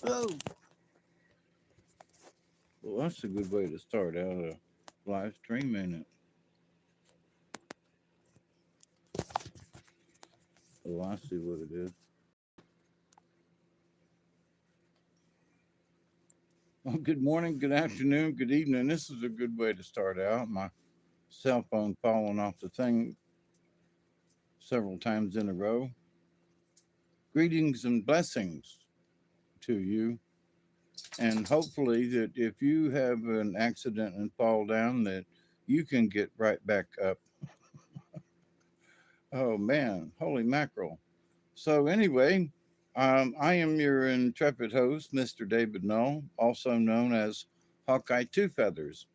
Oh, well, that's a good way to start out a live stream, ain't it? Oh, I see what it is. Well, good morning, good afternoon, good evening. This is a good way to start out. My cell phone falling off the thing several times in a row. Greetings and blessings to you. And hopefully that if you have an accident and fall down, that you can get right back up. Oh man, holy mackerel. So anyway, I am your intrepid host, Mr. David Null, also known as Hawkeye Two Feathers,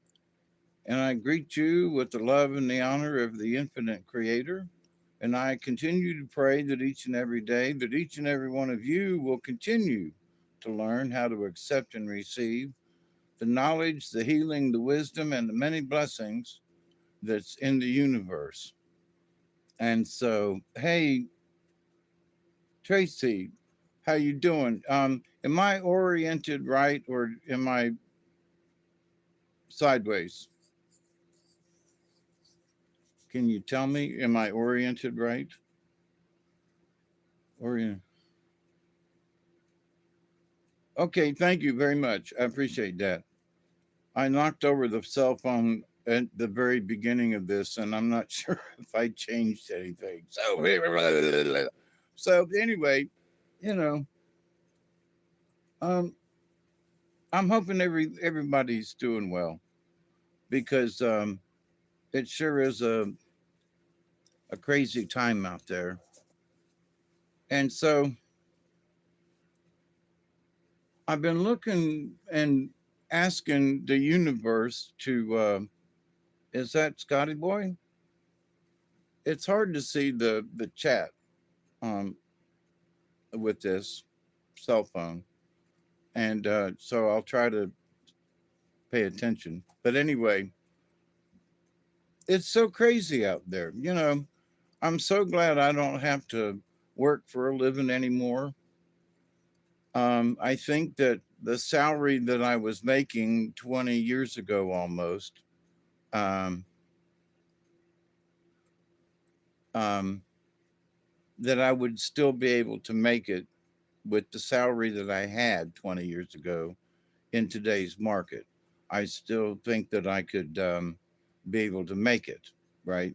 and I greet you with the love and the honor of the infinite Creator. And I continue to pray that each and every day, that each and every one of you will continue to learn how to accept and receive the knowledge, the healing, the wisdom, and the many blessings that's in the universe. And so, hey, Tracy, how you doing? Am I oriented right or am I sideways? Can you tell me? Am I oriented right? Orient. Okay, thank you very much. I appreciate that. I knocked over the cell phone at the very beginning of this, and I'm not sure if I changed anything. So anyway, you know, um, I'm hoping everybody's doing well because it sure is a crazy time out there. And so I've been looking and asking the universe to, is that Scotty Boy? It's hard to see the chat um, with this cell phone. And so I'll try to pay attention. But anyway, it's so crazy out there. I'm so glad I don't have to work for a living anymore. I think that the salary that I was making 20 years ago almost, um, um, that I would still be able to make it with the salary that I had 20 years ago in today's market. I still think that I could be able to make it, right?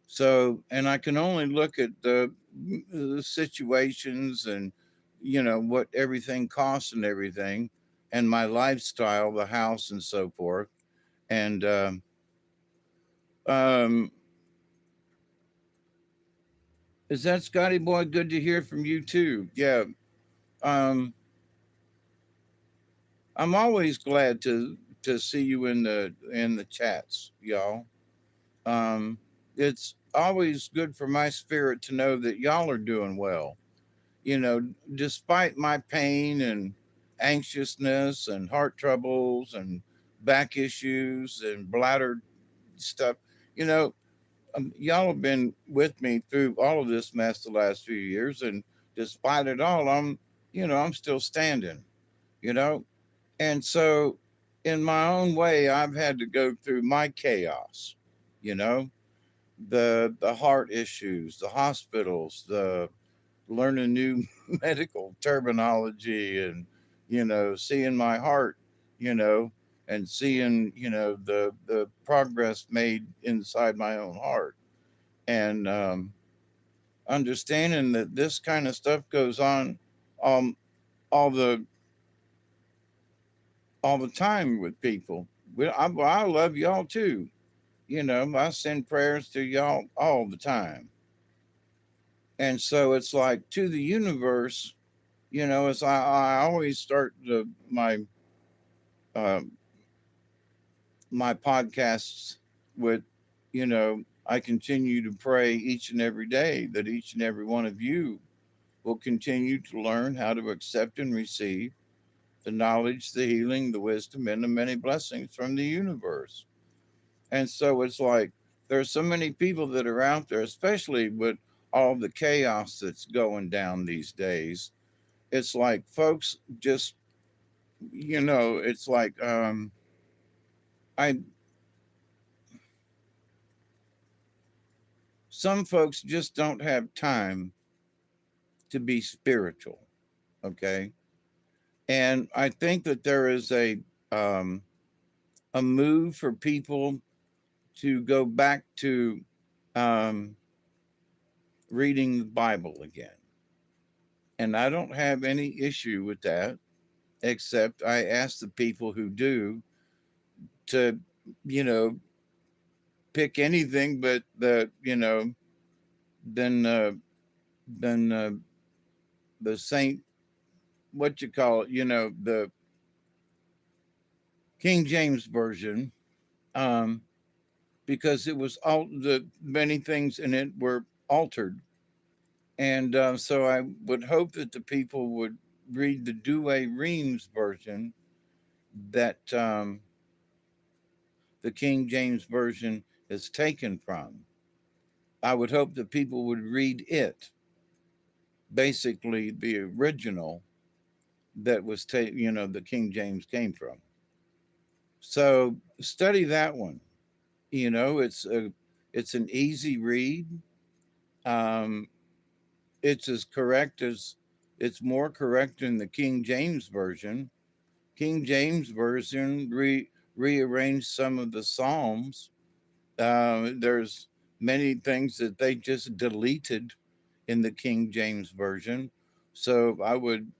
So, and I can only look at the situations and, what everything costs and everything, and my lifestyle, the house, and so forth. And um, is that Scotty Boy? Good to hear from you too. Yeah. Um, I'm always glad to see you in the chats, y'all. Um, it's always good for my spirit to know that y'all are doing well. Despite my pain and anxiousness and heart troubles and back issues and bladder stuff, you know, y'all have been with me through all of this mess the last few years, and despite it all, I'm still standing. You know, and so in my own way, I've had to go through my chaos. You know, the heart issues, the hospitals, the learning new medical terminology, and seeing my heart, you know, and seeing the progress made inside my own heart, and understanding that this kind of stuff goes on um all the all the time with people. I love y'all too. I send prayers to y'all all the time. And so it's like to the universe, as I always start uh, my podcasts with, I continue to pray each and every day that each and every one of you will continue to learn how to accept and receive the knowledge, the healing, the wisdom, and the many blessings from the universe. And so it's like there's so many people that are out there, especially with all the chaos that's going down these days. It's like folks just, it's like I some folks just don't have time to be spiritual, okay? And I think that there is um a move for people to go back to um reading the Bible again. And I don't have any issue with that, except I ask the people who do to, you know, pick anything but than than the Saint, what you call it, the King James version, um, because it was all the many things in it were altered, and so I would hope that the people would read the Douay Reams version that the King James version is taken from. I would hope that people would read it, basically the original that was the King James came from. So study that one. It's an easy read. Um, it's as correct as it's more correct than the King James version. King James version rearranged some of the Psalms. There's many things that they just deleted in the King James version. So I would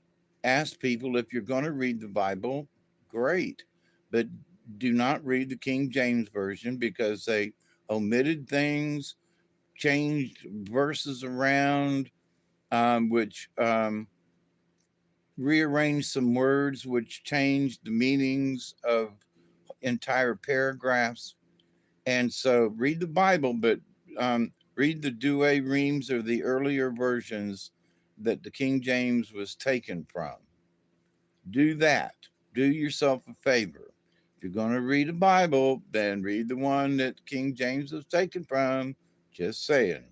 ask people, if you're going to read the Bible, great, but do not read the King James version because they omitted things, changed verses around, which rearranged some words, which changed the meanings of entire paragraphs. And so read the Bible, but read the Douay Reams or the earlier versions that the King James was taken from. Do that. Do yourself a favor. If you're going to read a Bible, then read the one that King James was taken from. Just saying.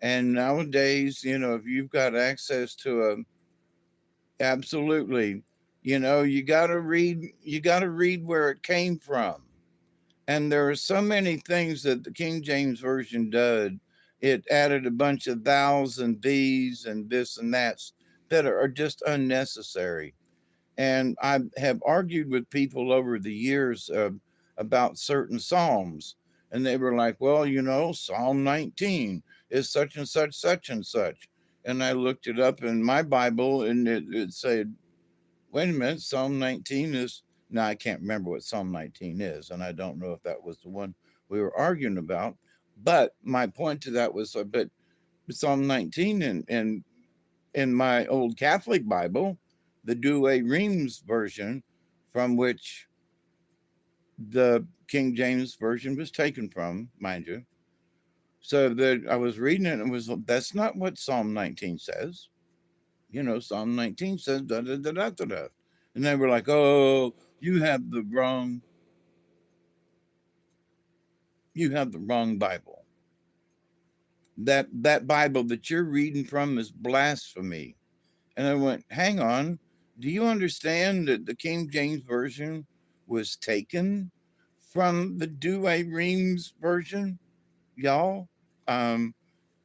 And nowadays, if you've got access to absolutely, you got to read where it came from. And there are so many things that the King James Version did. It added a bunch of thous and these and this and that's that are just unnecessary. And I have argued with people over the years about certain Psalms. And they were like, well, Psalm 19 is such and such, such and such. And I looked it up in my Bible and it said, wait a minute, Psalm 19 is, now I can't remember what Psalm 19 is. And I don't know if that was the one we were arguing about. But my point to that was, but Psalm 19 and in my old Catholic Bible, the Douay Reams version, from which the King James version was taken from, mind you. So that I was reading it and was that's not what Psalm 19 says. Psalm 19 says da da da da da da. And they were like, "Oh, you have the wrong Bible. That Bible that you're reading from is blasphemy." And I went, hang on. Do you understand that the King James Version was taken from the Douay Reams version, y'all? Um,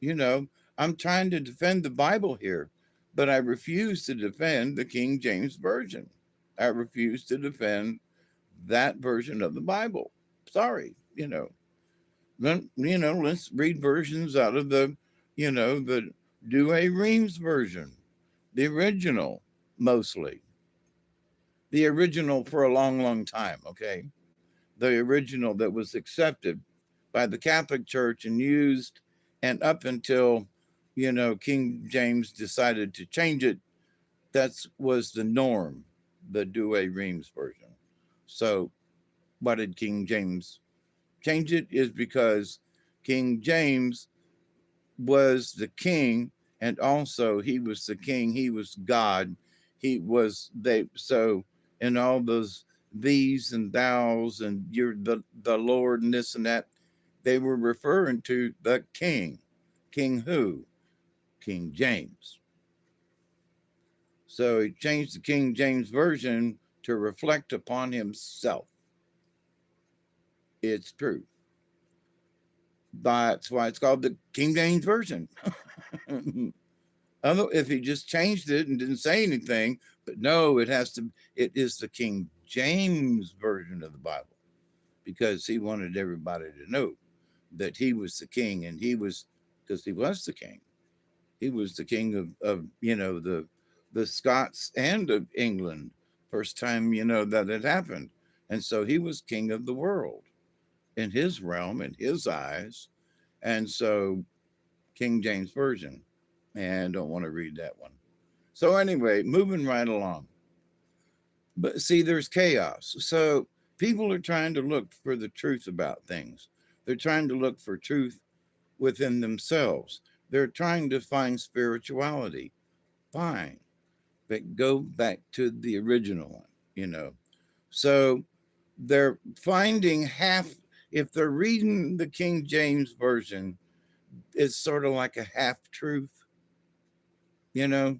you know, I'm trying to defend the Bible here, but I refuse to defend the King James Version. I refuse to defend that version of the Bible. Sorry, Then, let's read versions out of the Douay Reams version, the original, mostly. The original for a long, long time, okay? The original that was accepted by the Catholic Church and used, and up until, King James decided to change it, that was the norm, the Douay Reams version. So, why did King James change it? Is because King James was the king, and also he was the king, he was God. He was they so in all those these and thous and you're the Lord and this and that, they were referring to the king. King who? King James. So he changed the King James Version to reflect upon himself. It's true. That's why it's called the King James Version. If he just changed it and didn't say anything, but no, it is the King James Version of the Bible because he wanted everybody to know that he was the king and because he was the king. He was the king of the Scots and of England. First time, that it happened. And so he was king of the world in his realm, in his eyes. And so King James Version. And I don't want to read that one. So anyway, moving right along. But see, there's chaos. So people are trying to look for the truth about things. They're trying to look for truth within themselves. They're trying to find spirituality. Fine. But go back to the original one. So they're finding if they're reading the King James Version, it's sort of like a half truth, you know.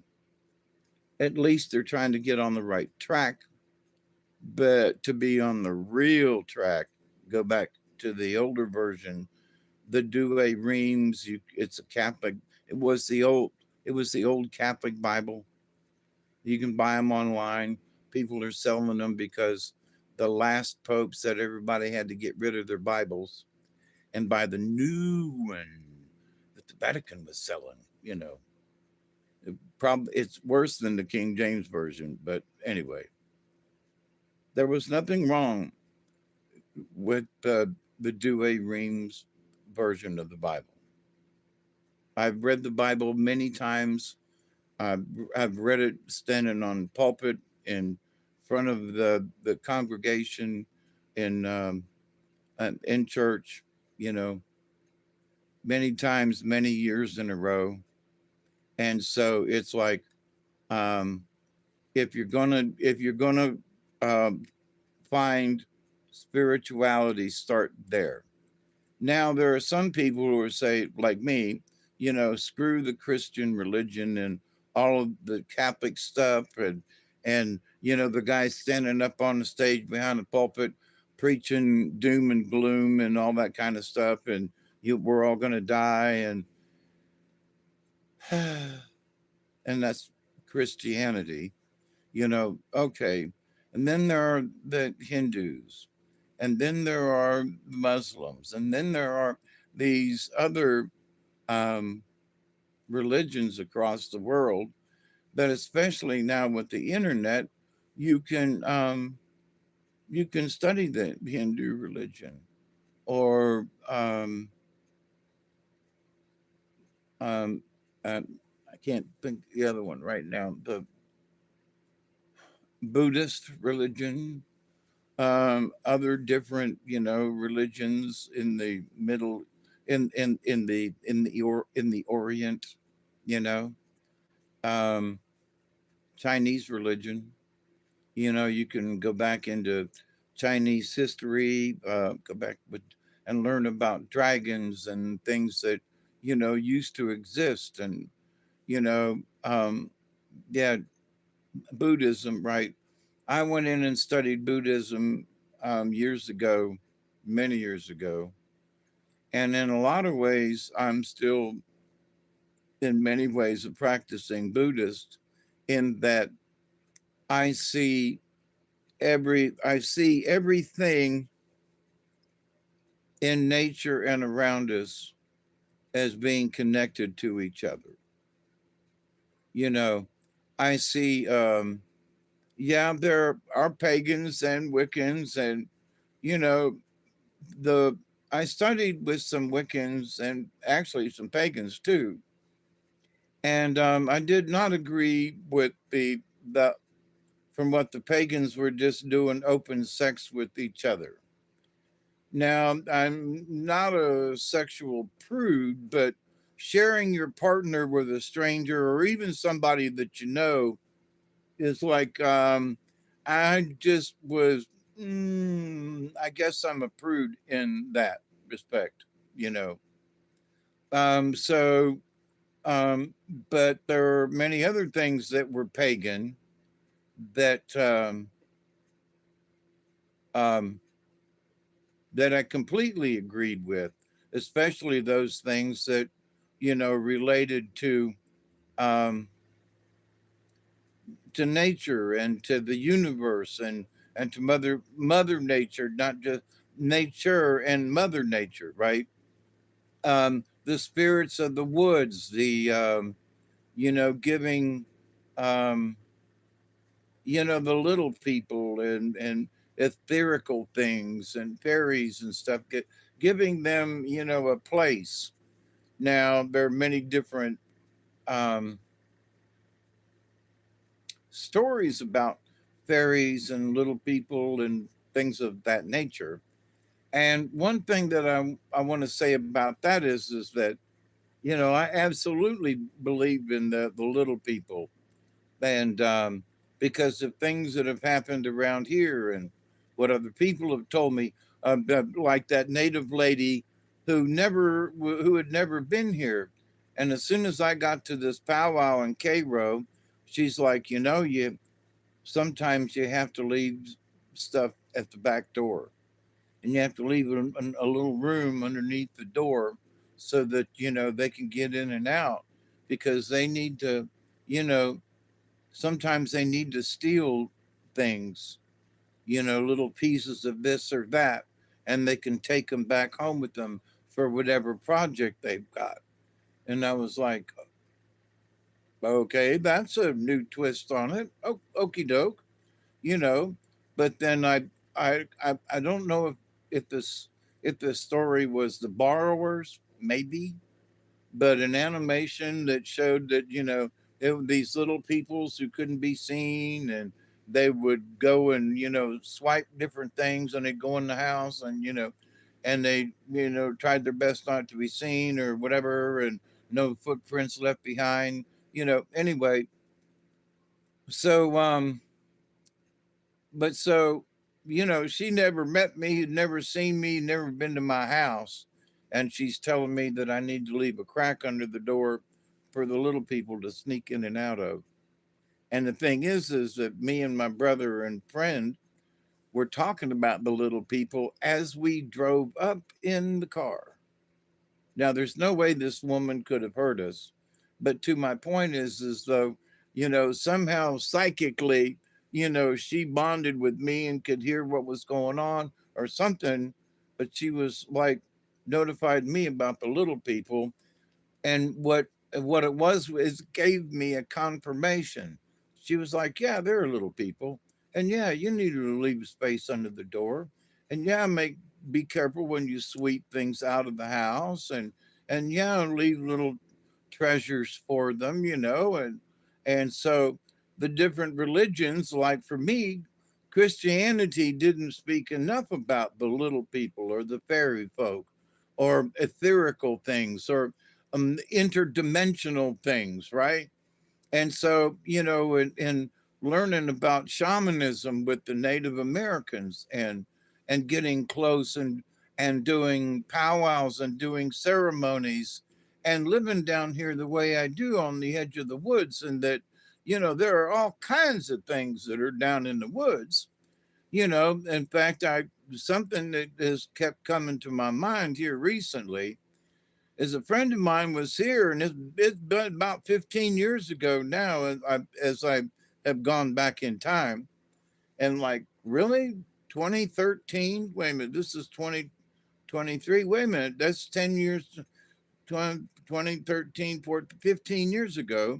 At least they're trying to get on the right track. But to be on the real track, go back to the older version, the Douay Reams. It's a Catholic. It was the old. It was the old Catholic Bible. You can buy them online. People are selling them because the last pope said everybody had to get rid of their Bibles and buy the new one that the Vatican was selling. It's worse than the King James version, but anyway, there was nothing wrong with the Douay Reams version of the Bible. I've read the Bible many times. I've read it standing on pulpit in front of the congregation in church, you know, many times, many years in a row. And so it's like, um, if you're gonna um, find spirituality, start there. Now there are some people who are say like me, screw the Christian religion and all of the Catholic stuff and the guy standing up on the stage behind the pulpit preaching doom and gloom and all that kind of stuff and we're all going to die and that's Christianity. Okay. And then there are the Hindus, and then there are Muslims, and then there are these other um, religions across the world that, especially now with the internet, you can um, you can study the Hindu religion or um, uh, I can't think the other one right now. The Buddhist religion, other different religions in the middle in the Orient, you know um Chinese religion. You can go back into Chinese history, go back with and learn about dragons and things that used to exist. And you know yeah, Buddhism, right? I went in and studied Buddhism years ago, many years ago. And in a lot of ways, I'm still, in many ways, a practicing Buddhist in that I see I see everything in nature and around us as being connected to each other. You know, I see, yeah, there are pagans and Wiccans, and you know, the I studied with some Wiccans and actually some pagans too, and I did not agree with the from what the pagans were just doing open sex with each other. Now I'm not a sexual prude, but sharing your partner with a stranger or even somebody that is like I just was. I guess I'm a prude in that respect, you know. So Um, but there are many other things that were pagan that um, that I completely agreed with, especially those things that related um, to nature and to the universe and to mother nature, not just nature and mother nature, right? The spirits of the woods, the giving um, the little people and etherical things and fairies and stuff, giving them a place. Now there are many different um, stories about fairies and little people and things of that nature. And one thing that I want to say about that is that I absolutely believe in the little people, and because of things that have happened around here and what other people have told me, like that native lady who had never been here, and as soon as I got to this powwow in Cairo, she's like, you sometimes you have to leave stuff at the back door, and you have to leave a little room underneath the door so that they can get in and out, because they need to, you know sometimes they need to steal things, little pieces of this or that, and they can take them back home with them for whatever project they've got. And I was like, okay, that's a new twist on it. Oh, okie doke, you know. But then I don't know if the story was the borrowers, maybe, but an animation that showed that it were these little peoples who couldn't be seen, and they would go and swipe different things, and they'd go in the house, and and they tried their best not to be seen or whatever, and no footprints left behind. Anyway, so but so she never met me, had never seen me, never been to my house, and she's telling me that I need to leave a crack under the door for the little people to sneak in and out of. And the thing is that me and my brother and friend were talking about the little people as we drove up in the car. Now, there's no way this woman could have heard us, but to my point is though, somehow psychically, she bonded with me and could hear what was going on or something, but she was like notified me about the little people. And what it was is gave me a confirmation. She was like, yeah, there are little people, and yeah, you need to leave space under the door, and yeah, make be careful when you sweep things out of the house, and yeah, leave little treasures for them, and so the different religions, like for me, Christianity didn't speak enough about the little people or the fairy folk or etherical things or interdimensional things, right? And so, in learning about shamanism with the Native Americans and getting close and doing powwows and doing ceremonies and living down here the way I do on the edge of the woods, and that there are all kinds of things that are down in the woods. In fact, I something that has kept coming to my mind here recently is a friend of mine was here, and it's been about 15 years ago now, as I have gone back in time, and like, really, 2013? Wait a minute, this is 2023. Wait a minute, that's 10 years, 2013, 15 years ago.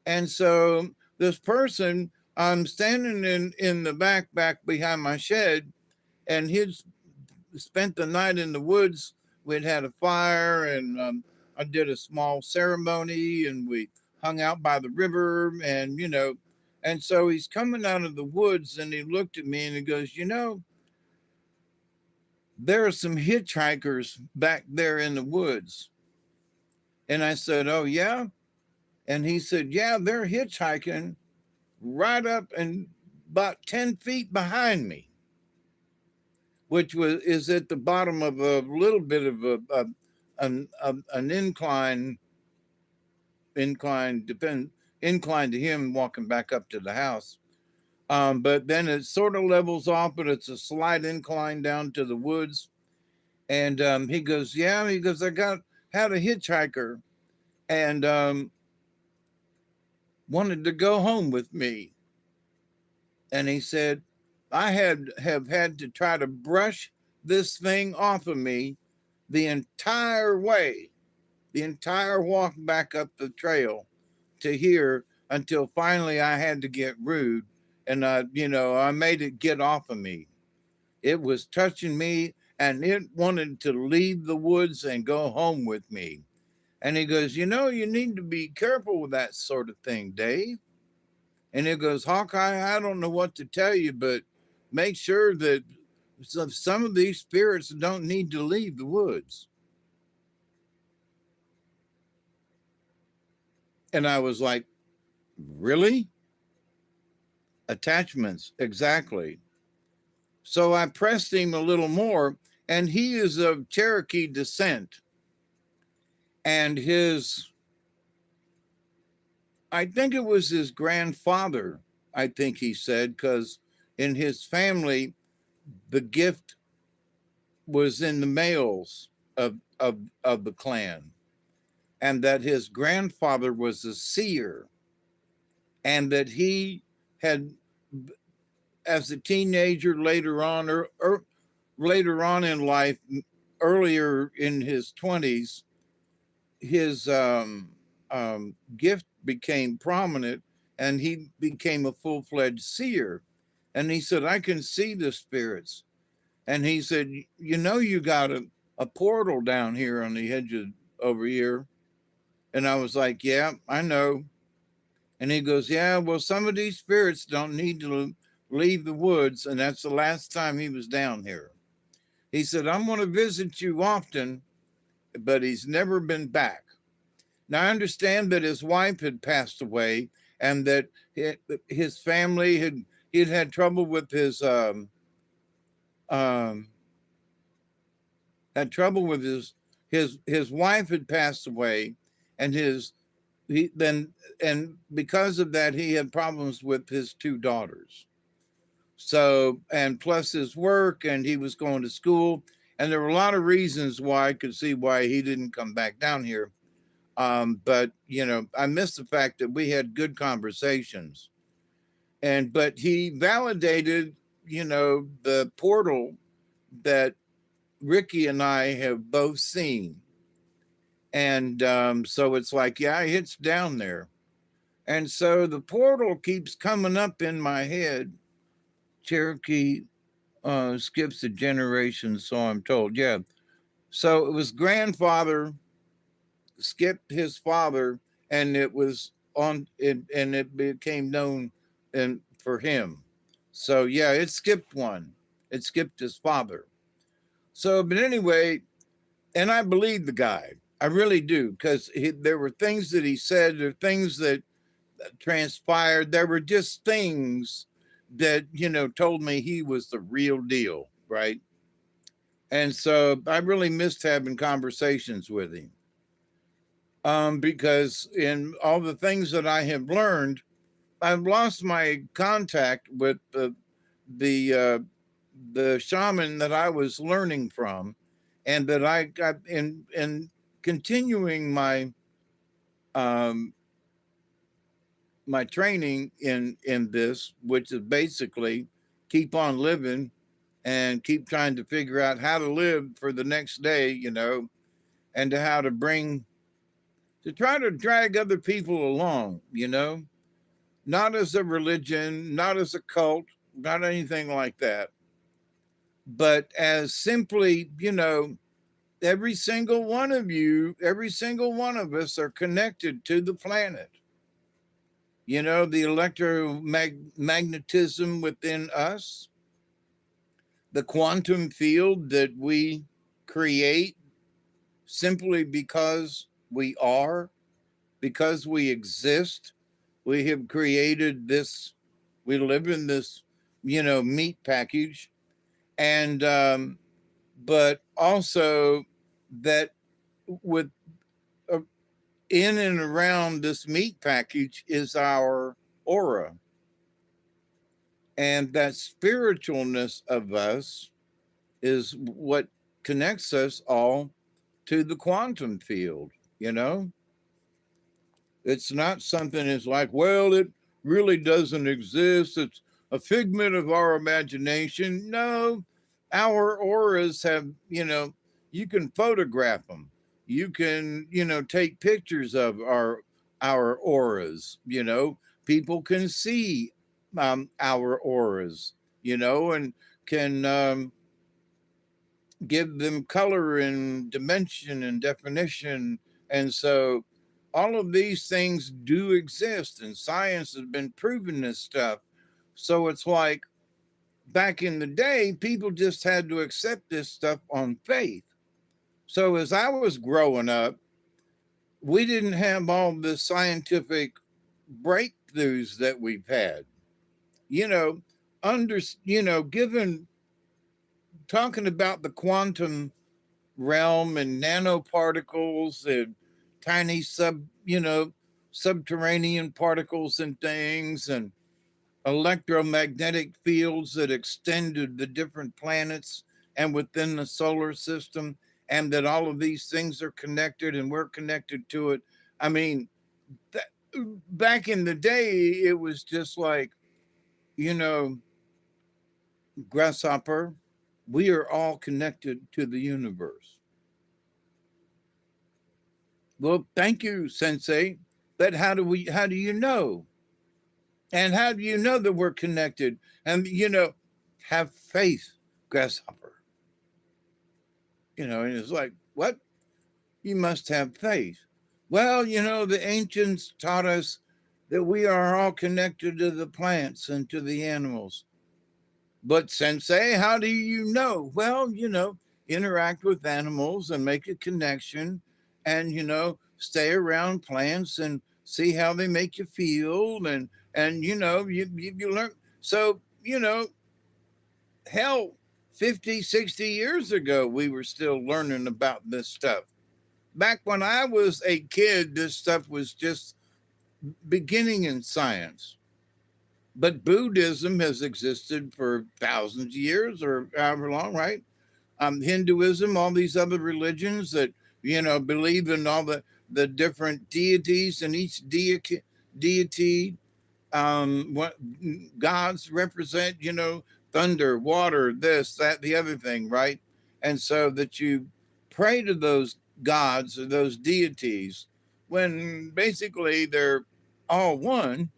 And so this person, I'm standing in the back behind my shed, and his spent the night in the woods. We'd had a fire, and I did a small ceremony, and we hung out by the river, and and so he's coming out of the woods, and he looked at me and he goes, there are some hitchhikers back there in the woods. And I said, oh yeah? And he said, yeah, they're hitchhiking right up and about 10 feet behind me, which is at the bottom of a little bit of an incline inclined to him walking back up to the house. But then it sort of levels off, but it's a slight incline down to the woods. And he goes, yeah, he goes, had a hitchhiker and wanted to go home with me. And he said, I have had to try to brush this thing off of me the entire way, the entire walk back up the trail to here until finally I had to get rude and I made it get off of me. It was touching me and it wanted to leave the woods and go home with me. And he goes, you need to be careful with that sort of thing, Dave. And he goes, Hawkeye, I don't know what to tell you, but make sure that some of these spirits don't need to leave the woods. And I was like, really? Attachments, exactly. So I pressed him a little more, and he is of Cherokee descent. And I think it was his grandfather, I think he said, because in his family, the gift was in the males of the clan, and that his grandfather was a seer, and that he had, as a teenager or later on in life, earlier in his 20s, his gift became prominent and he became a full-fledged seer. And he said, I can see the spirits. And he said, you got a portal down here on the edge of over here. And I was like, yeah, I know. And he goes, yeah, well, some of these spirits don't need to leave the woods. And that's the last time he was down here. He said, I'm going to visit you often, but he's never been back. Now, I understand that his wife had passed away and that his family he'd had trouble with um, had trouble with his wife had passed away, and and because of that he had problems with his two daughters. So, and plus his work, and he was going to school, and there were a lot of reasons why I could see why he didn't come back down here. But I missed the fact that we had good conversations, but he validated, the portal that Ricky and I have both seen. And so it's like, yeah, it's down there. And so the portal keeps coming up in my head. Cherokee skips a generation, so I'm told. Yeah. So it was grandfather skipped his father, and it was on it, and it became known and for him. So yeah, it skipped one. It skipped his father. So, but anyway, and I believe the guy. I really do, because there were things that he said, there were things that transpired. There were just things that, told me he was the real deal, right? And so I really missed having conversations with him. Because in all the things that I have learned, I've lost my contact with the uh, the shaman that I was learning from, and that I got in continuing um, my training in this, which is basically keep on living and keep trying to figure out how to live for the next day, and to how to try to drag other people along, not as a religion, not as a cult, not anything like that, but as simply, every single one of you, every single one of us are connected to the planet. The electromagnetism within us, the quantum field that we create simply because we are, because we exist. We have created this, we live in this, meat package. And, but also that with, uh, in and around this meat package is our aura. And that spiritualness of us is what connects us all to the quantum field, you know? It's not something that's like, well, it really doesn't exist. It's a figment of our imagination. No, our auras have, you can photograph them. You can, take pictures of our auras, People can see our auras, and can give them color and dimension and definition. And so all of these things do exist, and science has been proving this stuff. So it's like back in the day, people just had to accept this stuff on faith. So as I was growing up, we didn't have all the scientific breakthroughs that we've had. You know, given talking about the quantum realm and nanoparticles and tiny subterranean particles and things, and electromagnetic fields that extended the different planets and within the solar system, and that all of these things are connected and we're connected to it. I mean, that, back in the day, it was just like, you know, grasshopper, we are all connected to the universe. Well, thank you, Sensei. But how do you know? And how do you know that we're connected? And, have faith, grasshopper. And it's like, what? You must have faith. Well, the ancients taught us that we are all connected to the plants and to the animals. But Sensei, how do you know? Well, interact with animals and make a connection, and stay around plants and see how they make you feel, and you learn. So, hell, 50, 60 years ago we were still learning about this stuff. Back when I was a kid, this stuff was just beginning in science. But Buddhism has existed for thousands of years or however long, right? Hinduism, all these other religions that believe in all the different deities, and each deity, what gods represent, thunder, water, this, that, the other thing, right? And so that you pray to those gods or those deities when basically they're all one,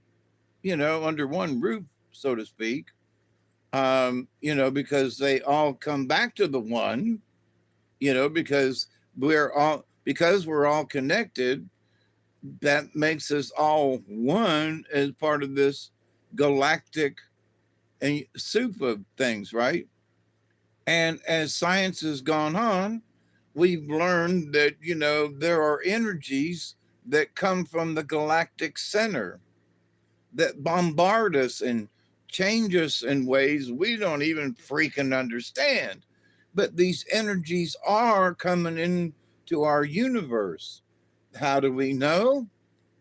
under one roof, so to speak, because they all come back to the one, because we're all connected. That makes us all one as part of this galactic and soup of things, right? And as science has gone on, we've learned that, there are energies that come from the galactic center that bombard us and change us in ways we don't even freaking understand. But these energies are coming into our universe. How do we know?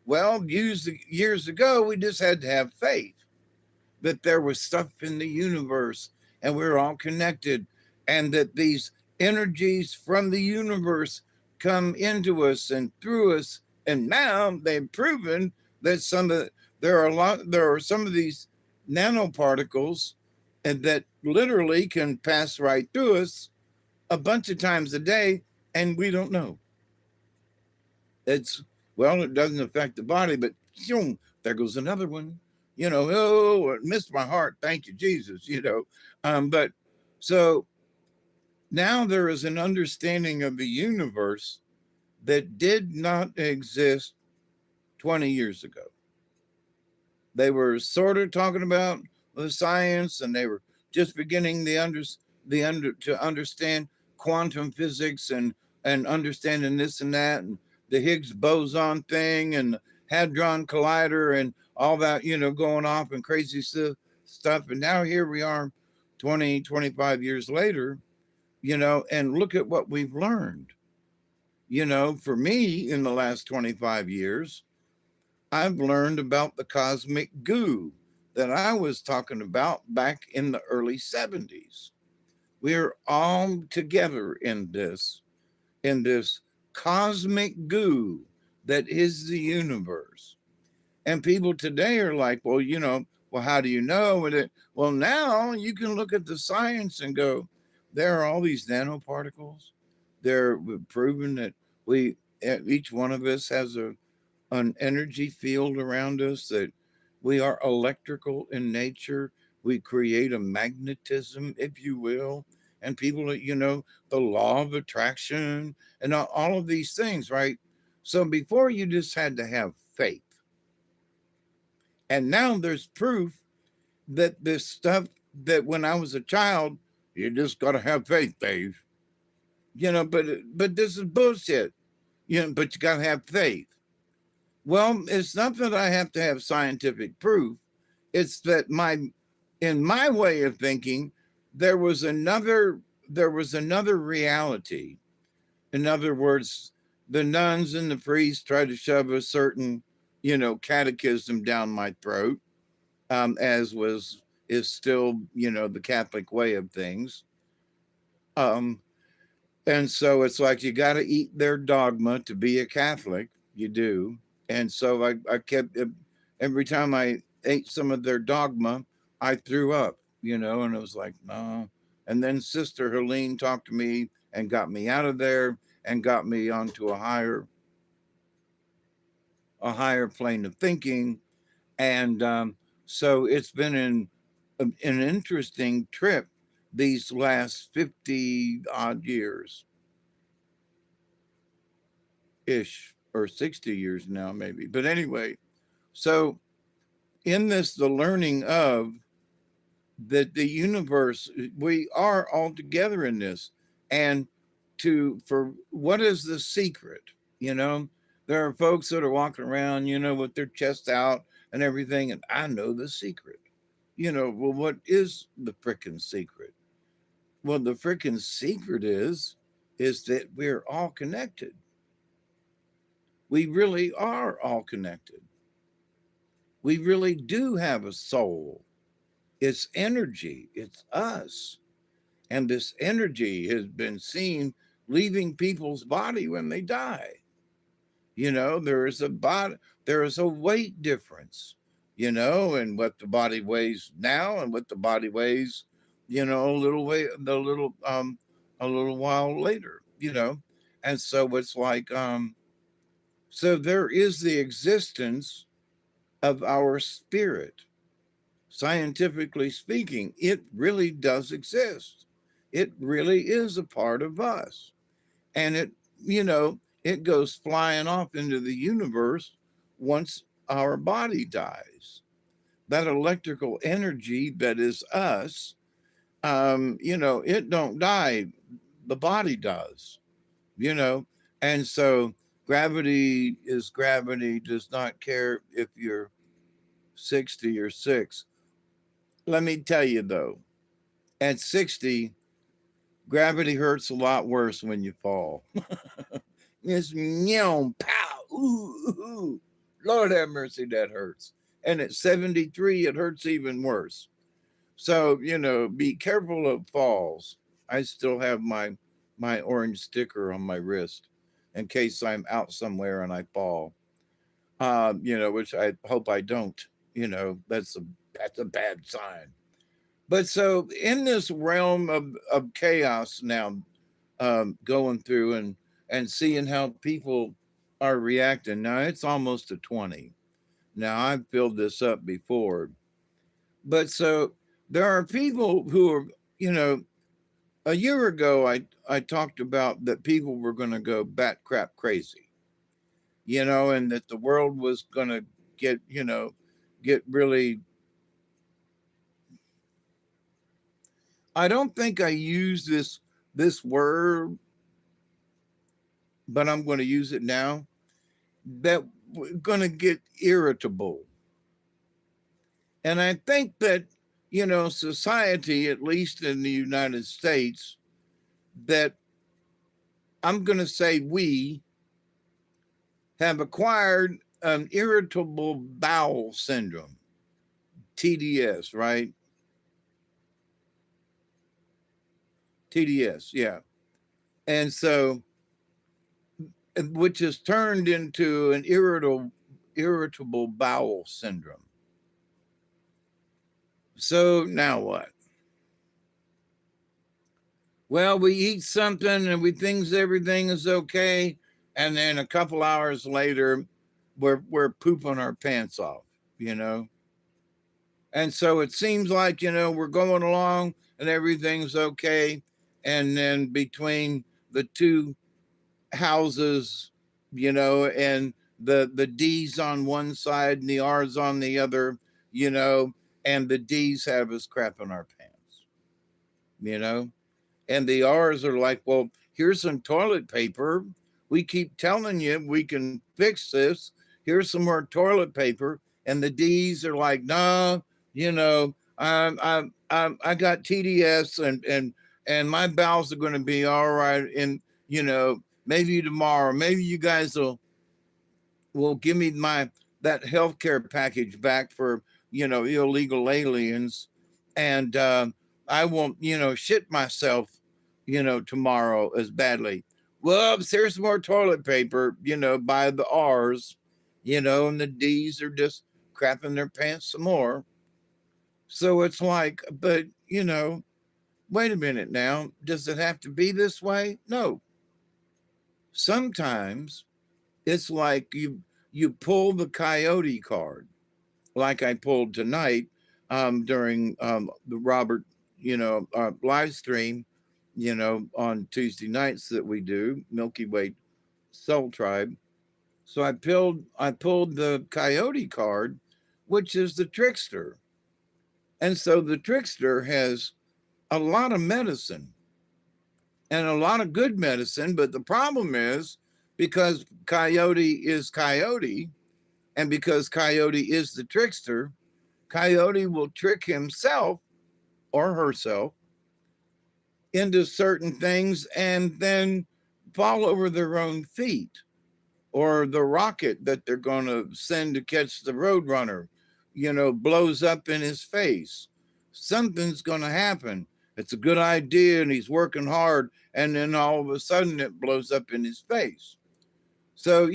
Well, years ago, we just had to have faith that there was stuff in the universe and we're all connected, and that these energies from the universe come into us and through us. And now they've proven that there are some of these nanoparticles and that literally can pass right through us a bunch of times a day, and we don't know. It's Well, it doesn't affect the body, but there goes another one. Oh, it missed my heart. Thank you, Jesus. But so now there is an understanding of the universe that did not exist 20 years ago. They were sort of talking about the science, and they were just beginning to understand quantum physics, and understanding this and that, and the Higgs boson thing, and the hadron collider, and all that, going off and crazy stuff. And now here we are 20, 25 years later, and look at what we've learned. For me, in the last 25 years, I've learned about the cosmic goo that I was talking about back in the early 70s. We're all together in this cosmic goo that is the universe. And people today are like, well, well, how do you know? Well, now you can look at the science and go, there are all these nanoparticles. They're proven that each one of us has an energy field around us, that we are electrical in nature. We create a magnetism, if you will. And people, the law of attraction and all of these things, right? So before you just had to have faith. And now there's proof that this stuff that when I was a child, you just got to have faith, Dave. But this is bullshit. But you got to have faith. Well, it's not that I have to have scientific proof. It's that in my way of thinking, there was another reality. In other words, the nuns and the priests tried to shove a certain, catechism down my throat, as is still, the Catholic way of things. Um, and so it's like you got to eat their dogma to be a Catholic. You do. And so I kept, every time I ate some of their dogma, I threw up, and it was like, no. And then Sister Helene talked to me and got me out of there and got me onto a higher plane of thinking. And so it's been an interesting trip these last 50 odd years ish, or 60 years now, maybe. But anyway, so in this, the learning of that the universe, we are all together in this. And for what is the secret? You know, there are folks that are walking around, with their chest out and everything. And I know the secret. Well, what is the frickin' secret? Well, the frickin' secret is that we're all connected. We really are all connected. We really do have a soul. It's energy, it's us. And this energy has been seen leaving people's body when they die. There is a weight difference, and what the body weighs now and what the body weighs, a little while later, And so it's like, so there is the existence of our spirit. Scientifically speaking, it really does exist. It really is a part of us. And it goes flying off into the universe once our body dies. That electrical energy that is us, it don't die. The body does, you know. And so gravity is gravity, does not care if you're 60 or 6. Let me tell you though, at 60, gravity hurts a lot worse when you fall. It's meow, pow, ooh, ooh. Lord have mercy, that hurts. And at 73, it hurts even worse. So, be careful of falls. I still have my orange sticker on my wrist in case I'm out somewhere and I fall. Which I hope I don't. That's a bad sign. But so in this realm of chaos now, going through and seeing how people are reacting. Now it's almost a 20. Now I've filled this up before, but so there are people who are, a year ago I talked about that people were going to go bat crap crazy, and that the world was going to get, get really. I don't think I use this word, but I'm going to use it now. That we're going to get irritable. And I think that, society, at least in the United States, that I'm going to say we have acquired an irritable bowel syndrome, TDS, right? TDS, yeah. And so, which has turned into an irritable bowel syndrome. So now what? Well, we eat something and we think everything is okay, and then a couple hours later, we're pooping our pants off, you know. And so it seems like we're going along and everything's okay, and then between the two houses, and the D's on one side and the R's on the other, you know, and the D's have us crapping our pants, you know, and the R's are like, well, here's some toilet paper. We keep telling you we can fix this. Here's some more toilet paper. And the D's are like, no, I got TDS and my bowels are going to be all right. And, maybe tomorrow, maybe you guys will give me that healthcare package back for illegal aliens, and I won't shit myself tomorrow as badly. Well, here's more toilet paper, by the R's, and the D's are just crapping their pants some more. So it's like, but wait a minute now, does it have to be this way? No. Sometimes it's like you pull the coyote card, like I pulled tonight during the Robert, live stream, on Tuesday nights that we do Milky Way Soul Tribe. So I pulled the coyote card, which is the trickster, and so the trickster has a lot of medicine and a lot of good medicine, but the problem is because coyote is coyote. And because Coyote is the trickster, Coyote will trick himself or herself into certain things and then fall over their own feet, or the rocket that they're going to send to catch the roadrunner, blows up in his face. Something's going to happen. It's a good idea and he's working hard. And then all of a sudden it blows up in his face. So,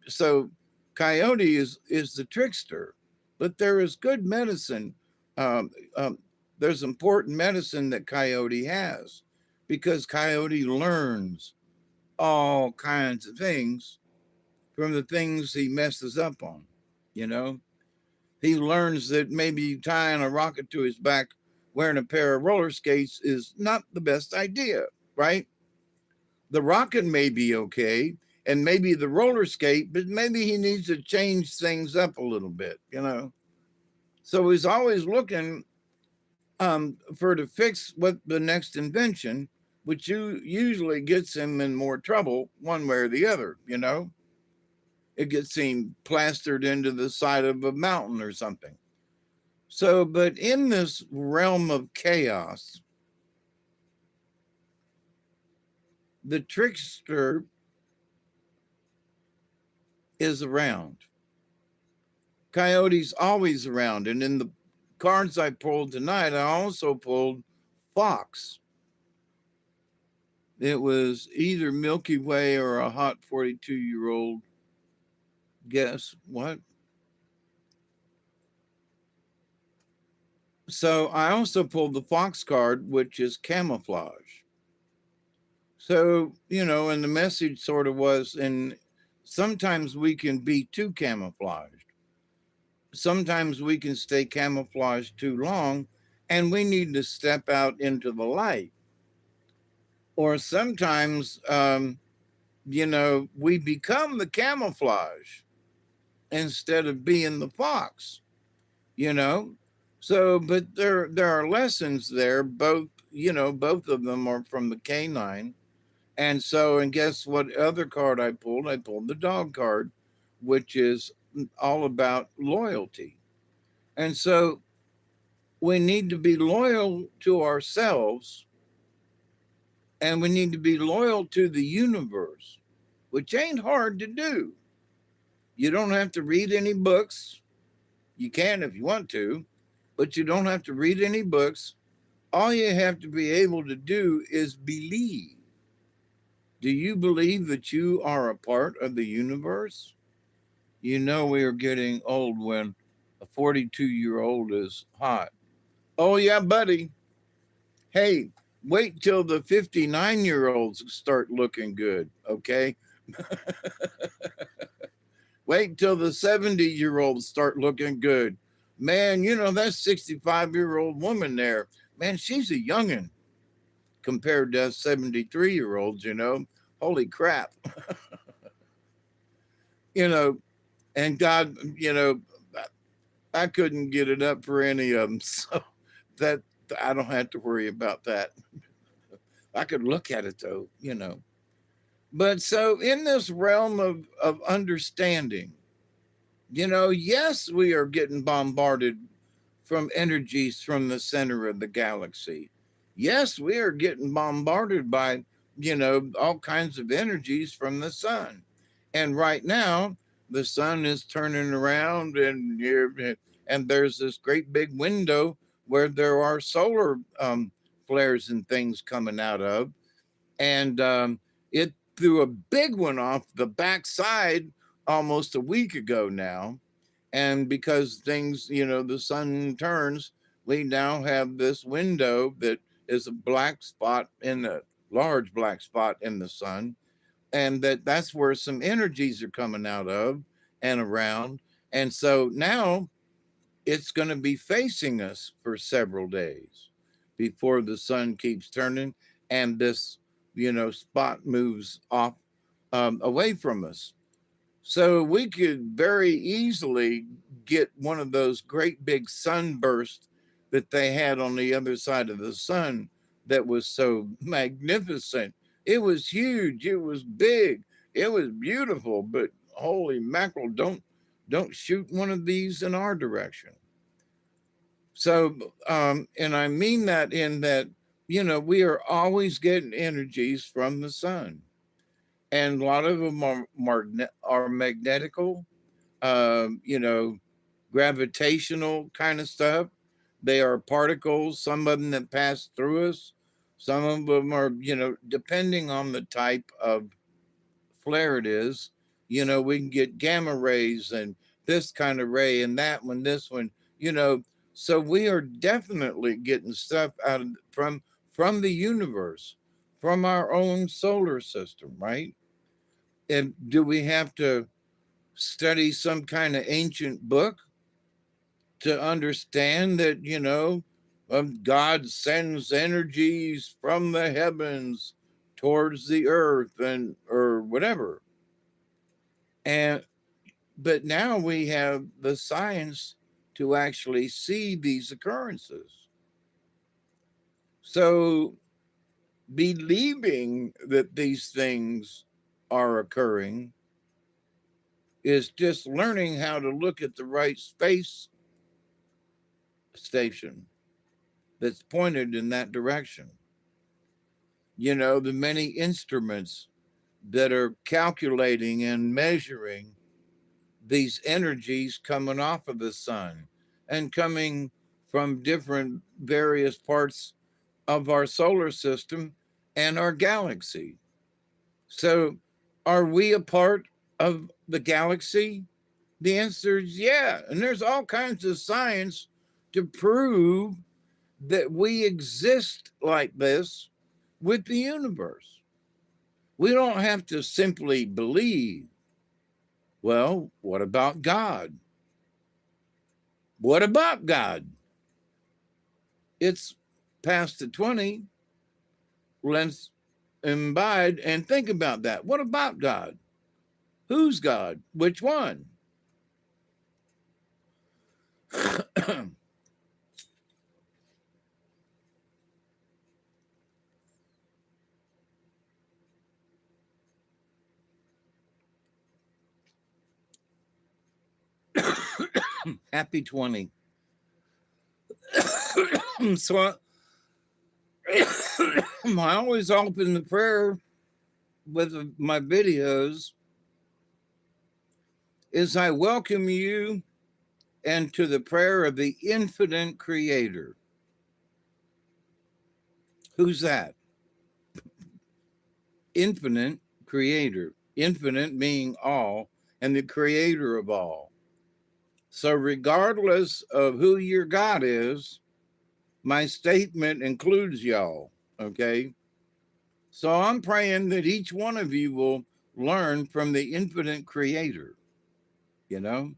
so Coyote is the trickster, but there is good medicine. Um, um, there's important medicine that Coyote has, because Coyote learns all kinds of things from the things he messes up on. You know, he learns that maybe tying a rocket to his back, wearing a pair of roller skates is not the best idea, right? The rocket may be okay, and maybe the roller skate, but maybe he needs to change things up a little bit. So he's always looking for to fix what the next invention, which usually gets him in more trouble one way or the other. It gets him plastered into the side of a mountain or something. So, but in this realm of chaos, the trickster is around. Coyote's always around. And in the cards I pulled tonight, I also pulled Fox. It was either Milky Way or a hot 42-year-old. Guess what? So I also pulled the Fox card, which is camouflage. So, and the message sort of was, and sometimes we can be too camouflaged. Sometimes we can stay camouflaged too long, and we need to step out into the light. Or sometimes, we become the camouflage instead of being the fox, you know. So, but there are lessons there. Both of them are from the canine. And so, and guess what other card I pulled? I pulled the dog card, which is all about loyalty. And so we need to be loyal to ourselves And we need to be loyal to the universe, which ain't hard to do. You don't have to read any books. You can if you want to, but you don't have to read any books. All you have to be able to do is believe. Do you believe that you are a part of the universe? You know, we are getting old when a 42-year-old is hot. Oh, yeah, buddy. Hey, wait till the 59-year-olds start looking good, okay? Wait till the 70-year-olds start looking good. Man, you know, that 65-year-old woman there, man, she's a youngin' compared to us 73-year-olds, you know. Holy crap. You know, and God, you know, I couldn't get it up for any of them. So that I don't have to worry about that. I could look at it though, you know. But so in this realm of understanding, you know, yes, we are getting bombarded from energies from the center of the galaxy. Yes, we are getting bombarded by, you know, all kinds of energies from the sun. And right now, the sun is turning around and there's this great big window where there are solar flares and things coming out of. And it threw a big one off the backside almost a week ago now. And because things, you know, the sun turns, we now have this window that is a black spot in a large black spot in the sun. And that's where some energies are coming out of and around. And so now it's going to be facing us for several days before the sun keeps turning and this, you know, spot moves off away from us. So we could very easily get one of those great big sunbursts that they had on the other side of the sun that was so magnificent. It was huge, it was big, it was beautiful, but holy mackerel, don't shoot one of these in our direction. So and I mean that in that, you know, we are always getting energies from the sun. And a lot of them are magnetical, you know, gravitational kind of stuff. They are particles, some of them that pass through us. Some of them are, you know, depending on the type of flare it is, you know, we can get gamma rays and this kind of ray and that one, this one, you know. So we are definitely getting stuff out of from the universe, from our own solar system, right? And do we have to study some kind of ancient book to understand that, you know, God sends energies from the heavens towards the earth and or whatever? And but now we have the science to actually see these occurrences. So believing that these things are occurring is just learning how to look at the right space station that's pointed in that direction. You know, the many instruments that are calculating and measuring these energies coming off of the sun and coming from different various parts of our solar system and our galaxy. So, are we a part of the galaxy? The answer is yeah. And there's all kinds of science to prove that we exist like this with the universe. We don't have to simply believe. Well, what about God? What about God? It's past the 20. Let's imbibe and think about that. What about God? Who's God? Which one? Happy 20. So I always open the prayer with my videos is I welcome you into the prayer of the infinite creator. Who's that? Infinite creator. Infinite meaning all, and the creator of all. So, regardless of who your God is, my statement includes y'all. Okay. So, I'm praying that each one of you will learn from the infinite creator. You know,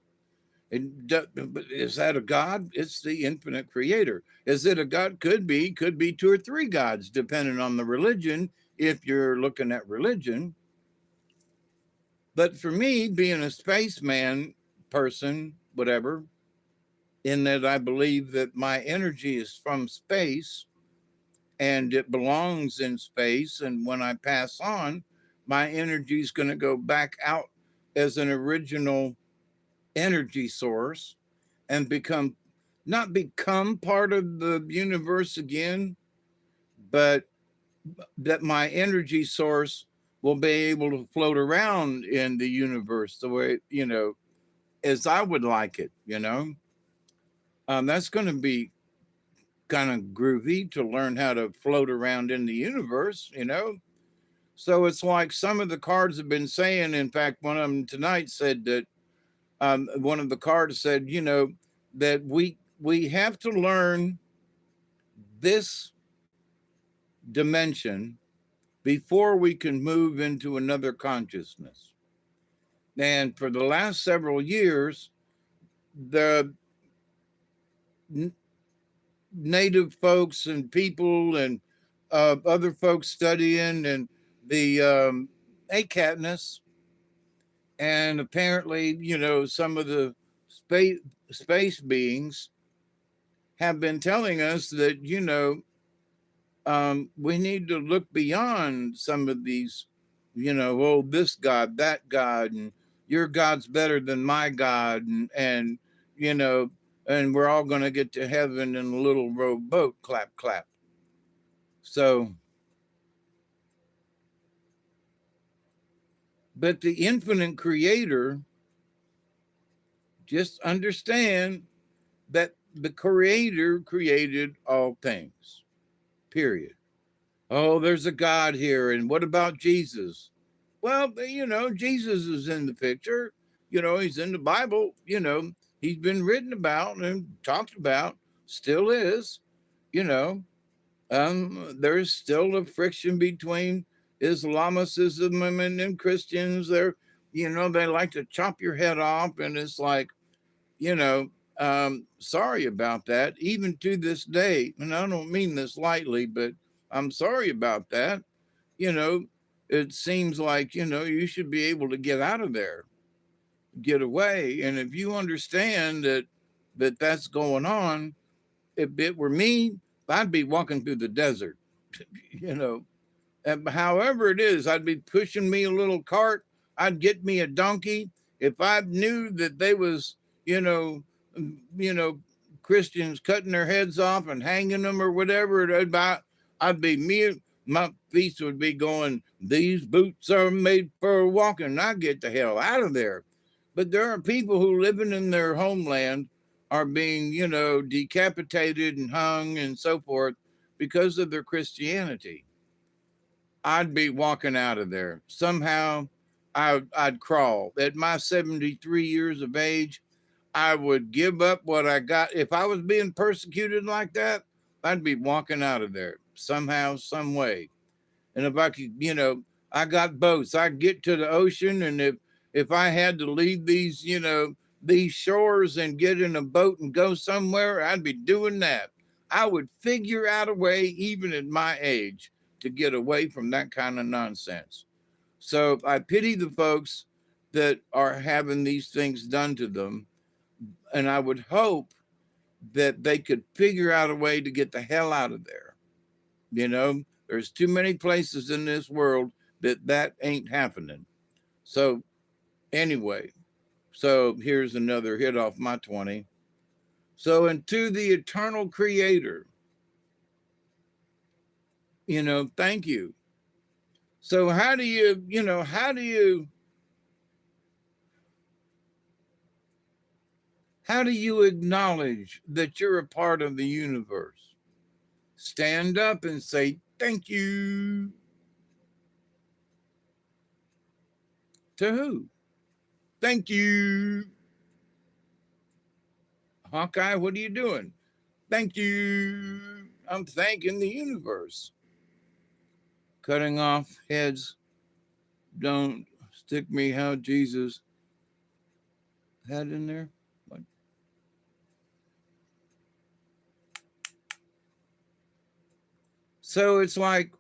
is that a God? It's the infinite creator. Is it a God? Could be two or three gods, depending on the religion, if you're looking at religion. But for me, being a spaceman person, whatever, in that I believe that my energy is from space and it belongs in space. And when I pass on, my energy is going to go back out as an original energy source and not become part of the universe again, but that my energy source will be able to float around in the universe the way, as I would like it. That's going to be kind of groovy to learn how to float around in the universe. So it's like some of the cards have been saying, in fact, one of them tonight said that one of the cards said, that we have to learn this dimension before we can move into another consciousness. And for the last several years, the native folks and people and other folks studying and the ACATness, and apparently, some of the space beings have been telling us that, we need to look beyond some of these, oh, this God, that God, and your God's better than my God, and you know, and we're all going to get to heaven in a little rowboat, clap, clap. So, but the infinite creator, just understand that the creator created all things, period. Oh, there's a God here. And what about Jesus? Well, Jesus is in the picture. He's in the Bible. He's been written about and talked about, still is. You know, there's still a friction between Islamicism and Christians. They like to chop your head off. And it's like, you know, sorry about that. Even to this day, and I don't mean this lightly, but I'm sorry about that. You know, it seems like, you should be able to get out of there, get away. And if you understand that's going on, if it were me, I'd be walking through the desert, you know, however it is, I'd be pushing me a little cart. I'd get me a donkey. If I knew that they was, you know, you know, Christians cutting their heads off and hanging them or whatever, I'd be me. My feet would be going. These boots are made for walking. I get the hell out of there. But there are people who living in their homeland are being, decapitated and hung and so forth because of their Christianity. I'd be walking out of there. Somehow I'd crawl. At my 73 years of age, I would give up what I got. If I was being persecuted like that, I'd be walking out of there somehow, some way. And if I could, I got boats. I get to the ocean, and if I had to leave these shores and get in a boat and go somewhere, I'd be doing that. I would figure out a way, even at my age, to get away from that kind of nonsense. So I pity the folks that are having these things done to them, and I would hope that they could figure out a way to get the hell out of there. There's too many places in this world that ain't happening. So anyway, so here's another hit off my 20. So into the eternal creator, Thank you. So how do you, how do you acknowledge that you're a part of the universe? Stand up and say thank you. To who? Thank you. Hawkeye, what are you doing? Thank you. I'm thanking the universe. Cutting off heads don't stick me how Jesus had in there. What? So it's like,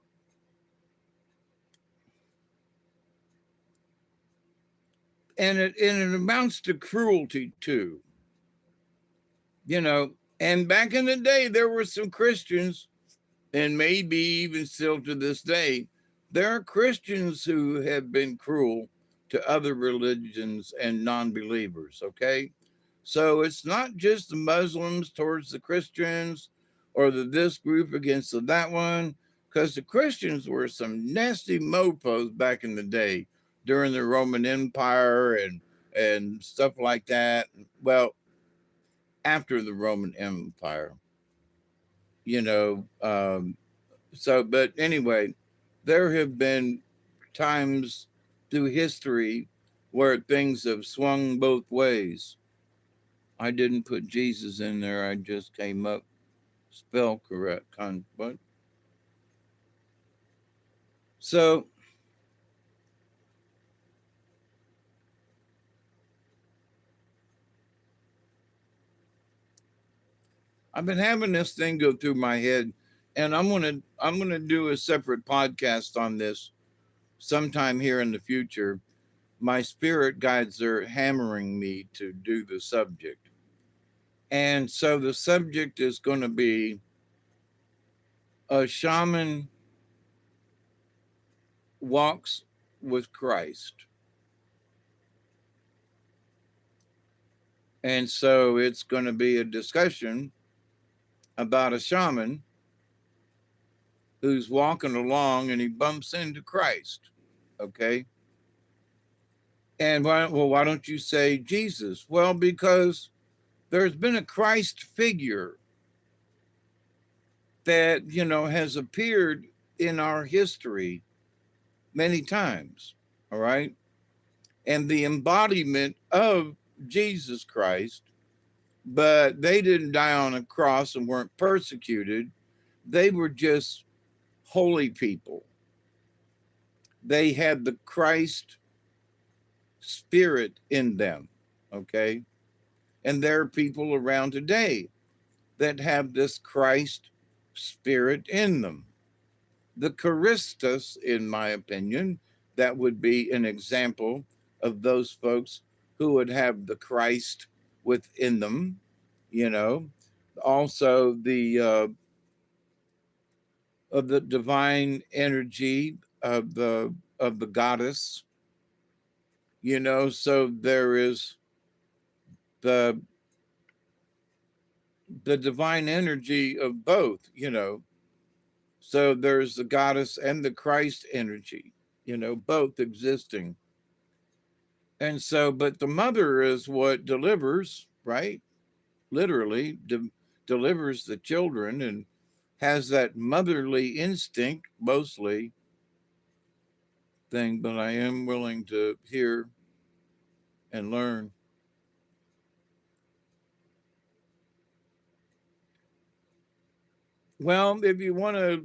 and it amounts to cruelty too, you know. And back in the day, there were some Christians, and maybe even still to this day, there are Christians who have been cruel to other religions and non-believers. Okay, so it's not just the Muslims towards the Christians, or the this group against the that one, because the Christians were some nasty mofos back in the day during the Roman Empire and stuff like that. Well, after the Roman Empire, you know. But anyway, there have been times through history where things have swung both ways. I didn't put Jesus in there. I just came up spell correct. But so I've been having this thing go through my head, and I'm gonna do a separate podcast on this sometime here in the future. My spirit guides are hammering me to do the subject. And so the subject is going to be a shaman walks with Christ. And so it's going to be a discussion about a shaman who's walking along and he bumps into Christ. Okay. And why don't you say Jesus? Well, because there's been a Christ figure that, has appeared in our history many times. All right. And the embodiment of Jesus Christ, but they didn't die on a cross and weren't persecuted. They were just holy people. They had the Christ spirit in them. Okay. And there are people around today that have this Christ spirit in them. The Charistus, in my opinion, that would be an example of those folks who would have the Christ within them, you know. Also, the divine energy of the goddess, So there is the the divine energy of both. So there's the goddess and the Christ energy, both existing. And so, but the mother is what delivers, right? Literally delivers the children and has that motherly instinct mostly thing, but I am willing to hear and learn. Well, if you want to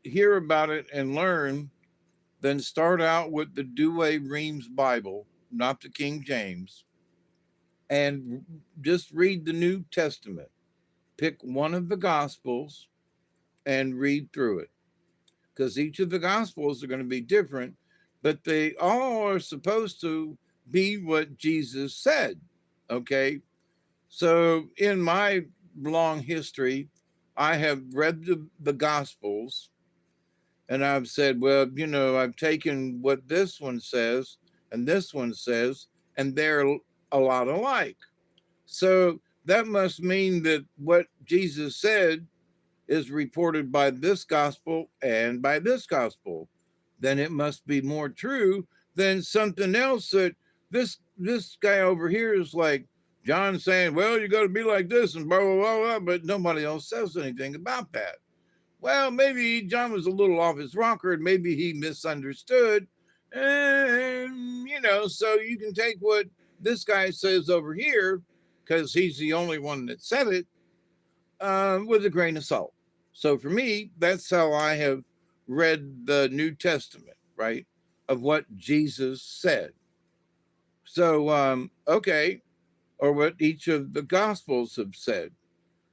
hear about it and learn, then start out with the Douay Reams Bible, not the King James, and just read the New Testament. Pick one of the Gospels and read through it, because each of the Gospels are going to be different, but they all are supposed to be what Jesus said. Okay. So in my long history, I have read the Gospels and I've said, well, I've taken what this one says and this one says, and they're a lot alike. So that must mean that what Jesus said is reported by this gospel and by this gospel, then it must be more true than something else that this guy over here is like John saying, well, you got to be like this and blah, blah, blah, blah, but nobody else says anything about that. Well, maybe John was a little off his rocker and maybe he misunderstood. And, so you can take what this guy says over here, because he's the only one that said it, with a grain of salt. So for me, that's how I have read the New Testament, right? Of what Jesus said. So, okay, or what each of the Gospels have said.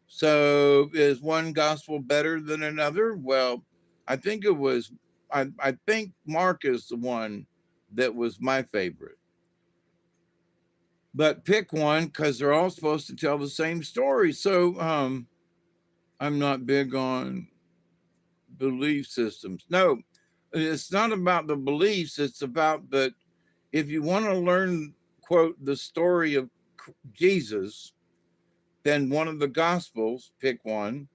So is one gospel better than another? Well, I think it was, I think Mark is the one that was my favorite. But pick one because they're all supposed to tell the same story. So I'm not big on belief systems. No, it's not about the beliefs. It's about that if you want to learn, quote, the story of Jesus, then one of the gospels, pick one,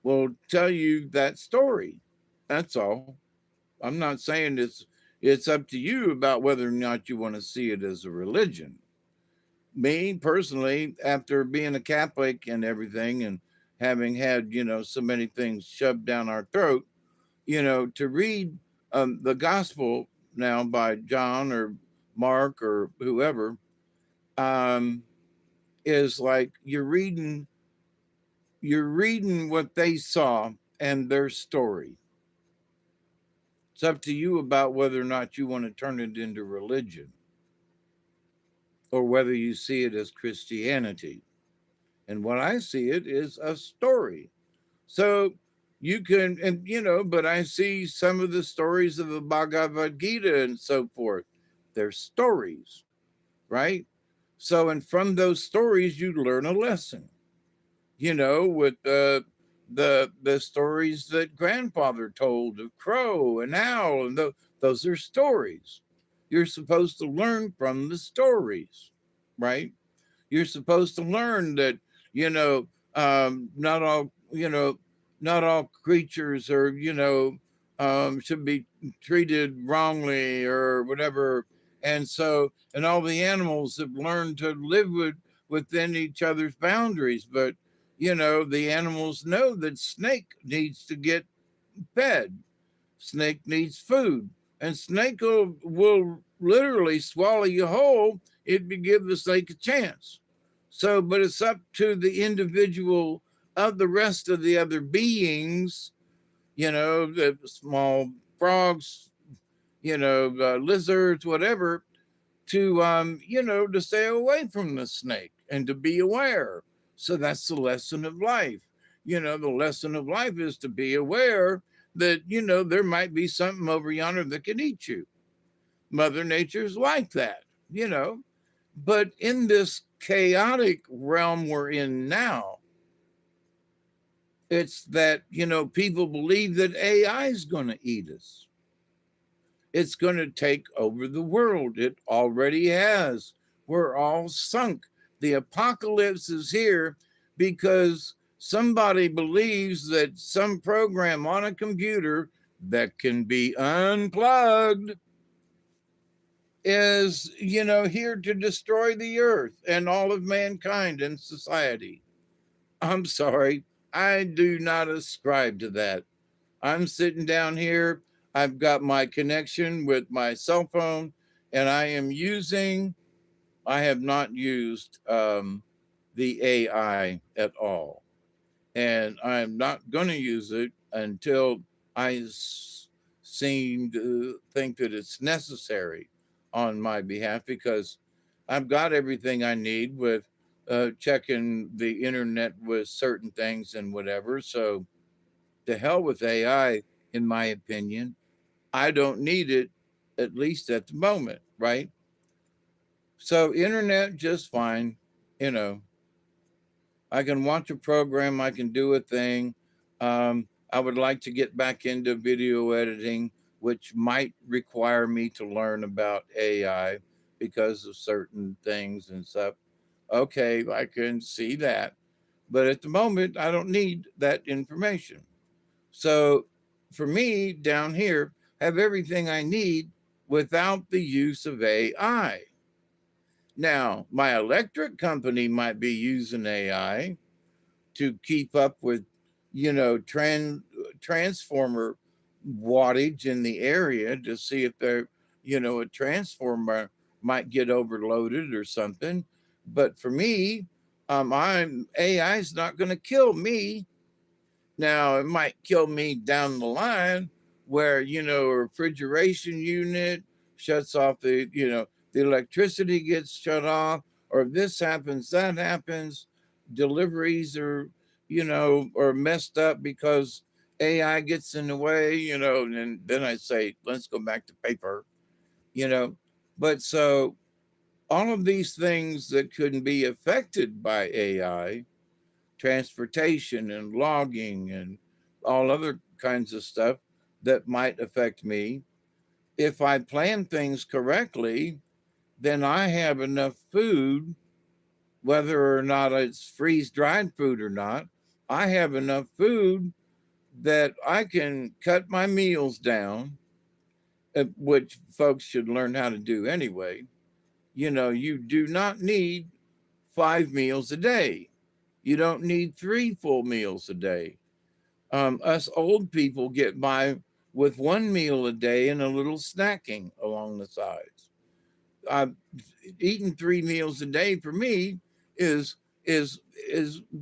will tell you that story. That's all. I'm not saying it's up to you about whether or not you want to see it as a religion. Me personally, after being a Catholic and everything and having had, so many things shoved down our throat, to read the gospel now by John or Mark or whoever, um, is like you're reading what they saw and their story. It's up to you about whether or not you want to turn it into religion or whether you see it as Christianity. And what I see it is a story. So you can, and but I see some of the stories of the Bhagavad Gita and so forth. They're stories, right? So, and from those stories, you learn a lesson, with the stories that grandfather told of crow and owl, and those are stories. You're supposed to learn from the stories, right? You're supposed to learn that not all not all creatures are should be treated wrongly or whatever, and so and all the animals have learned to live within each other's boundaries, but the animals know that snake needs to get fed. Snake needs food, and snake will literally swallow you whole if you give the snake a chance. So, but it's up to the individual of the rest of the other beings, the small frogs, lizards, whatever, to stay away from the snake and to be aware. So that's the lesson of life. The lesson of life is to be aware that, there might be something over yonder that can eat you. Mother Nature's like that, But in this chaotic realm we're in now, it's that, people believe that AI is going to eat us. It's going to take over the world. It already has. We're all sunk. The apocalypse is here because somebody believes that some program on a computer that can be unplugged is, here to destroy the earth and all of mankind and society. I'm sorry. I do not ascribe to that. I'm sitting down here. I've got my connection with my cell phone, and I have not used the AI at all. And I'm not going to use it until seem to think that it's necessary on my behalf, because I've got everything I need with checking the internet with certain things and whatever. So, to hell with AI, in my opinion. I don't need it, at least at the moment, right? So, internet, just fine. You know, I can watch a program, I can do a thing. I would like to get back into video editing, which might require me to learn about AI because of certain things and stuff. Okay, I can see that. But at the moment, I don't need that information. So for me down here, have everything I need without the use of AI. Now, my electric company might be using AI to keep up with, transformer wattage in the area to see if they're, a transformer might get overloaded or something. But for me, I'm AI is not going to kill me. Now, it might kill me down the line where, a refrigeration unit shuts off the electricity gets shut off, or this happens, that happens, deliveries are messed up because AI gets in the way, and then I say, let's go back to paper, you know. But so all of these things that couldn't be affected by AI, transportation and logging and all other kinds of stuff that might affect me. If I plan things correctly, then I have enough food, whether or not it's freeze dried food or not. I have enough food that I can cut my meals down, which folks should learn how to do anyway. You do not need 5 meals a day. You don't need 3 full meals a day. Us old people get by with 1 meal a day and a little snacking along the sides. Uh, Eating 3 meals a day for me is is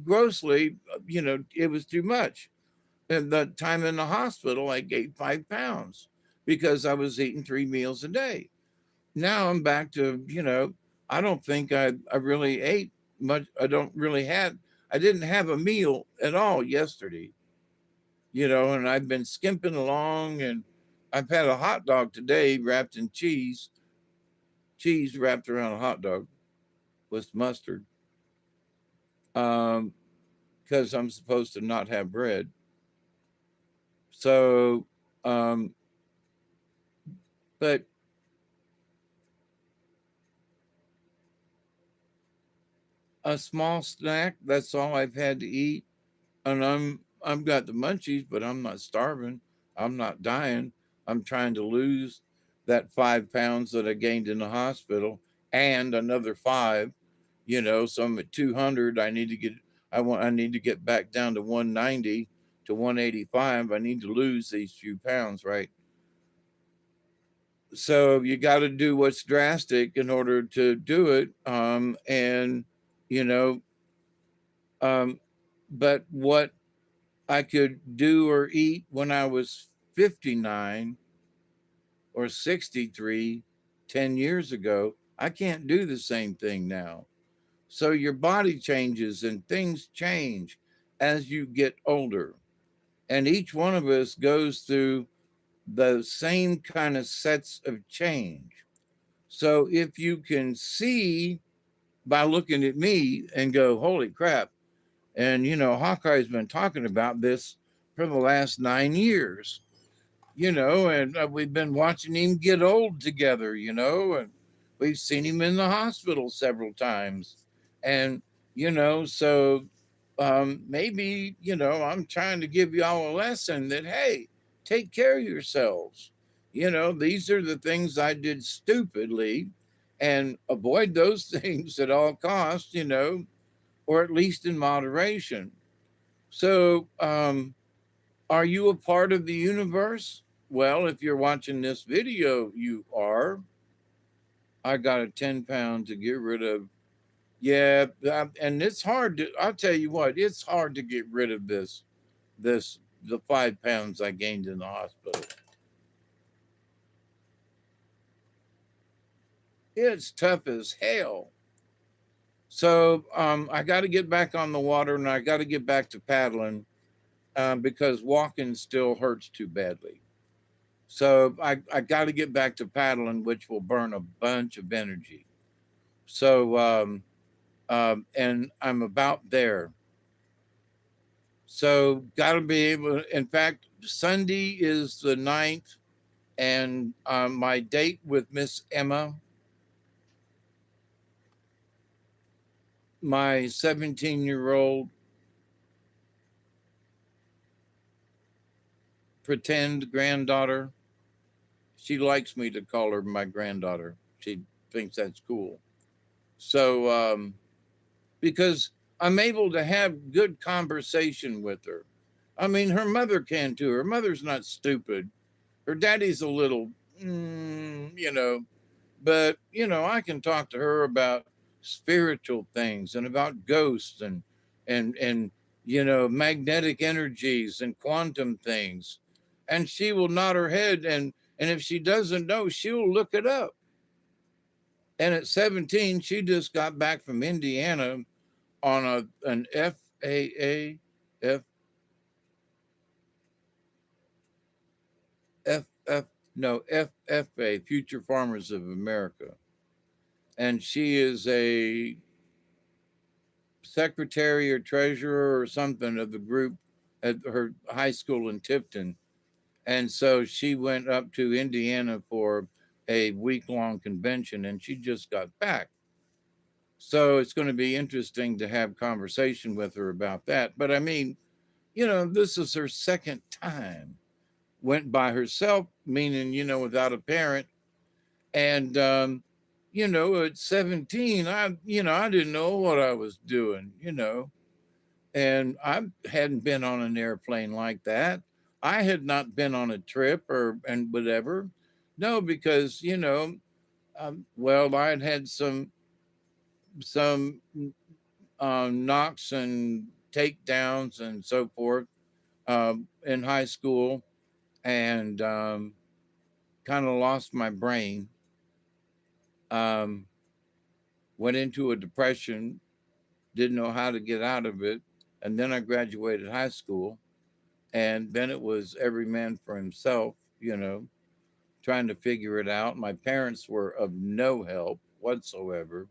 grossly, it was too much. And the time in the hospital, I gained 5 pounds because I was eating 3 meals a day. Now I'm back to, I don't think I really ate much. I didn't have a meal at all yesterday, and I've been skimping along, and I've had a hot dog today wrapped in cheese wrapped around a hot dog with mustard, um, because I'm supposed to not have bread. So, um, but a small snack, that's all I've had to eat. And I've got the munchies, but I'm not starving. I'm not dying. I'm trying to lose that 5 pounds that I gained in the hospital and another five. So I'm at 200. I need to get back down to 190 to 185. I need to lose these few pounds, right? So you got to do what's drastic in order to do it. And you know, um, but what I could do or eat when I was 59 or 63 10 years ago, I can't do the same thing now. So your body changes and things change as you get older. And each one of us goes through the same kind of sets of change. So if you can see by looking at me and go, holy crap. And, Hawkeye's been talking about this for the last 9 years, and we've been watching him get old together, and we've seen him in the hospital several times. And, so maybe, I'm trying to give y'all a lesson that, hey, take care of yourselves. These are the things I did stupidly, and avoid those things at all costs, or at least in moderation. So, are you a part of the universe? Well, if you're watching this video, you are. I got a 10 pound to get rid of. Yeah, and it's hard to. I'll tell you what, it's hard to get rid of the 5 pounds I gained in the hospital. It's tough as hell. So I got to get back on the water, and I got to get back to paddling, because walking still hurts too badly. So I got to get back to paddling, which will burn a bunch of energy. So, and I'm about there. So, got to be able. In fact, Sunday is the 9th, and my date with Miss Emma, my 17-year-old, pretend granddaughter. She likes me to call her my granddaughter. She thinks that's cool. So, because I'm able to have good conversation with her. I mean, her mother can too. Her mother's not stupid. Her daddy's a little, but I can talk to her about spiritual things and about ghosts and magnetic energies and quantum things, and she will nod her head, and if she doesn't know, she'll look it up. And at 17, she just got back from Indiana on an FAA, F F F no FFA, Future Farmers of America, and she is a secretary or treasurer or something of the group at her high school in Tifton. And so she went up to Indiana for a week long convention, and she just got back. So it's going to be interesting to have conversation with her about that. But I mean, this is her second time. Went by herself, meaning, without a parent. And, at 17, I didn't know what I was doing. And I hadn't been on an airplane like that. I had not been on a trip and whatever. No, because, well, I had some knocks and takedowns and so forth in high school, and kind of lost my brain. Um, Went into a depression, didn't know how to get out of it, and then I graduated high school, and then it was every man for himself, trying to figure it out. My parents were of no help whatsoever,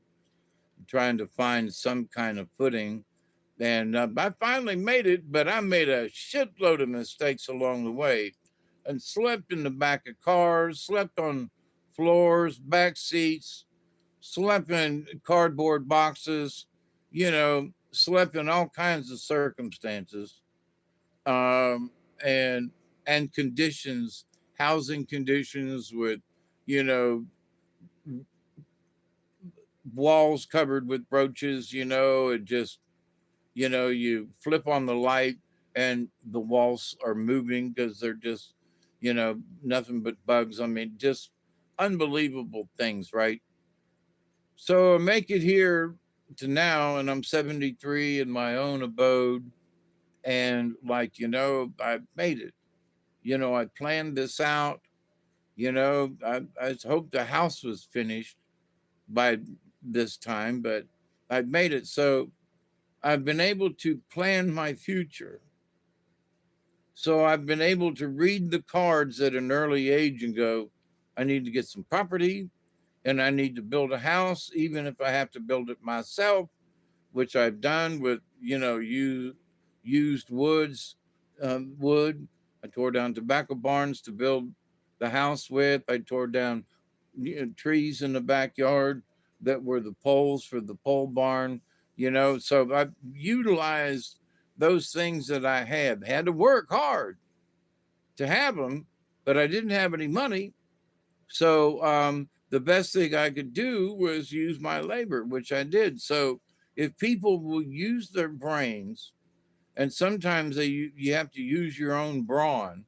trying to find some kind of footing. And I finally made it, but I made a shitload of mistakes along the way and slept in the back of cars, slept on floors, back seats, slept in cardboard boxes, slept in all kinds of circumstances, um, and conditions, housing conditions with, you know, walls covered with roaches. It just, you flip on the light and the walls are moving because they're just, nothing but bugs. I mean, just unbelievable things, right? So I make it here to now, and I'm 73 in my own abode. And like, I made it. I planned this out. I hoped the house was finished by this time, but I've made it. So I've been able to plan my future. So I've been able to read the cards at an early age and go, I need to get some property and I need to build a house, even if I have to build it myself, which I've done with, used wood. I tore down tobacco barns to build the house with. I tore down trees in the backyard that were the poles for the pole barn. So I utilized those things that I had to work hard to have them, but I didn't have any money. So the best thing I could do was use my labor, which I did. So if people will use their brains, and sometimes you have to use your own brawn,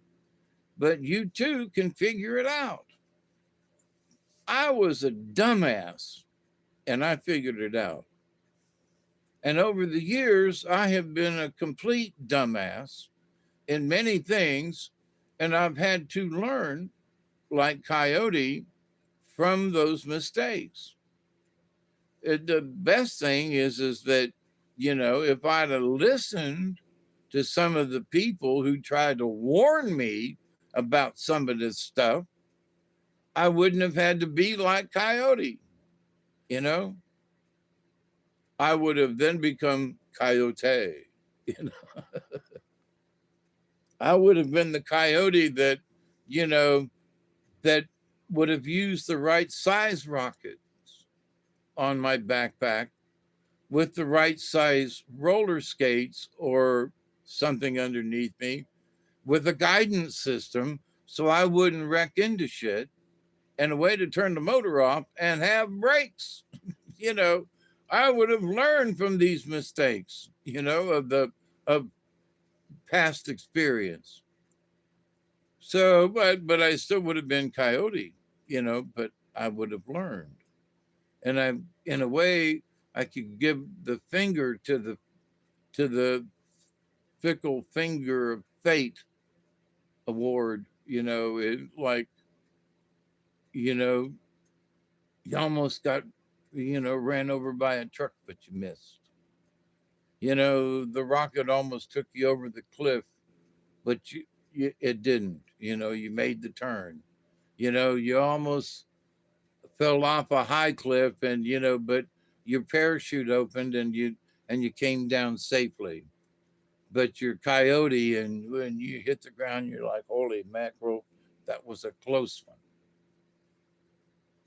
but you too can figure it out. I was a dumbass and I figured it out. And over the years, I have been a complete dumbass in many things, and I've had to learn, like Coyote, from those mistakes. The best thing is that, if I'd have listened to some of the people who tried to warn me about some of this stuff, I wouldn't have had to be like Coyote, you know? I would have then become Coyote. You know, I would have been the coyote that, you know, that would have used the right size rockets on my backpack with the right size roller skates or something underneath me with a guidance system so I wouldn't wreck into shit, and a way to turn the motor off and have brakes. You know, I would have learned from these mistakes, of past experience. So, but I still would have been coyote, but I would have learned. And I, in a way, I could give the finger to the fickle finger of fate award. Like, you know, you almost got, ran over by a truck, but you missed. The rocket almost took you over the cliff, but it didn't. You made the turn. You almost fell off a high cliff, and but your parachute opened, and you came down safely. But you're coyote, and when you hit the ground, you're like, holy mackerel, that was a close one.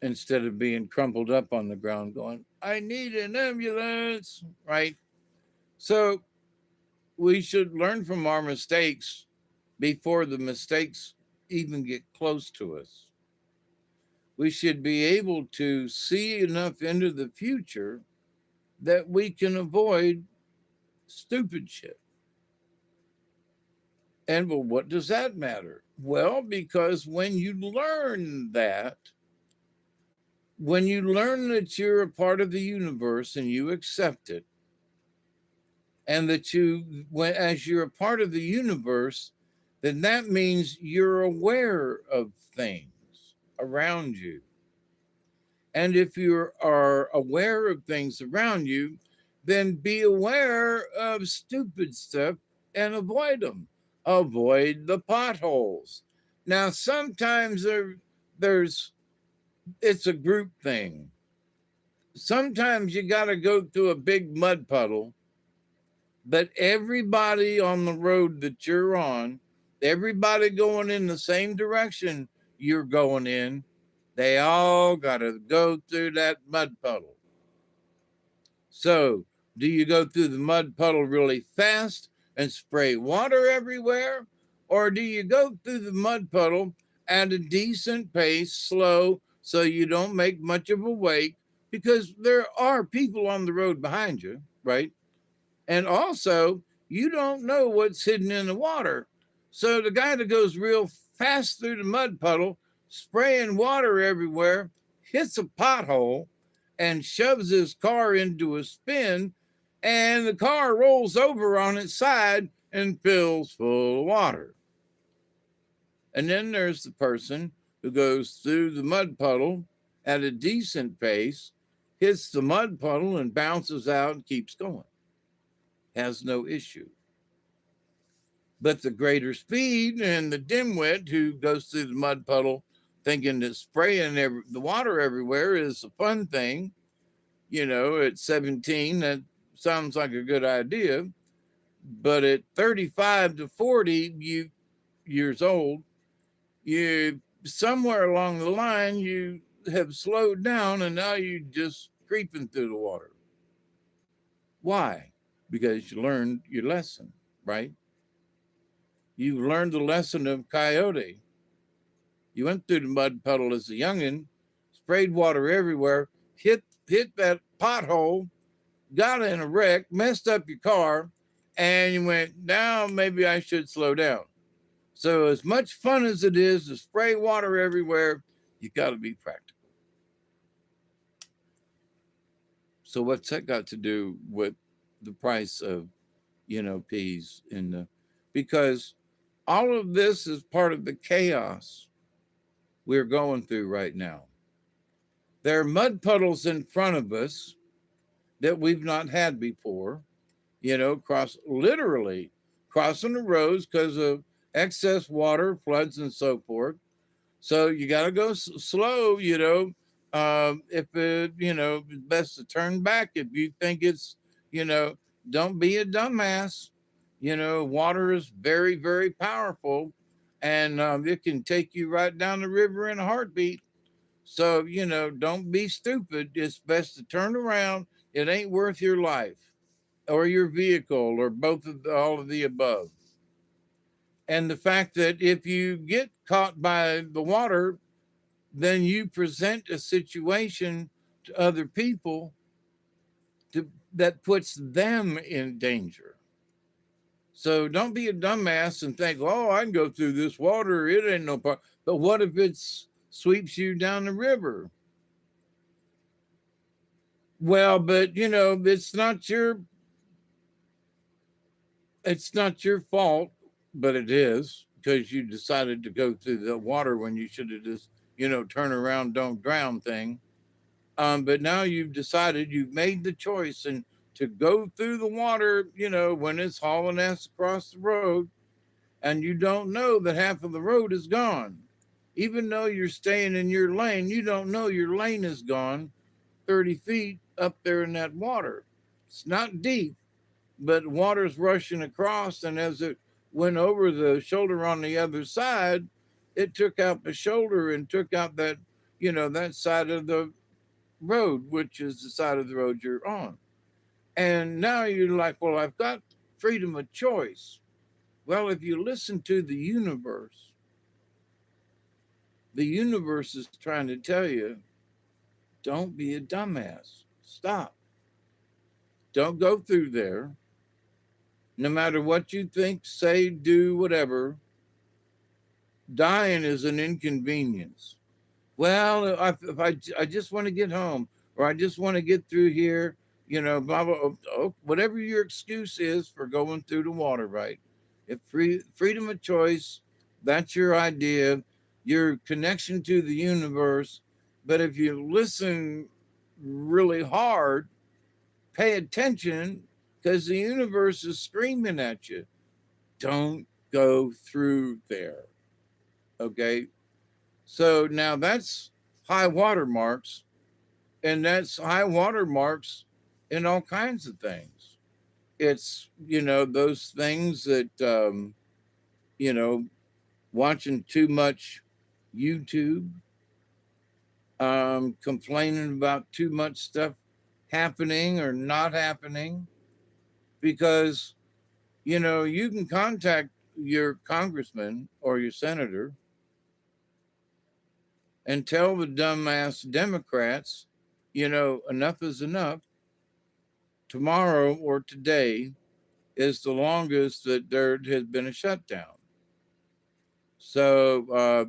Instead of being crumpled up on the ground going, I need an ambulance, right? So we should learn from our mistakes before the mistakes even get close to us. We should be able to see enough into the future that we can avoid stupid shit. And well, what does that matter? Well, because when you learn that you're a part of the universe and you accept it, and that as you're a part of the universe, then that means you're aware of things around you. And if you are aware of things around you, then be aware of stupid stuff and avoid them. Avoid the potholes. Now, sometimes there's it's a group thing. Sometimes you got to go through a big mud puddle, but everybody on the road that you're on, everybody going in the same direction you're going in, they all got to go through that mud puddle. So, do you go through the mud puddle really fast and spray water everywhere? Or do you go through the mud puddle at a decent pace, slow, so you don't make much of a wake? Because there are people on the road behind you, right? And also, you don't know what's hidden in the water. So the guy that goes real fast through the mud puddle, spraying water everywhere, hits a pothole and shoves his car into a spin, and the car rolls over on its side and fills full of water. And then there's the person who goes through the mud puddle at a decent pace, hits the mud puddle and bounces out and keeps going. Has no issue. But the greater speed and the dimwit who goes through the mud puddle thinking that spraying the water everywhere is a fun thing, at 17, that sounds like a good idea. But at 35 to 40 years old, you somewhere along the line, you have slowed down and now you're just creeping through the water. Why? Because you learned your lesson, right? You learned the lesson of coyote. You went through the mud puddle as a youngin', sprayed water everywhere, hit that pothole, got in a wreck, messed up your car, and you went, now maybe I should slow down. So as much fun as it is to spray water everywhere, you got to be practical. So what's that got to do with the price of, peas because all of this is part of the chaos we're going through right now. There are mud puddles in front of us that we've not had before, literally crossing the roads because of excess water, floods, and so forth. So you got to go slow, if it's best to turn back if you think it's, don't be a dumbass. Water is very, very powerful, and it can take you right down the river in a heartbeat. So, don't be stupid. It's best to turn around. It ain't worth your life or your vehicle or both of all of the above. And the fact that if you get caught by the water, then you present a situation to other people that puts them in danger. So don't be a dumbass and think, oh, I can go through this water. It ain't no problem. But what if it sweeps you down the river? Well, but it's not your fault, but it is because you decided to go through the water when you should have just, turn around, don't drown thing. But now you've made the choice and to go through the water, when it's hauling ass across the road, and you don't know that half of the road is gone. Even though you're staying in your lane, you don't know your lane is gone 30 feet up there in that water. It's not deep, but water's rushing across, and as it went over the shoulder on the other side, it took out the shoulder and took out that side of the road, which is the side of the road you're on. And now you're like, well, I've got freedom of choice. Well, if you listen to the universe is trying to tell you, don't be a dumbass. Stop. Don't go through there. No matter what you think, say, do, whatever, dying is an inconvenience. Well, if I just want to get home, or I just want to get through here, blah, blah, whatever your excuse is for going through the water, right? If freedom of choice, that's your idea, your connection to the universe. But if you listen really hard, pay attention, because the universe is screaming at you. Don't go through there. Okay. So now that's high water marks, and that's high water marks in all kinds of things. It's, those things that, you know, watching too much YouTube, complaining about too much stuff happening or not happening, because, you can contact your congressman or your senator and tell the dumbass Democrats, enough is enough. Tomorrow or today is the longest that there has been a shutdown. So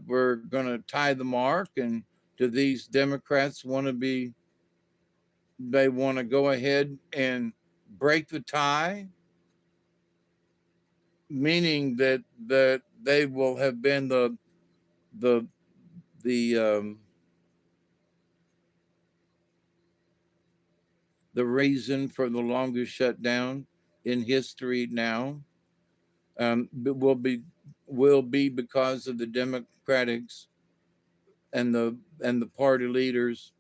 we're going to tie the mark. And do these Democrats they want to go ahead and break the tie, meaning that they will have been the the the reason for the longest shutdown in history now. Will be because of the Democrats and the party leaders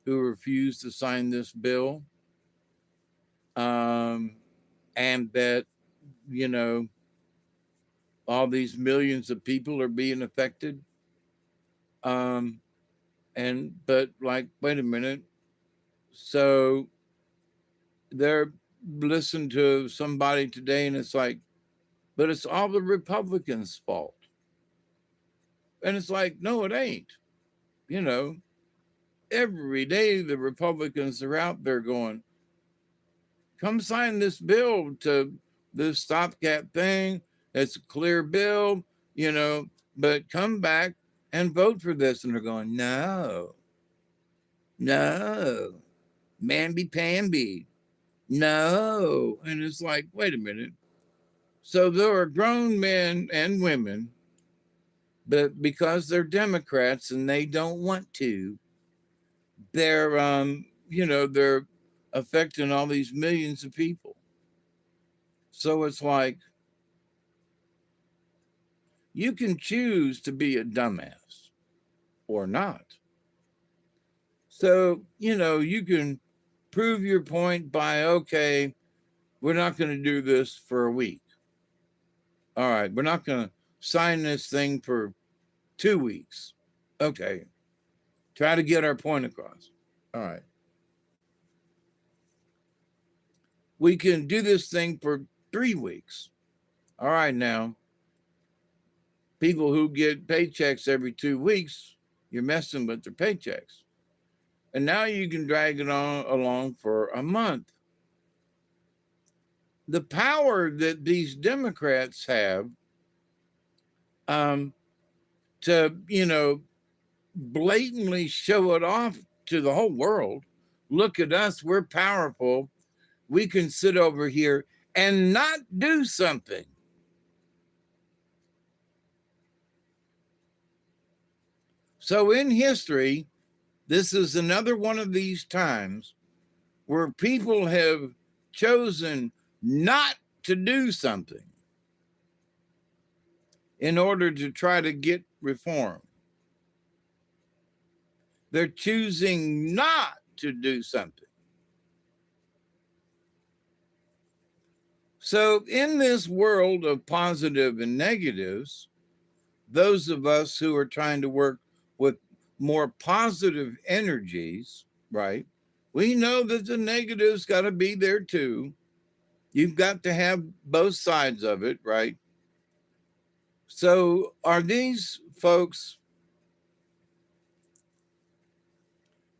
who refuse to sign this bill, um, and that you know all these millions of people are being affected. Um, and but like, wait a minute. So they're listening to somebody today, and it's like, but it's all the Republicans' fault. And it's like, no, it ain't. You know, every day the Republicans are out there going, come sign this bill to this stopgap thing. It's a clear bill, but come back and vote for this. And they're going, no, no, mamby pamby, no. And it's like, wait a minute. So there are grown men and women, but because they're Democrats and they don't want to, they're affecting all these millions of people. So it's like, you can choose to be a dumbass or not. So, you can prove your point by, okay, we're not going to do this for a week. All right, we're not going to sign this thing for 2 weeks. Okay, try to get our point across. All right. We can do this thing for 3 weeks. All right, now, People who get paychecks every 2 weeks, you're messing with their paychecks. And now you can drag it on along for a month. The power that these Democrats have um, to, blatantly show it off to the whole world. Look at us, we're powerful. We can sit over here and not do something. So in history, this is another one of these times where people have chosen not to do something in order to try to get reform. They're choosing not to do something. So, in this world of positive and negatives, those of us who are trying to work with more positive energies, right? We know that the negatives got to be there too. You've got to have both sides of it, right? So, are these folks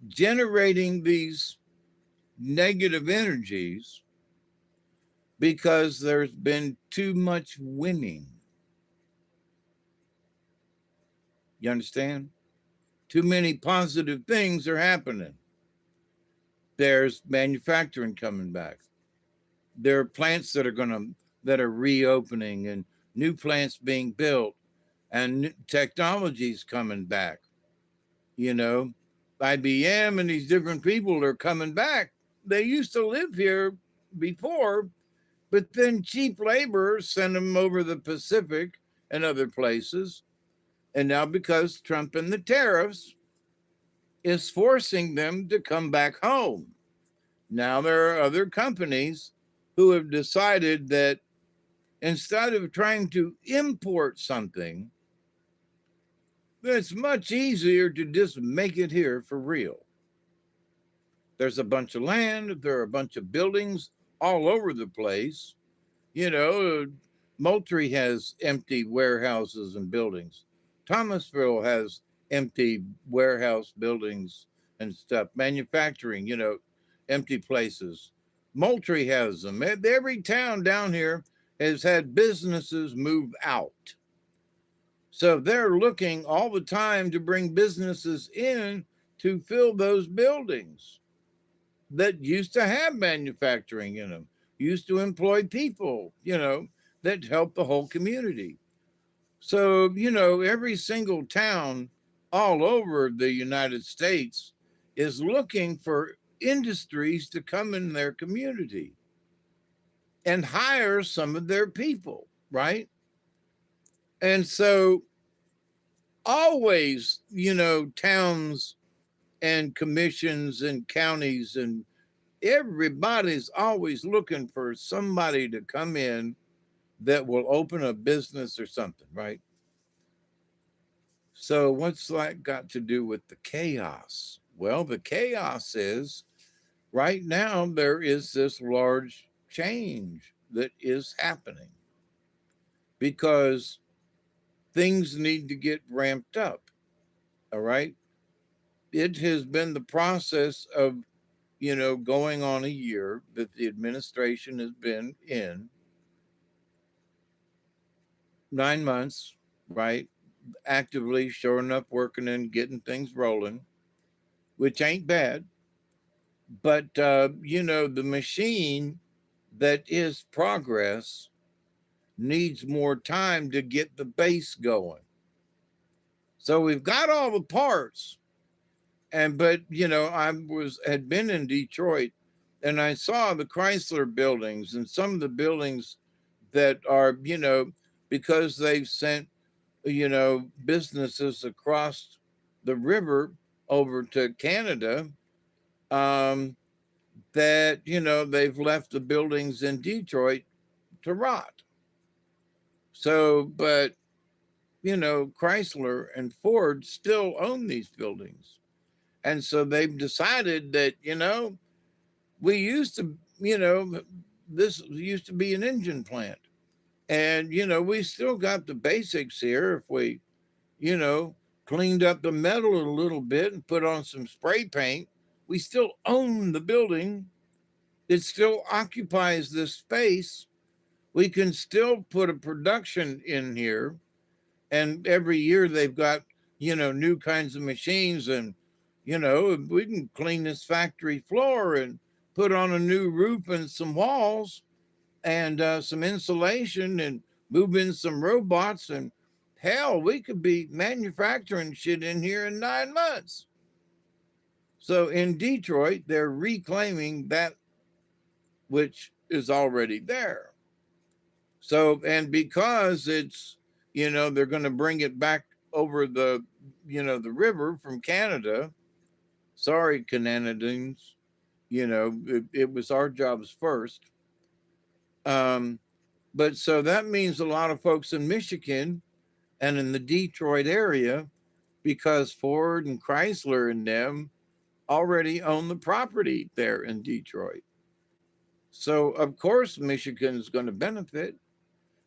generating these negative energies because there's been too much winning? You understand? Too many positive things are happening. There's manufacturing coming back. There are plants that are reopening and new plants being built and technologies coming back. You know, IBM and these different people are coming back. They used to live here before, but then cheap labor sent them over the Pacific and other places. And now because Trump and the tariffs is forcing them to come back home. Now there are other companies who have decided that instead of trying to import something, it's much easier to just make it here for real. There's a bunch of land, there are a bunch of buildings all over the place. You know, Moultrie has empty warehouses and buildings. Thomasville has empty warehouse buildings and stuff. Manufacturing, empty places. Moultrie has them. Every town down here has had businesses move out. So they're looking all the time to bring businesses in to fill those buildings that used to have manufacturing in them, used to employ people, that help the whole community. So, every single town all over the United States is looking for industries to come in their community and hire some of their people, right? And so, always, towns and commissions and counties and everybody's always looking for somebody to come in that will open a business or something, right? So what's that got to do with the chaos? Well, the chaos is right now there is this large change that is happening because things need to get ramped up. All right. It has been the process of, going on a year that the administration has been in 9 months, right? Actively showing up, working and getting things rolling, which ain't bad. But, the machine that is progress needs more time to get the base going. So we've got all the parts. But had been in Detroit and I saw the Chrysler buildings and some of the buildings that are, because they've sent, businesses across the river over to Canada, that, they've left the buildings in Detroit to rot. So, but, Chrysler and Ford still own these buildings. And so they've decided that, we used to, this used to be an engine plant. And, we still got the basics here. If we, you know, cleaned up the metal a little bit and put on some spray paint, we still own the building. It still occupies this space. We can still put a production in here. And every year they've got, new kinds of machines. And, we can clean this factory floor and put on a new roof and some walls and some insulation and move in some robots. And hell, we could be manufacturing shit in here in 9 months. So in Detroit, they're reclaiming that which is already there. So, and because it's, they're going to bring it back over the river from Canada. Sorry, Canadians, it was our jobs first. Um, but so that means a lot of folks in Michigan and in the Detroit area, because Ford and Chrysler and them already own the property there in Detroit. So, of course, Michigan's going to benefit.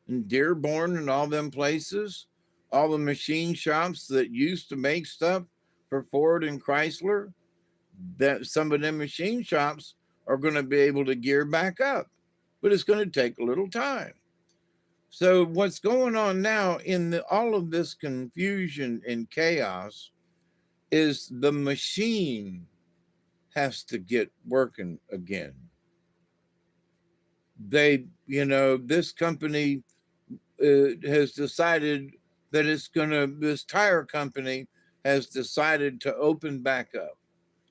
And Dearborn and all them places, all the machine shops that used to make stuff for Ford and Chrysler, that some of them machine shops are going to be able to gear back up. But it's going to take a little time. So what's going on now in all of this confusion and chaos is the machine has to get working again. This company has decided that this tire company has decided to open back up.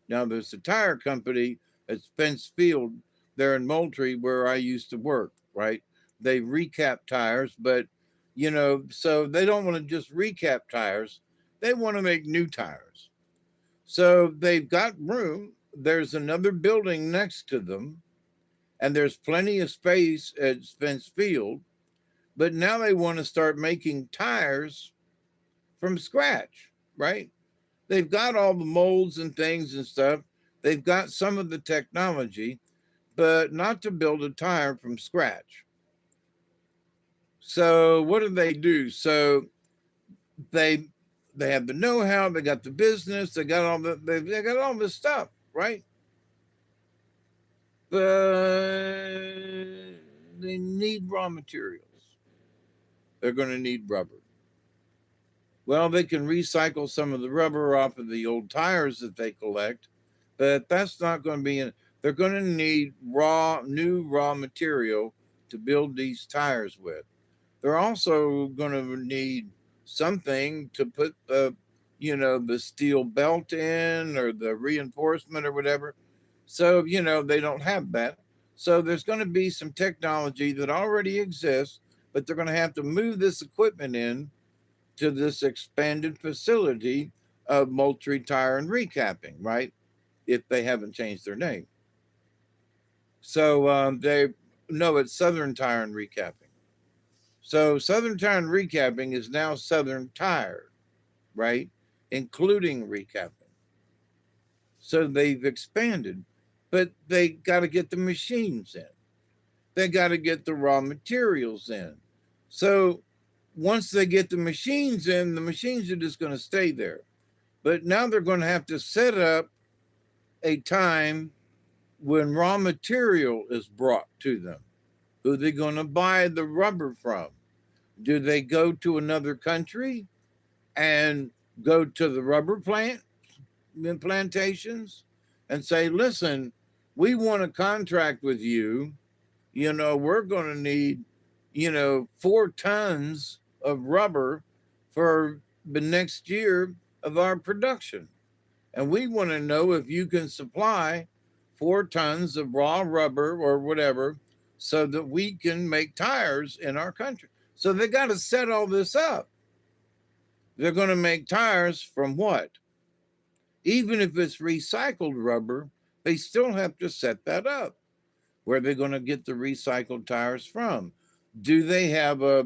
Now there's a tire company at Spence Field there in Moultrie where I used to work, right? They recap tires, but so they don't want to just recap tires. They want to make new tires. So they've got room. There's another building next to them, and there's plenty of space at Spence Field. But now they want to start making tires from scratch, right? They've got all the molds and things and stuff. They've got some of the technology, but not to build a tire from scratch. So what do they do? So they have the know-how, they got the business, they got all this stuff, right? But they need raw materials. They're going to need rubber. Well, they can recycle some of the rubber off of the old tires that they collect, but that's not going to be they're going to need new raw material to build these tires with. They're also going to need something to put the steel belt in or the reinforcement or whatever. So, they don't have that. So there's going to be some technology that already exists, but they're going to have to move this equipment in to this expanded facility of Moultrie Tire and Recapping, right? If they haven't changed their name. So it's Southern Tire and Recapping. So Southern Tire and Recapping is now Southern Tire, right? Including recapping. So they've expanded, but they got to get the machines in. They got to get the raw materials in. So once they get the machines in, the machines are just going to stay there. But now they're going to have to set up a time when raw material is brought to them. Who are they going to buy the rubber from? Do they go to another country and go to the rubber plantations and say, listen, we want a contract with you. We're going to need, 4 tons of rubber for the next year of our production. And we want to know if you can supply 4 tons of raw rubber or whatever so that we can make tires in our country. So they got to set all this up. They're going to make tires from what? Even if it's recycled rubber, they still have to set that up. Where are they going to get the recycled tires from? Do they have there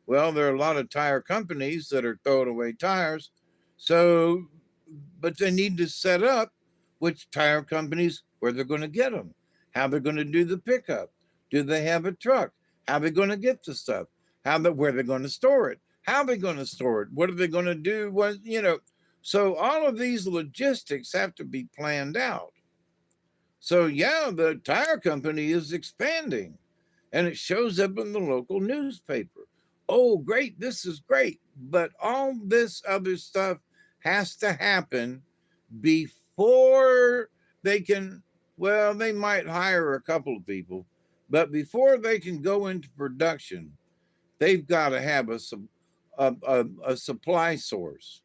are a lot of tire companies that are throwing away tires. So, but they need to set up which tire companies, where they're going to get them, how they're going to do the pickup. Do they have a truck? How are they going to get the stuff? Where they're going to store it? How are they going to store it? What are they going to do? So all of these logistics have to be planned out. So yeah, the tire company is expanding, and it shows up in the local newspaper. Oh, great! This is great, but all this other stuff has to happen before they can. Well, they might hire a couple of people, but before they can go into production, they've got to have a supply source.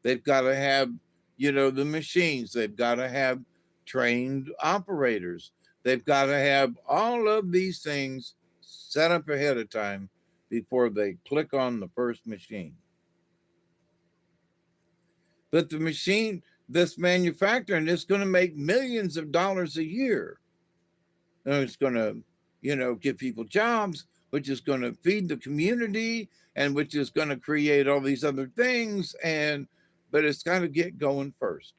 They've got to have, the machines. They've got to have trained operators. They've got to have all of these things set up ahead of time before they click on the first machine. But the machine, this manufacturing, is going to make millions of dollars a year. And it's going to, give people jobs, which is going to feed the community, and which is going to create all these other things. But it's got to get going first.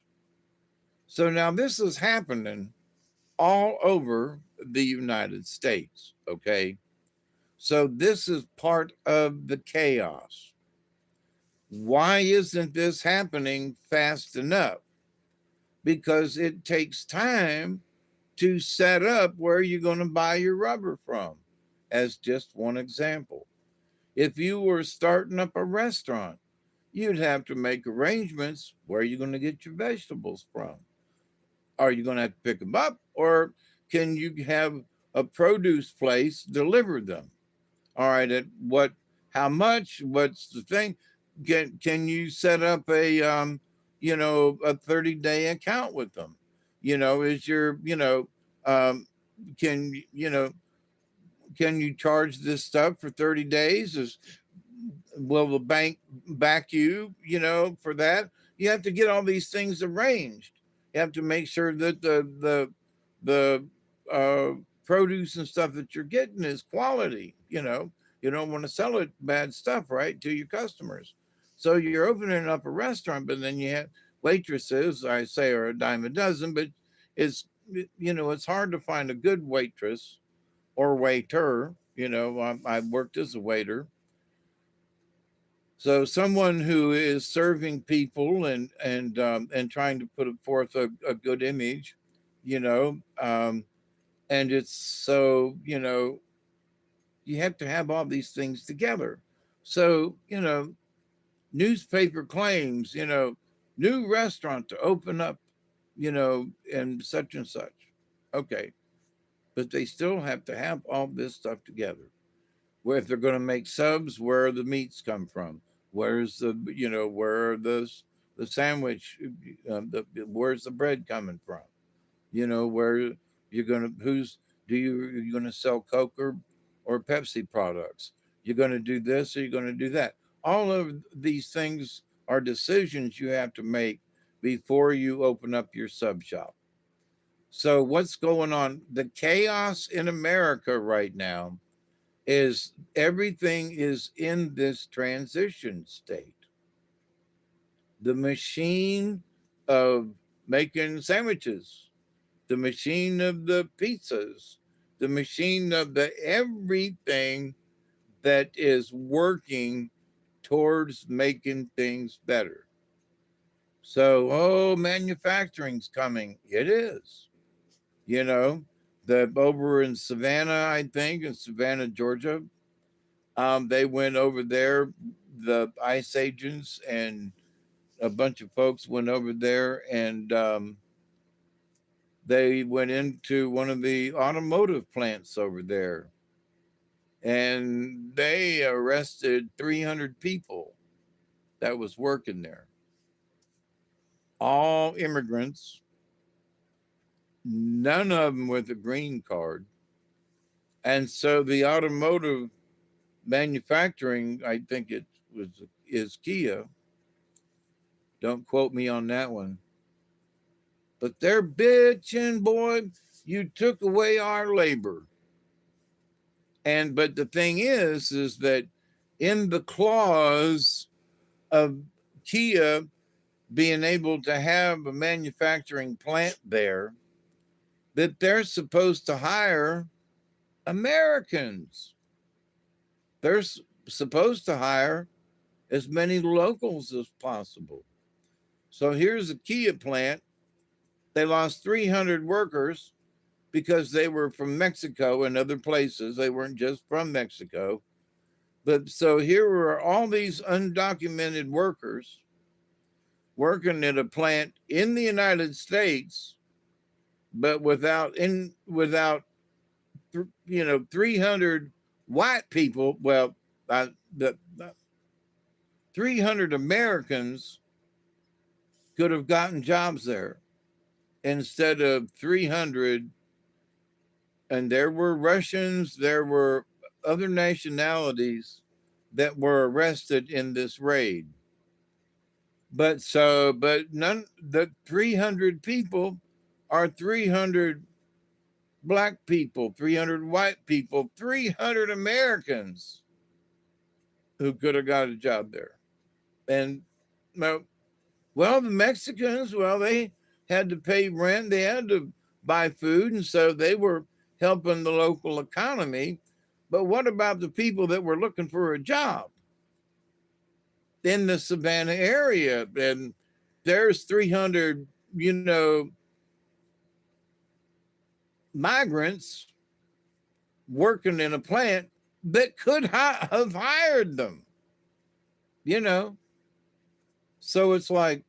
So now this is happening all over the United States. Okay. So this is part of the chaos. Why isn't this happening fast enough? Because it takes time to set up where you're going to buy your rubber from, as just one example. If you were starting up a restaurant, you'd have to make arrangements where you're going to get your vegetables from. Are you going to have to pick them up, or can you have a produce place deliver them? All right, at what, how much, what's the thing? Can you set up a 30-day account with them? Is your, um, can, can you charge this stuff for 30 days? Will the bank back you, for that? You have to get all these things arranged. You have to make sure that the produce and stuff that you're getting is quality. You don't want to sell it bad stuff, right, to your customers. So you're opening up a restaurant, but then you have waitresses, I say, are a dime a dozen, but it's it's hard to find a good waitress or waiter. I've worked as a waiter. So someone who is serving people and trying to put forth a good image, you know, um, and it's so you have to have all these things together. So newspaper claims, new restaurant to open up, and such and such. Okay, but they still have to have all this stuff together. Where if they're going to make subs, where the meats come from, where's where are the sandwich, where's the bread coming from, where you're going to who's do you're going to sell Coke or Pepsi products, you're going to do this or you're going to do that. All of these things are decisions you have to make before you open up your sub shop. So what's going on? The chaos in America right now is everything is in this transition state. The machine of making sandwiches, the machine of the pizzas, the machine of the everything that is working towards making things better. So, manufacturing's coming. It is. You know, the over in Savannah, I think, in Savannah, Georgia, they went over there, the ICE agents and a bunch of folks went over there, and they went into one of the automotive plants over there, and they arrested 300 people that was working there, all immigrants, none of them with a green card. And so the automotive manufacturing, I think it was is Kia. Don't quote me on that one. But they're bitching, boy. You took away our labor. But the thing is that in the clause of Kia being able to have a manufacturing plant there, that they're supposed to hire Americans. They're supposed to hire as many locals as possible. So here's a Kia plant. They lost 300 workers because they were from Mexico and other places. They weren't just from Mexico. But so here were all these undocumented workers working at a plant in the United States, but without 300 white people. Well, the 300 Americans could have gotten jobs there instead of 300. And there were Russians, there were other nationalities that were arrested in this raid. But none, the 300 people are 300 black people, 300 white people, 300 Americans who could have got a job there. And well, the Mexicans, well, they had to pay rent, they had to buy food, and so they were helping the local economy. But what about the people that were looking for a job in the Savannah area? And there's 300, migrants working in a plant that could have hired them, you know? So it's like,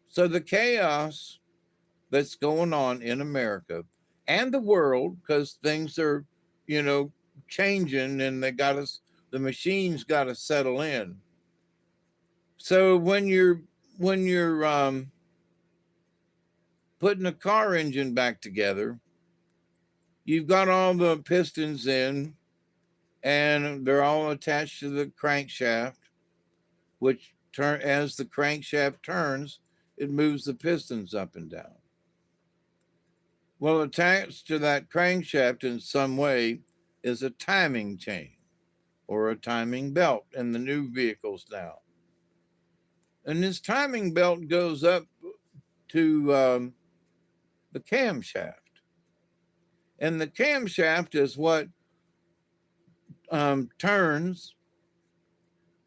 so the chaos that's going on in America and the world, because things are, you know, changing and the machines got to settle in. So when you're putting a car engine back together, you've got all the pistons in and they're all attached to the crankshaft, which as the crankshaft turns, it moves the pistons up and down. Well, attached to that crankshaft in some way is a timing chain or a timing belt in the new vehicles now. And this timing belt goes up to the camshaft. And the camshaft is what turns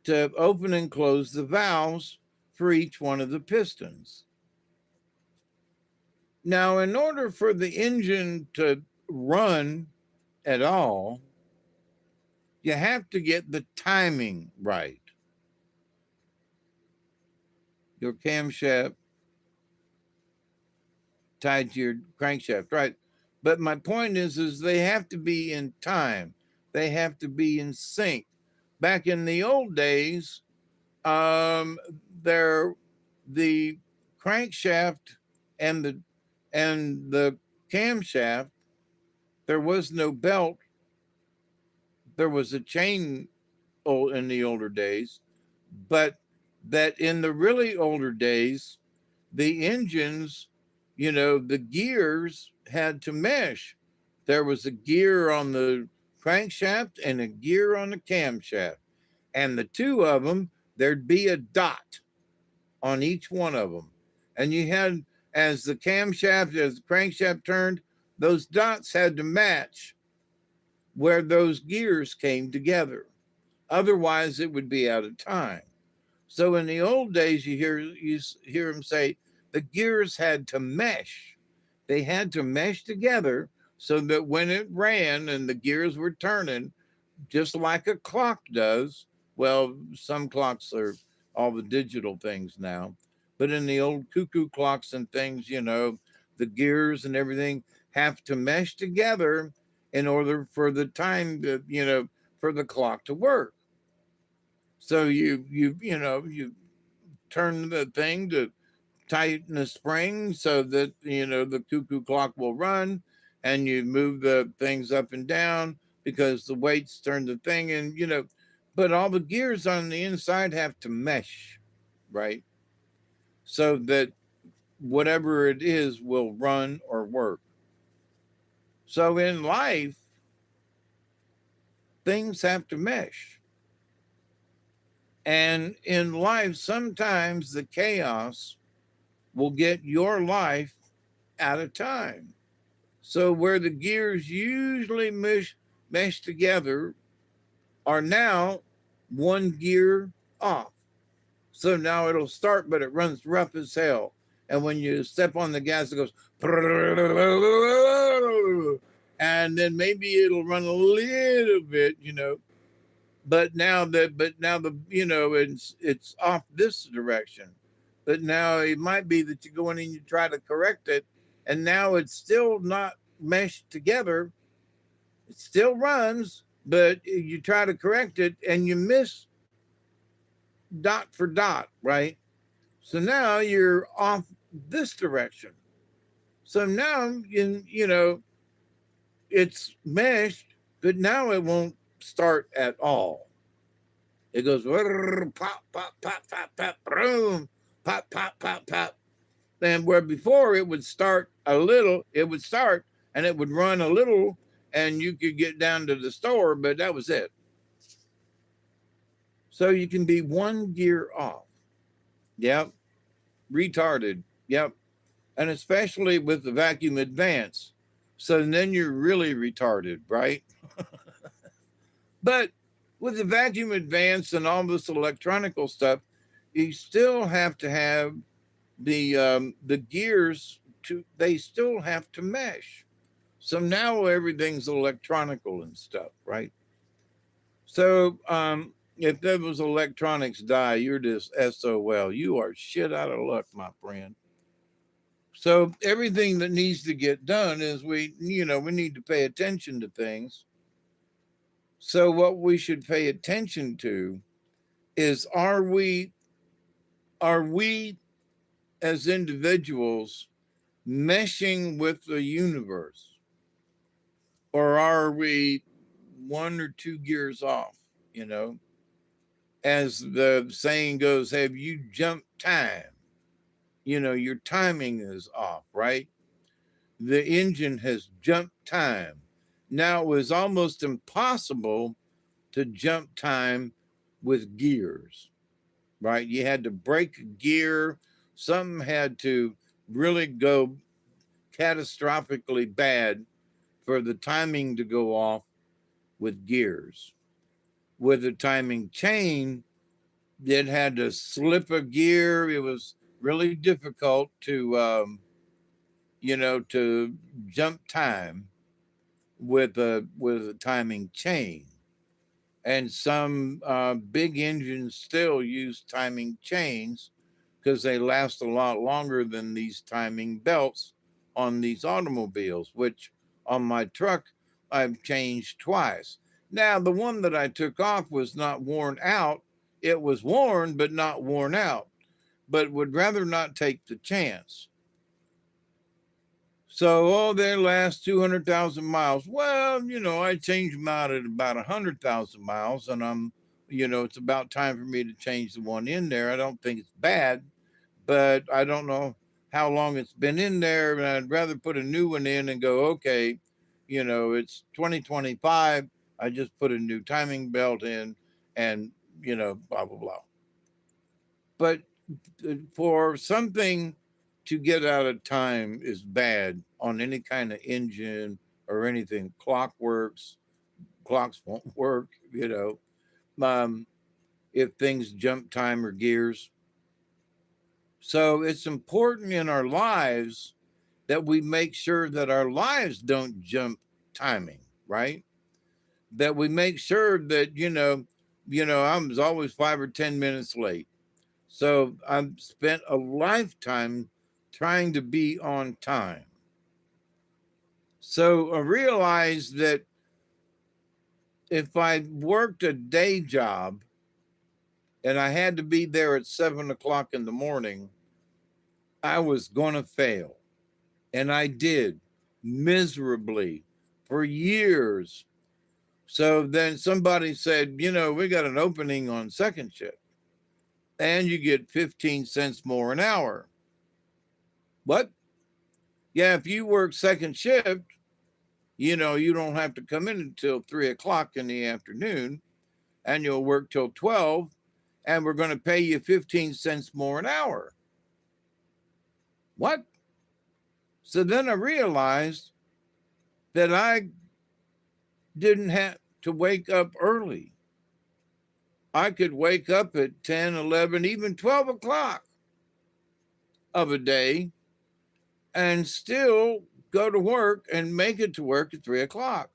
to open and close the valves for each one of the pistons. Now, in order for the engine to run at all, you have to get the timing right. Your camshaft tied to your crankshaft, right? But my point is they have to be in time. They have to be in sync. Back in the old days, there the crankshaft and the camshaft, there was no belt. There was a chain in the older days, but that in the really older days, the engines, the gears had to mesh. There was a gear on the crankshaft and a gear on the camshaft. And the two of them, there'd be a dot on each one of them. And you had, as the crankshaft turned, those dots had to match where those gears came together. Otherwise, it would be out of time. So in the old days, you hear them say the gears had to mesh. They had to mesh together so that when it ran and the gears were turning, just like a clock does. Well, some clocks are all the digital things now, but in the old cuckoo clocks and things, the gears and everything have to mesh together in order for the time to, for the clock to work. So you turn the thing to tighten the spring so that the cuckoo clock will run, and you move the things up and down because the weights turn the thing, and but all the gears on the inside have to mesh, right? So that whatever it is will run or work. So in life, things have to mesh. And in life, sometimes the chaos will get your life out of time. So where the gears usually mesh together are now one gear off. So now it'll start, but it runs rough as hell. And when you step on the gas, it goes, and then maybe it'll run a little bit, but now the it's off this direction. But now it might be that you go in and you try to correct it, and now it's still not meshed together. It still runs, but you try to correct it and you miss dot for dot, right? So now you're off this direction. So now it's meshed, but now it won't start at all. It goes pop, pop, pop, pop, pop, boom, pop, pop, pop, pop. And where before it would start a little, it would start and it would run a little and you could get down to the store, but that was it. So you can be one gear off. Yep. Retarded. Yep. And especially with the vacuum advance. So then you're really retarded, right? But with the vacuum advance and all this electronical stuff, you still have to have the gears to they still have to mesh. So now everything's electronical and stuff, right? So if those electronics die, you're just SOL. You are shit out of luck, my friend. So everything that needs to get done is we need to pay attention to things. So what we should pay attention to is are we as individuals meshing with the universe, or are we one or two gears off, as the saying goes, have you jumped time? Your timing is off, right? The engine has jumped time. Now it was almost impossible to jump time with gears, right? You had to break a gear. Something had to really go catastrophically bad for the timing to go off with gears. With a timing chain, it had to slip a gear. It was really difficult to jump time with a timing chain. And some big engines still use timing chains because they last a lot longer than these timing belts on these automobiles, which on my truck I've changed twice. Now, the one that I took off was not worn out. It was worn, but not worn out, but would rather not take the chance. So, they last 200,000 miles. Well, I changed them out at about 100,000 miles, and it's about time for me to change the one in there. I don't think it's bad, but I don't know how long it's been in there. And I'd rather put a new one in and go, okay, it's 2025. I just put a new timing belt in and, blah, blah, blah. But for something to get out of time is bad on any kind of engine or anything. Clocks won't work, if things jump time or gears. So it's important in our lives that we make sure that our lives don't jump timing, right? That we make sure that, I was always 5 or 10 minutes late. So I've spent a lifetime trying to be on time. So I realized that if I worked a day job and I had to be there at 7 o'clock in the morning, I was going to fail. And I did miserably for years. So then somebody said, we got an opening on second shift and you get 15 cents more an hour. What? Yeah, if you work second shift, you don't have to come in until 3 o'clock in the afternoon and you'll work till 12 and we're going to pay you 15 cents more an hour. What? So then I realized that I didn't have to wake up early. I could wake up at 10, 11, even 12 o'clock of a day and still go to work and make it to work at 3 o'clock.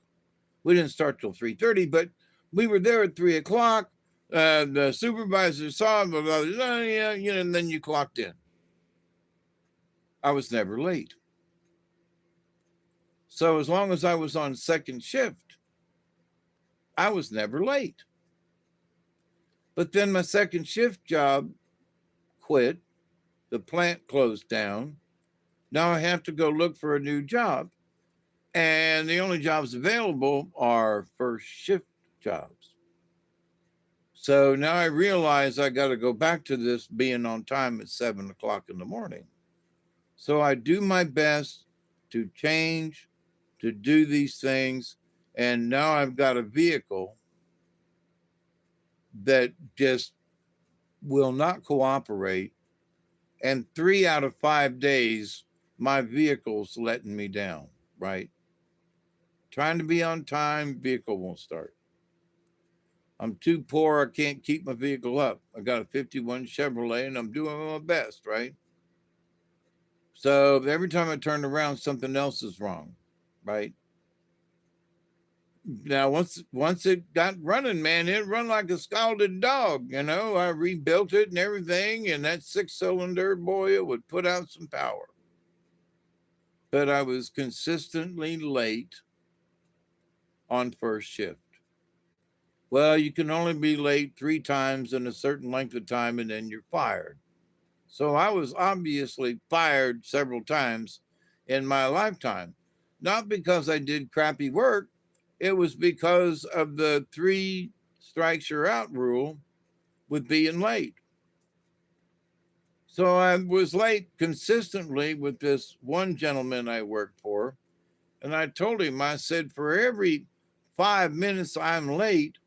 We didn't start till 3:30, but we were there at 3 o'clock. The supervisor saw, blah, blah, blah, yeah, and then you clocked in. I was never late. So as long as I was on second shift, I was never late. But then my second shift job quit. The plant closed down. Now I have to go look for a new job. And the only jobs available are first shift jobs. So now I realize I got to go back to this being on time at 7 o'clock in the morning. So I do my best to change, to do these things. And now I've got a vehicle that just will not cooperate. And 3 out of 5 days, my vehicle's letting me down, right? Trying to be on time, vehicle won't start. I'm too poor, I can't keep my vehicle up. I got a 51 Chevrolet and I'm doing my best, right? So every time I turn around, something else is wrong, right? Now once it got running, man, it run like a scalded dog. I rebuilt it and everything, and that 6-cylinder, boy, it would put out some power. But I was consistently late on first shift. Well, you can only be late 3 times in a certain length of time and then you're fired. So I was obviously fired several times in my lifetime. Not because I did crappy work, it was because of the 3 strikes you're out rule with being late. So I was late consistently with this one gentleman I worked for. And I told him, I said, for every 5 minutes I'm late,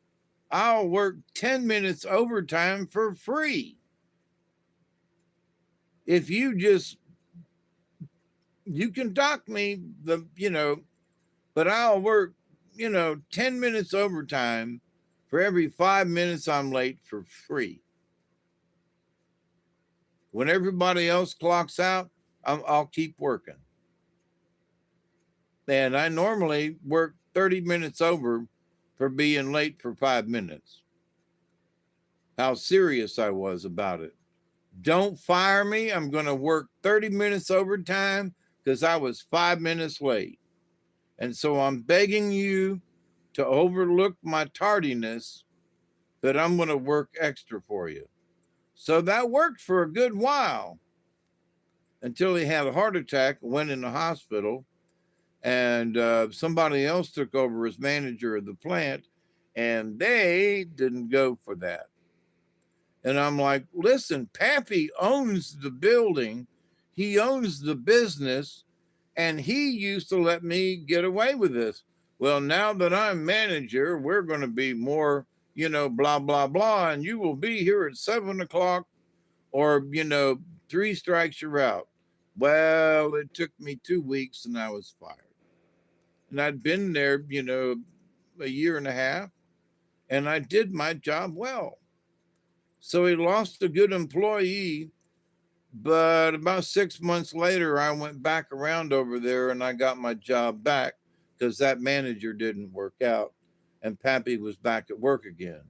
I'll work 10 minutes overtime for free. If you can dock me but I'll work, 10 minutes overtime for every 5 minutes I'm late for free. When everybody else clocks out, I'll keep working. And I normally work 30 minutes over for being late for 5 minutes. How serious I was about it. Don't fire me. I'm going to work 30 minutes overtime because I was 5 minutes late. And so I'm begging you to overlook my tardiness, but I'm going to work extra for you. So that worked for a good while until he had a heart attack, went in the hospital, and somebody else took over as manager of the plant, and they didn't go for that. And I'm like, listen, Pappy owns the building, he owns the business, and he used to let me get away with this. Well, now that I'm manager, we're going to be more, blah, blah, blah, and you will be here at 7 o'clock or, 3 strikes, you're out. Well, it took me 2 weeks and I was fired. And I'd been there, a year and a half, and I did my job well. So he lost a good employee. But about 6 months later, I went back around over there and I got my job back because that manager didn't work out and Pappy was back at work again.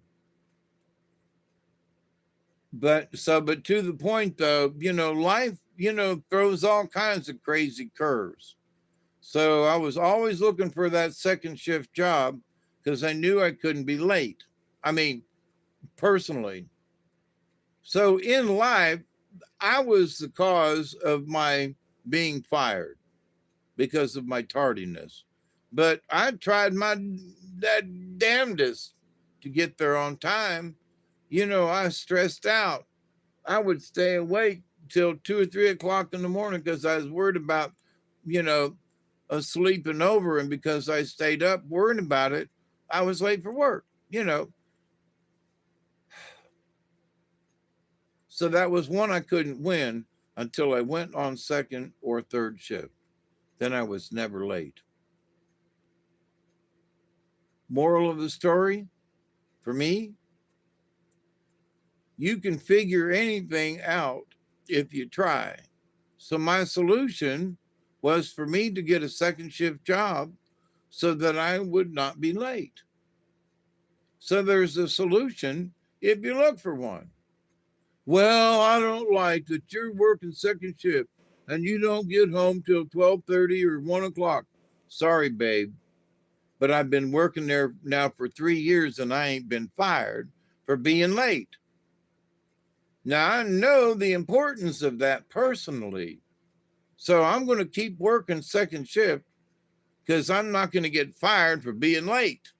But to the point though, life, throws all kinds of crazy curves. So I was always looking for that second shift job because I knew I couldn't be late. I mean, personally. So in life, I was the cause of my being fired because of my tardiness. But I tried my that damnedest to get there on time. I stressed out. I would stay awake till 2 or 3 o'clock in the morning because I was worried about, you know, sleeping over. And because I stayed up worrying about it, I was late for work. So that was one I couldn't win until I went on second or third shift. Then I was never late. Moral of the story for me, you can figure anything out if you try. So my solution was for me to get a second shift job so that I would not be late. So there's a solution if you look for one. Well, I don't like that you're working second shift and you don't get home till 12:30 or 1 o'clock. Sorry, babe, but I've been working there now for 3 years and I ain't been fired for being late. Now I know the importance of that personally. So I'm going to keep working second shift because I'm not going to get fired for being late.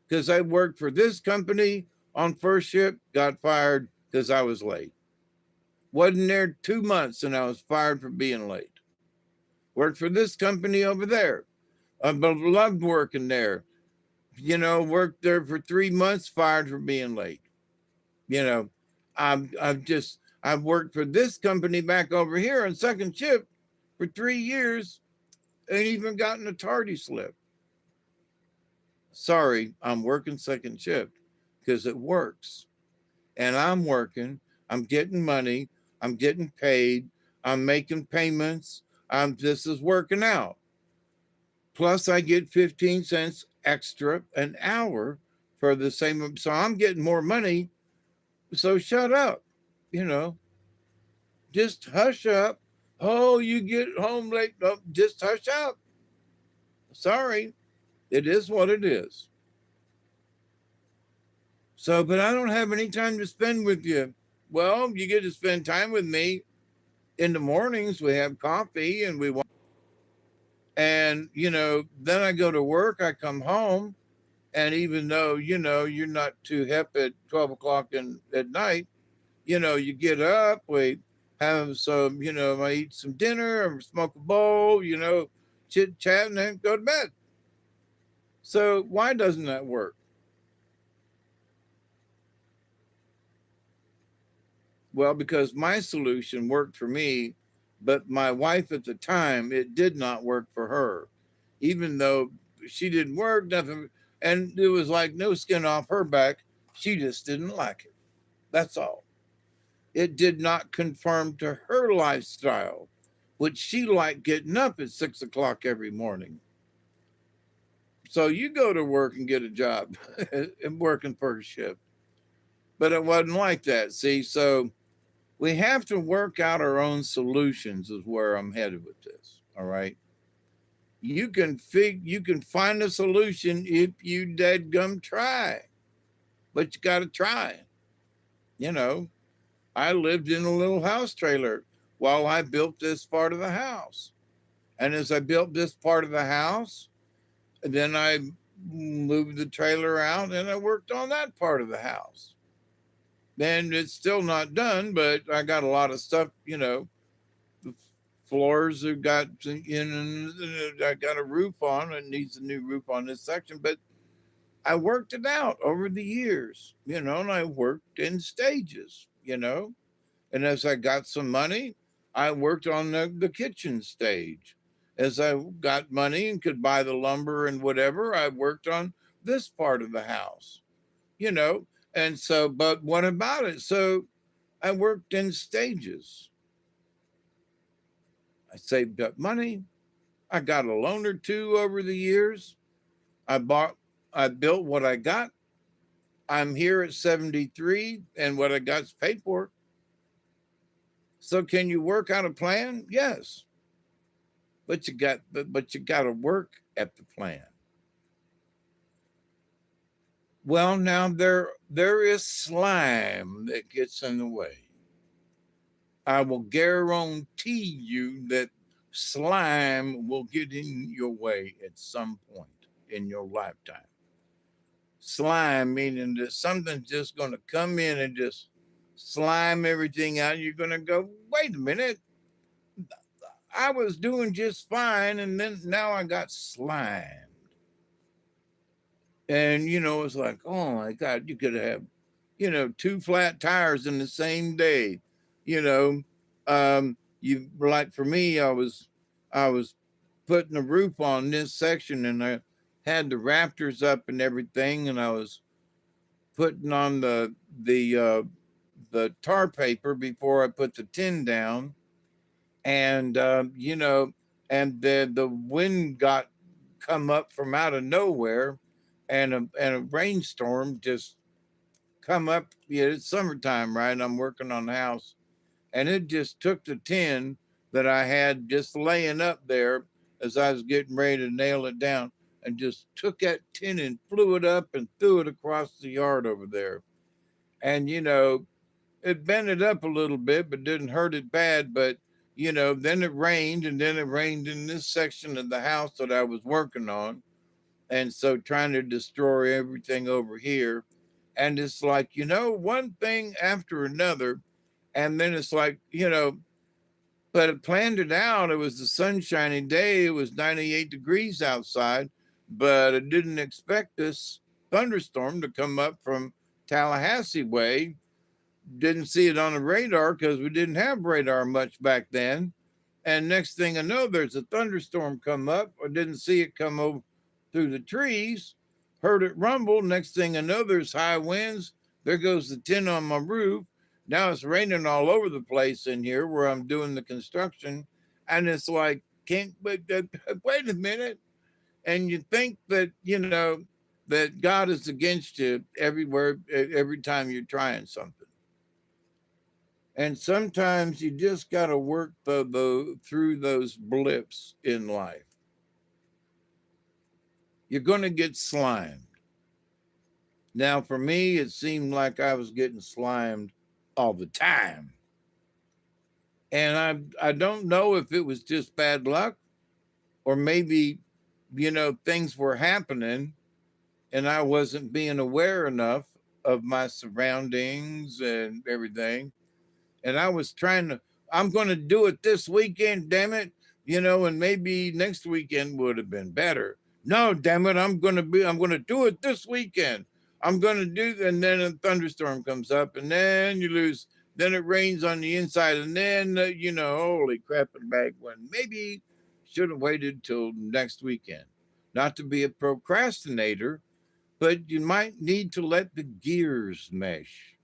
Because I worked for this company on first shift, got fired because I was late. Wasn't there 2 months and I was fired for being late. Worked for this company over there. I loved working there. Worked there for 3 months, fired for being late. You know, I've worked for this company back over here on second shift for 3 years and even gotten a tardy slip. Sorry, I'm working second shift because it works. And I'm working, I'm getting money, I'm getting paid, I'm making payments. This is working out. Plus I get 15 cents extra an hour for the same. So I'm getting more money. So shut up. You know, just hush up. Oh, you get home late. No, just hush up. Sorry. It is what it is. So, but I don't have any time to spend with you. Well, you get to spend time with me in the mornings. We have coffee and then I go to work. I come home. And even though, you're not too hip at 12 o'clock at night, you get up, we have some, I eat some dinner, I smoke a bowl, chit chat, and then go to bed. So why doesn't that work? Well, because my solution worked for me, but my wife at the time, it did not work for her. Even though she didn't work, nothing, and it was like no skin off her back. She just didn't like it. That's all. It did not conform to her lifestyle, which she liked getting up at 6 o'clock every morning. So you go to work and get a job and working first shift. But it wasn't like that. See, so we have to work out our own solutions is where I'm headed with this. All right. You can find a solution if you dead try, but you got to try. You know, I lived in a little house trailer while I built this part of the house. And as I built this part of the house, then I moved the trailer out and I worked on that part of the house. And it's still not done, but I got a lot of stuff, the floors have got in, I got a roof on. It needs a new roof on this section, but I worked it out over the years, and I worked in stages, And as I got some money, I worked on the kitchen stage. As I got money and could buy the lumber and whatever, I worked on this part of the house, you know. And so, but what about it? So I worked in stages. I saved up money. I got a loan or two over the years. I bought, I built what I got. I'm here at 73, and what I got's paid for. So can you work out a plan? Yes. But you got to work at the plan. Well, now there is slime that gets in the way. I will guarantee you that slime will get in your way at some point in your lifetime. Slime meaning that something's just going to come in and just slime everything out. You're going to go, wait a minute, I was doing just fine, and then now I got slime. And it's like, oh my God, you could have, two flat tires in the same day. You know, you like for me, I was putting a roof on this section, and I had the rafters up and everything, and I was putting on the tar paper before I put the tin down, and and the wind got come up from out of nowhere, and a rainstorm just come up. Yeah, it's summertime, right? I'm working on the house, and it just took the tin that I had just laying up there as I was getting ready to nail it down, and just took that tin and flew it up and threw it across the yard over there. And it bent it up a little bit, but didn't hurt it bad. But then it rained, and then it rained in this section of the house that I was working on, and so trying to destroy everything over here. And it's like one thing after another, and then it's like but it planned it out. It was a sunshiny day. It was 98 degrees outside, but I didn't expect this thunderstorm to come up from Tallahassee way. Didn't see it on the radar because we didn't have radar much back then. And next thing I know, there's a thunderstorm come up. I didn't see it come over through the trees. Heard it rumble. Next thing I know, there's high winds. There goes the tin on my roof. Now it's raining all over the place in here where I'm doing the construction. And it's like, can't wait a minute. And you think that, that God is against you everywhere, every time you're trying something. And sometimes you just got to work through those blips in life. You're going to get slimed. Now, for me, it seemed like I was getting slimed all the time. And I don't know if it was just bad luck, or maybe, things were happening and I wasn't being aware enough of my surroundings and everything. And I was trying to, I'm going to do it this weekend, damn it, and maybe next weekend would have been better. No, damn it, I'm going to do it this weekend. I'm going to do, and then a thunderstorm comes up, and then you lose. Then it rains on the inside, and then holy crap! And back when maybe should have waited till next weekend. Not to be a procrastinator, but you might need to let the gears mesh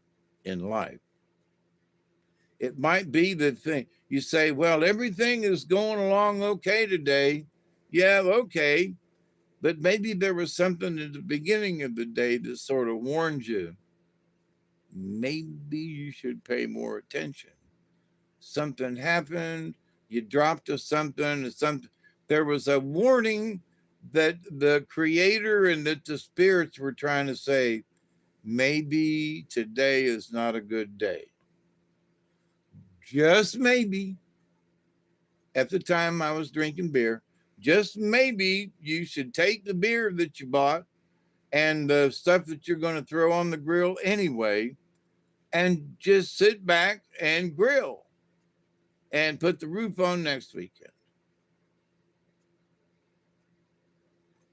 in life. It might be the thing you say, well, everything is going along okay today. Yeah, okay. But maybe there was something at the beginning of the day that sort of warned you. Maybe you should pay more attention. Something happened, you dropped to something, or something. There was a warning that the creator and that the spirits were trying to say, maybe today is not a good day. Just maybe. At the time I was drinking beer, just maybe you should take the beer that you bought and the stuff that you're going to throw on the grill anyway, and just sit back and grill and put the roof on next weekend.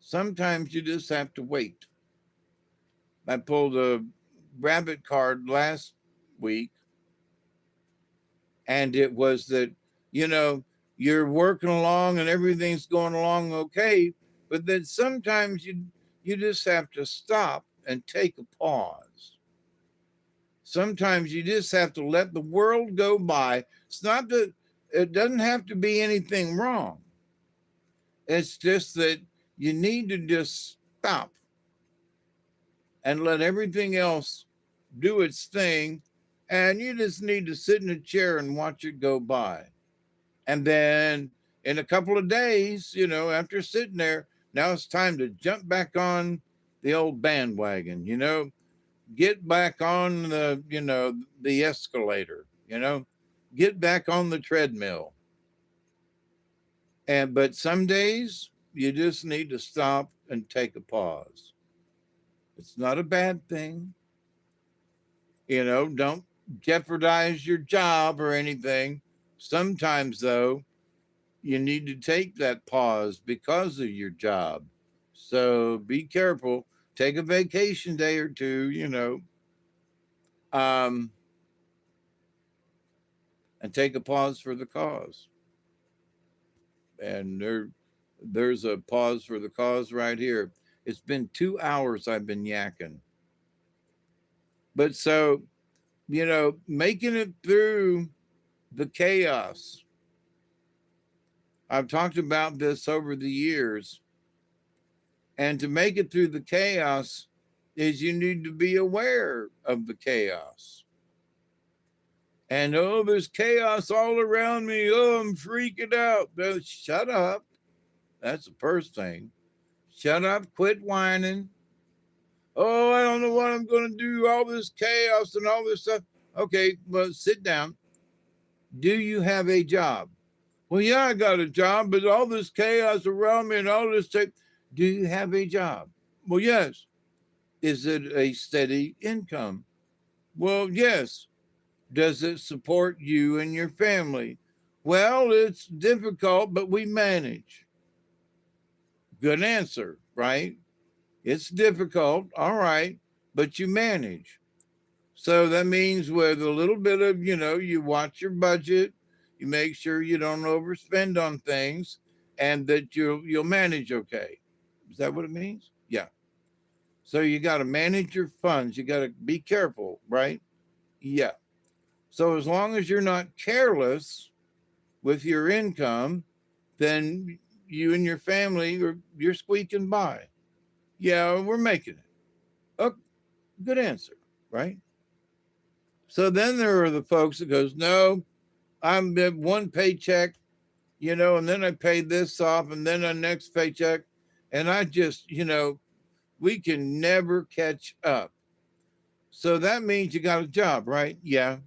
Sometimes you just have to wait. I pulled a rabbit card last week, and it was that, you know, you're working along and everything's going along okay, but then sometimes you just have to stop and take a pause. Sometimes you just have to let the world go by. It's not that it doesn't have to be anything wrong. It's just that you need to just stop and let everything else do its thing. And you just need to sit in a chair and watch it go by. And then in a couple of days, after sitting there, now it's time to jump back on the old bandwagon, get back on the escalator, get back on the treadmill. But some days you just need to stop and take a pause. It's not a bad thing. Don't jeopardize your job or anything. Sometimes though, you need to take that pause because of your job. So be careful. Take a vacation day or two, um, and take a pause for the cause. And there's a pause for the cause right here. It's been 2 hours I've been yakking. But so, making it through the chaos. I've talked about this over the years. And to make it through the chaos is you need to be aware of the chaos. And oh, there's chaos all around me. Oh, I'm freaking out. Shut up. That's the first thing. Shut up, quit whining. Oh, I don't know what I'm going to do. All this chaos and all this stuff. Okay, well, sit down. Do you have a job? Well, yeah, I got a job, but all this chaos around me and all this stuff. Do you have a job? Well, yes. Is it a steady income? Well, yes. Does it support you and your family? Well, it's difficult, but we manage. Good answer, right? It's difficult, all right, but you manage. So that means with a little bit of, you watch your budget, you make sure you don't overspend on things, and that you'll manage okay. Is that what it means? Yeah. So you got to manage your funds. You got to be careful, right? Yeah. So as long as you're not careless with your income, then you and your family you're squeaking by. Yeah, we're making it. Oh, good answer, right? So then there are the folks that goes, no, I'm at one paycheck, and then I paid this off, and then the next paycheck, and I just, we can never catch up. So that means you got a job, right? Yeah.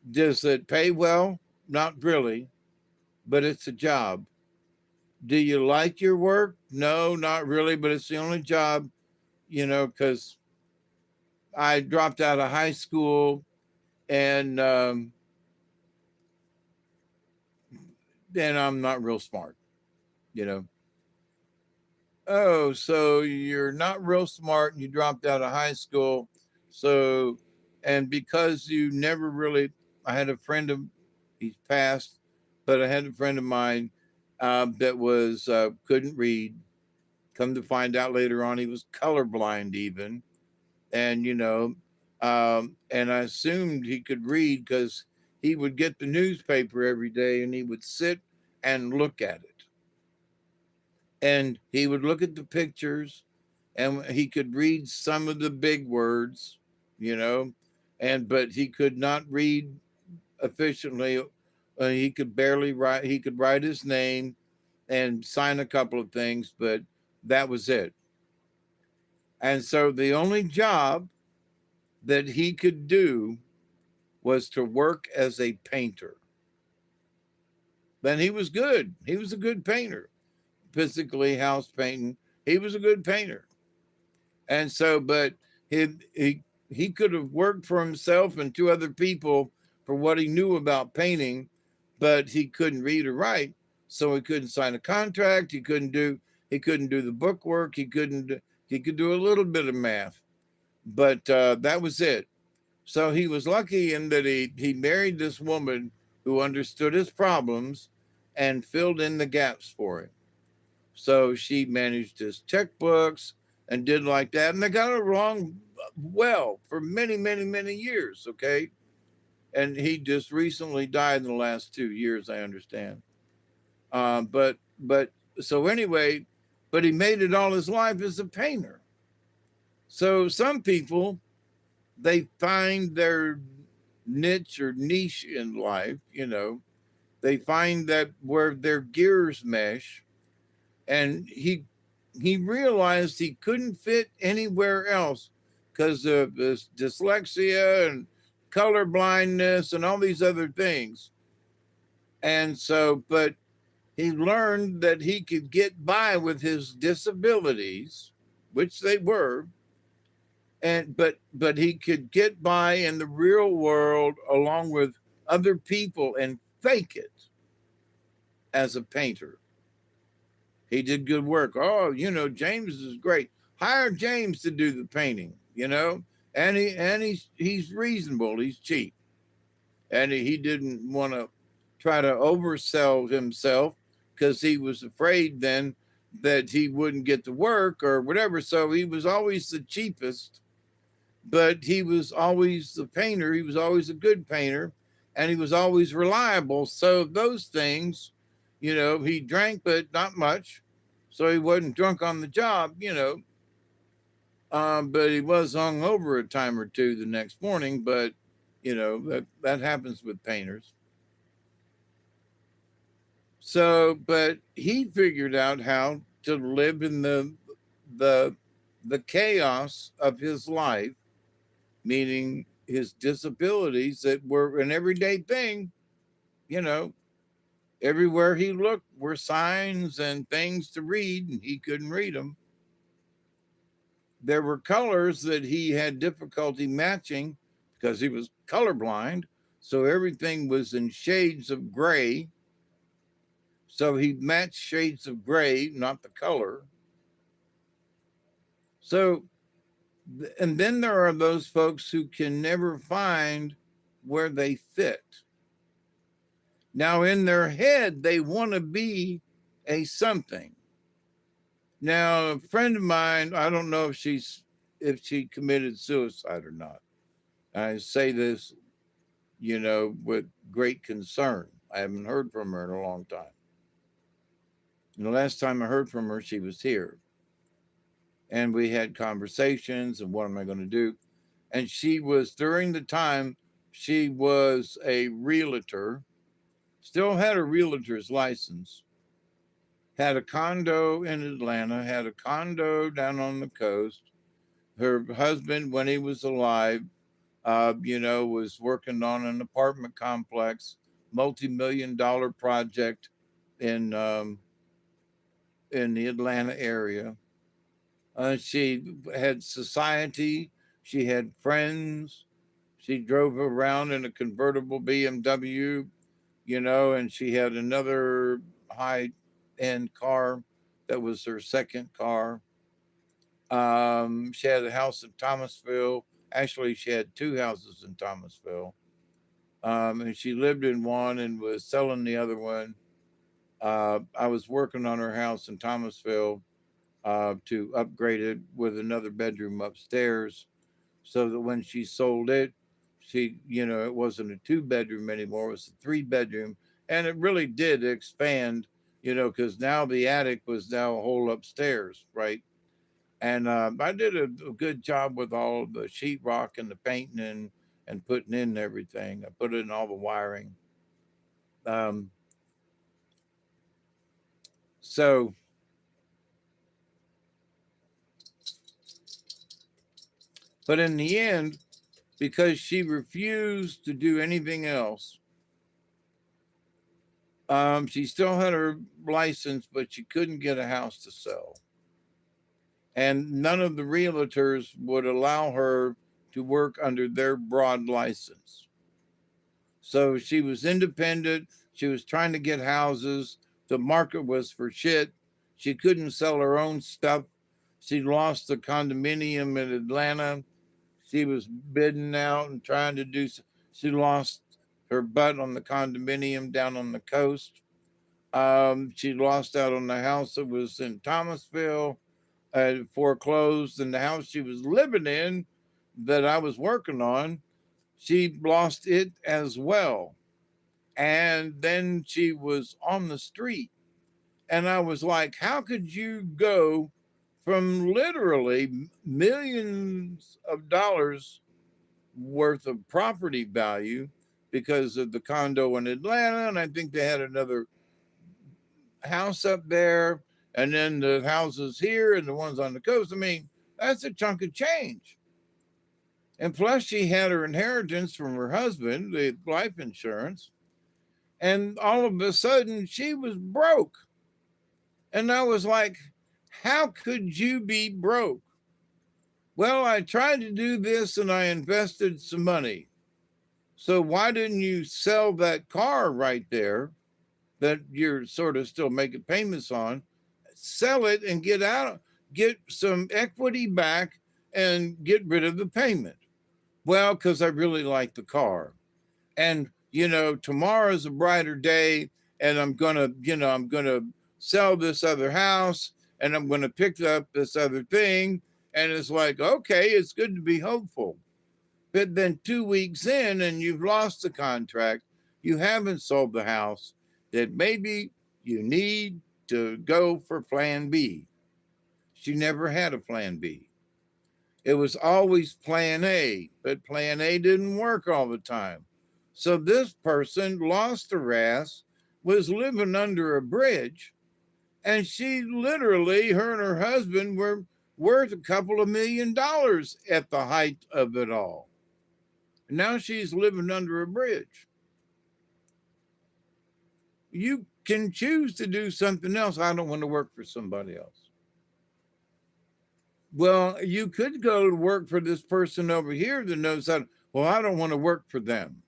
Does it pay well? Not really, but it's a job. Do you like your work? No, not really, but it's the only job, because I dropped out of high school and then I'm not real smart, you know. Oh, so you're not real smart and you dropped out of high school. So, and because you never really, I had a friend of, he's passed, but I had a friend of mine that was, couldn't read. Come to find out later on, he was colorblind even. And, and I assumed he could read because he would get the newspaper every day and he would sit and look at it, and he would look at the pictures and he could read some of the big words, you know, but he could not read efficiently. He could barely write. He could write his name and sign a couple of things, but that was it. And so the only job that he could do was to work as a painter. Then he was good. He was a good painter, physically house painting. He was a good painter. And so, but he could have worked for himself and two other people for what he knew about painting, but he couldn't read or write, so he couldn't sign a contract. He couldn't do the book work. He could do a little bit of math, but that was it. So he was lucky in that he married this woman who understood his problems and filled in the gaps for him. So she managed his checkbooks and did like that. And they got along well for many, many, many years. Okay. And he just recently died in the last 2 years, I understand. But so anyway, but he made it all his life as a painter. So some people, they find their niche or niche in life, they find that where their gears mesh, and he realized he couldn't fit anywhere else because of this dyslexia and color blindness and all these other things. And so, but he learned that he could get by with his disabilities, which they were, and but he could get by in the real world along with other people and fake it as a painter. He did good work. Oh, James is great. Hire James to do the painting, and he's reasonable. He's cheap, and he didn't want to try to oversell himself because he was afraid then that he wouldn't get to work or whatever. So he was always the cheapest, but he was always the painter. He was always a good painter, and he was always reliable. So those things, he drank, but not much. So he wasn't drunk on the job. But he was hung over a time or two the next morning. But that happens with painters. So, but he figured out how to live in the the chaos of his life, meaning his disabilities that were an everyday thing. You know, everywhere he looked were signs and things to read, and he couldn't read them. There were colors that he had difficulty matching because he was colorblind. So everything was in shades of gray. So he matched shades of gray, not the color. So, and then there are those folks who can never find where they fit. Now, in their head, they want to be a something. Now, a friend of mine, I don't know if she committed suicide or not. I say this, with great concern. I haven't heard from her in a long time. And the last time I heard from her, she was here. And we had conversations and what am I going to do? And she was, during the time, she was a realtor, still had a realtor's license, had a condo in Atlanta, had a condo down on the coast. Her husband, when he was alive, was working on an apartment complex, multi-million-dollar project in the Atlanta area. She had society. She had friends. She drove around in a convertible BMW, and she had another high end car that was her second car. She had a house in Thomasville. Actually, she had two houses in Thomasville. And she lived in one and was selling the other one. I was working on her house in Thomasville to upgrade it with another bedroom upstairs so that when she sold it, it wasn't a two-bedroom anymore, it was a three-bedroom. And it really did expand, because now the attic was now a whole upstairs, right? And I did a good job with all the sheetrock and the painting and putting in everything. I put in all the wiring. Um, so, but in the end, because she refused to do anything else, she still had her license, but she couldn't get a house to sell. And none of the realtors would allow her to work under their broad license. So she was independent. She was trying to get houses. The market was for shit. She couldn't sell her own stuff. She lost the condominium in Atlanta. She was bidding out and trying to do. She lost her butt on the condominium down on the coast. She lost out on the house that was in Thomasville, foreclosed, and the house she was living in that I was working on, she lost it as well. And then she was on the street. And I was like, how could you go from literally millions of dollars worth of property value because of the condo in Atlanta? And I think they had another house up there, and then the houses here and the ones on the coast. I mean, that's a chunk of change. And plus, she had her inheritance from her husband, the life insurance. And all of a sudden, she was broke. And I was like, how could you be broke? Well, I tried to do this and I invested some money. So why didn't you sell that car right there that you're sort of still making payments on? Sell it and get some equity back and get rid of the payment. Well, because I really like the car. And, tomorrow's a brighter day and I'm gonna sell this other house and I'm going to pick up this other thing. And it's like, okay, it's good to be hopeful. But then 2 weeks in, and you've lost the contract, you haven't sold the house, that maybe you need to go for plan B. She never had a plan B. It was always plan A, but plan A didn't work all the time. So this person lost her ass, was living under a bridge, and she literally, her and her husband were worth a couple of $1 million at the height of it all. Now she's living under a bridge. You can choose to do something else. I don't want to work for somebody else. Well, you could go to work for this person over here that knows how. Well, I don't want to work for them.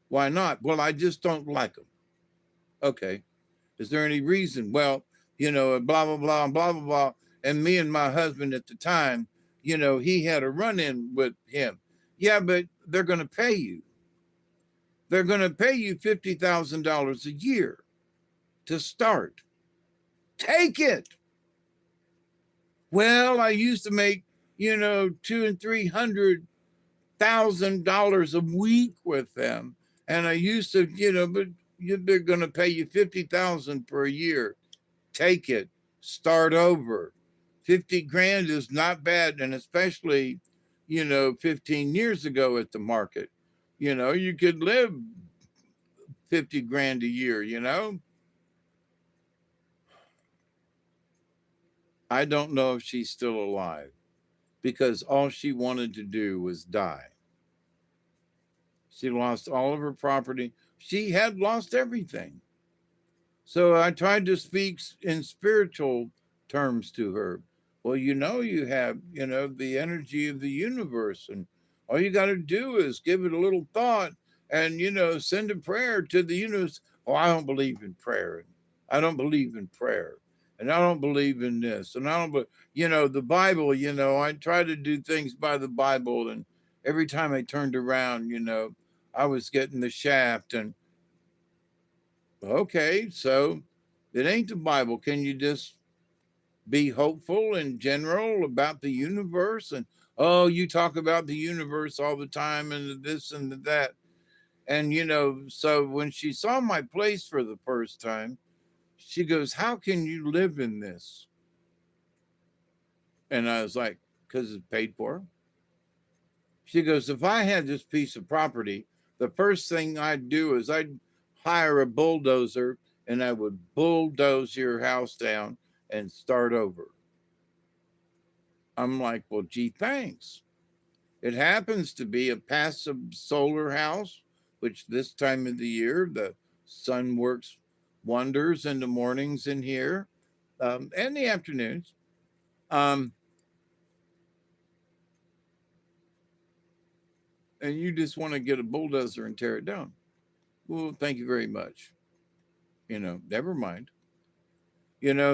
Why not? Well, I just don't like them. Okay. Is there any reason? Well, blah, blah, blah, blah, blah, blah. And me and my husband at the time, he had a run in with him. Yeah, but they're going to pay you. They're going to pay you $50,000 a year to start. Take it. Well, I used to make, $200,000 and $300,000 a week with them. And I used to, but they're going to pay you $50,000 per year. Take it. Start over. 50 grand is not bad. And especially, 15 years ago at the market, you could live 50 grand a year, I don't know if she's still alive because all she wanted to do was die. She lost all of her property. She had lost everything. So I tried to speak in spiritual terms to her. Well, you have, the energy of the universe, and all you got to do is give it a little thought and, send a prayer to the universe. Oh, I don't believe in prayer. I don't believe in prayer. And I don't believe in this. And I don't, the Bible, I try to do things by the Bible. And every time I turned around, I was getting the shaft. And okay, so it ain't the Bible. Can you just be hopeful in general about the universe? And oh, you talk about the universe all the time and this and that. And so when she saw my place for the first time, she goes, how can you live in this? And I was like, because it's paid for. She goes, if I had this piece of property, the first thing I'd do is I'd hire a bulldozer and I would bulldoze your house down and start over. I'm like, well, gee, thanks. It happens to be a passive solar house, which this time of the year, the sun works wonders in the mornings in here and the afternoons. And you just want to get a bulldozer and tear it down. Well, thank you very much. Never mind.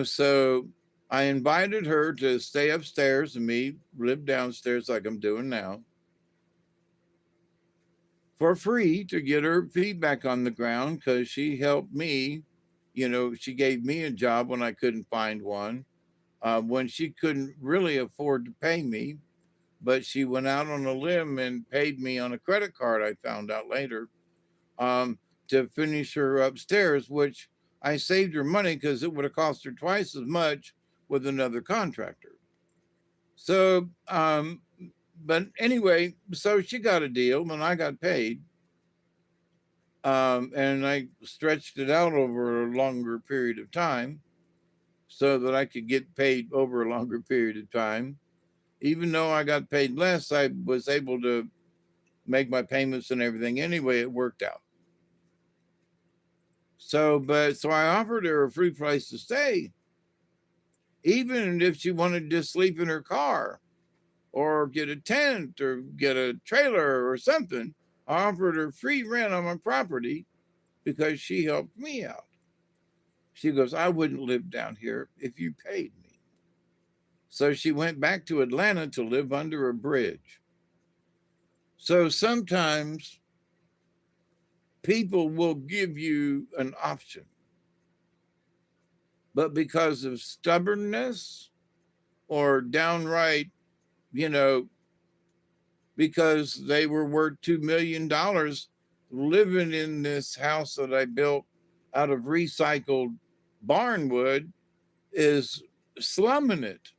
So I invited her to stay upstairs and me live downstairs like I'm doing now for free to get her feet back on the ground because she helped me. She gave me a job when I couldn't find one, when she couldn't really afford to pay me, but she went out on a limb and paid me on a credit card, I found out later, to finish her upstairs, which I saved her money because it would have cost her twice as much with another contractor. So, but anyway, so she got a deal and I got paid. And I stretched it out over a longer period of time so that I could get paid over a longer period of time. Even though I got paid less, I was able to make my payments and everything. Anyway, it worked out. So I offered her a free place to stay, even if she wanted to sleep in her car or get a tent or get a trailer or something. I offered her free rent on my property because she helped me out. She goes, I wouldn't live down here if you paid me. So she went back to Atlanta to live under a bridge. So sometimes people will give you an option. but because of stubbornness or downright, you know, because they were worth $2 million living in this house that I built out of recycled barn wood is slumming it.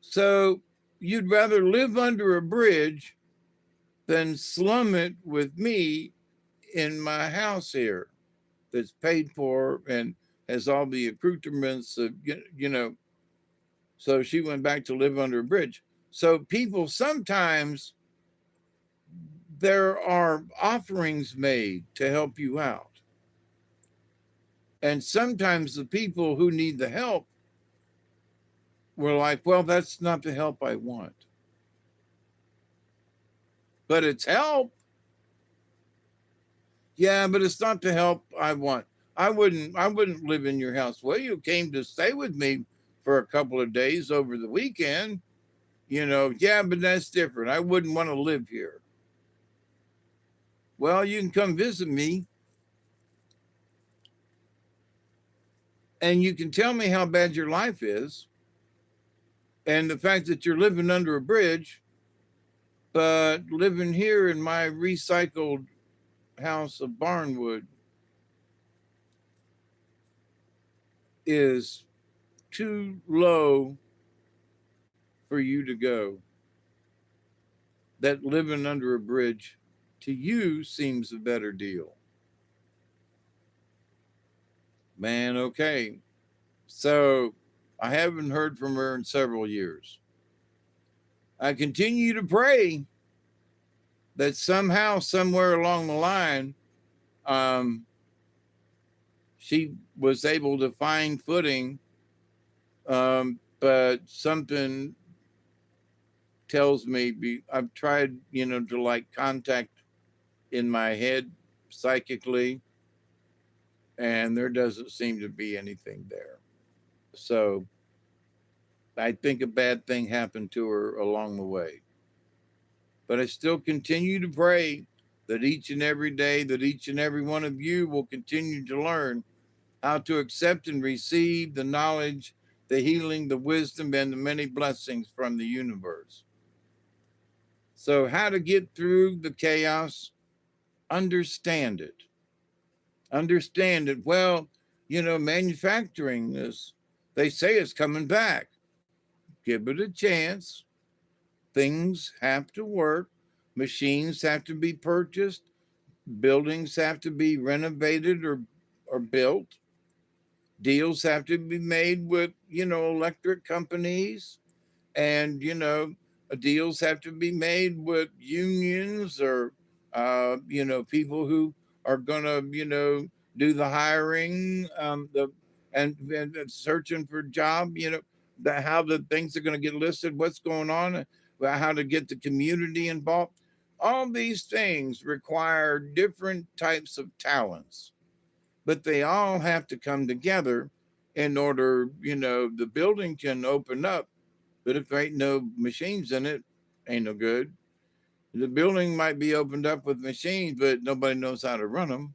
So you'd rather live under a bridge than slum it with me in my house here that's paid for and has all the accoutrements of, you know. So she went back to live under a bridge. So people sometimes there are offerings made to help you out. And sometimes the people who need the help were like, well, that's not the help I want. But it's help. Yeah, but it's not the help I want. I wouldn't live in your house. Well, you came to stay with me for a couple of days over the weekend. You know, yeah, but that's different. I wouldn't want to live here. Well, you can come visit me and you can tell me how bad your life is and the fact that you're living under a bridge, but living here in my recycled house of barnwood is too low for you to go. That living under a bridge to you seems a better deal. Man, okay. So I haven't heard from her in several years. I continue to pray that somehow, somewhere along the line, um, she was able to find footing. But something tells me I've tried, you know, to like contact in my head psychically, and there doesn't seem to be anything there. So I think a bad thing happened to her along the way. But I still continue to pray that each and every day, that each and every one of you will continue to learn how to accept and receive the knowledge, the healing, the wisdom, and the many blessings from the universe. So, how to get through the chaos? Understand it. Understand it. Well, you know, manufacturing is, they say it's coming back. Give it a chance. Things have to work. Machines have to be purchased. Buildings have to be renovated or built. Deals have to be made with, you know, electric companies, and, you know, deals have to be made with unions or, you know, people who are going to, you know, do the hiring, and searching for job, you know, how the things are going to get listed, what's going on, how to get the community involved. All these things require different types of talents, but they all have to come together in order, you know, the building can open up, but if there ain't no machines in it, ain't no good. The building might be opened up with machines, but nobody knows how to run them.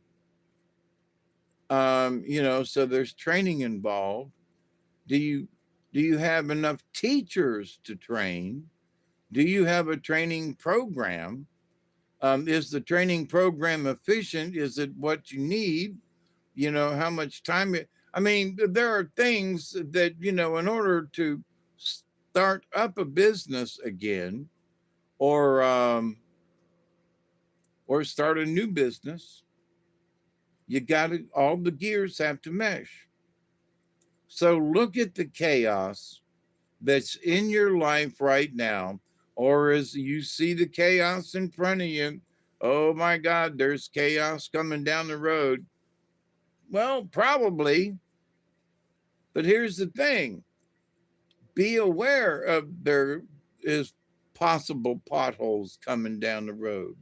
You know, so there's training involved. Do you have enough teachers to train? Do you have a training program? Is the training program efficient? Is it what you need? You know, how much time I mean, there are things that, you know, in order to start up a business again, or or start a new business, you got to, all the gears have to mesh. So look at the chaos that's in your life right now, or as you see the chaos in front of you, oh my God, there's chaos coming down the road. Well, probably, but here's the thing, be aware of there is possible potholes coming down the road.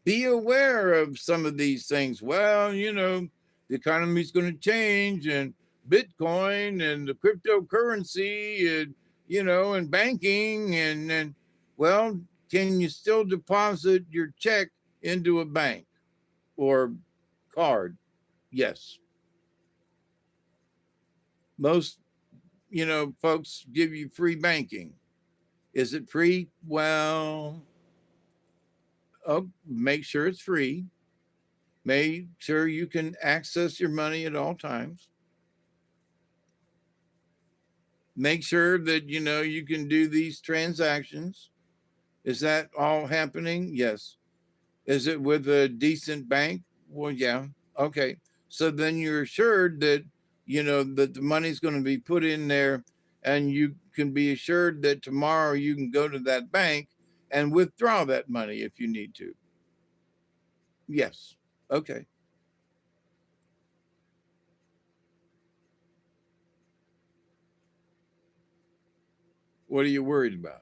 Be aware of some of these things. Well, you know, the economy's going to change, and Bitcoin and the cryptocurrency, and, you know, and banking, and well, can you still deposit your check into a bank or card? Yes. Most, folks give you free banking. Is it free? Well, make sure it's free. Make sure you can access your money at all times. Make sure that you can do these transactions. Is that all happening? Yes. Is it with a decent bank? Well, yeah. Okay. So then you're assured that that the money's going to be put in there, and you can be assured that tomorrow you can go to that bank and withdraw that money if you need to. Yes. Okay. What are you worried about?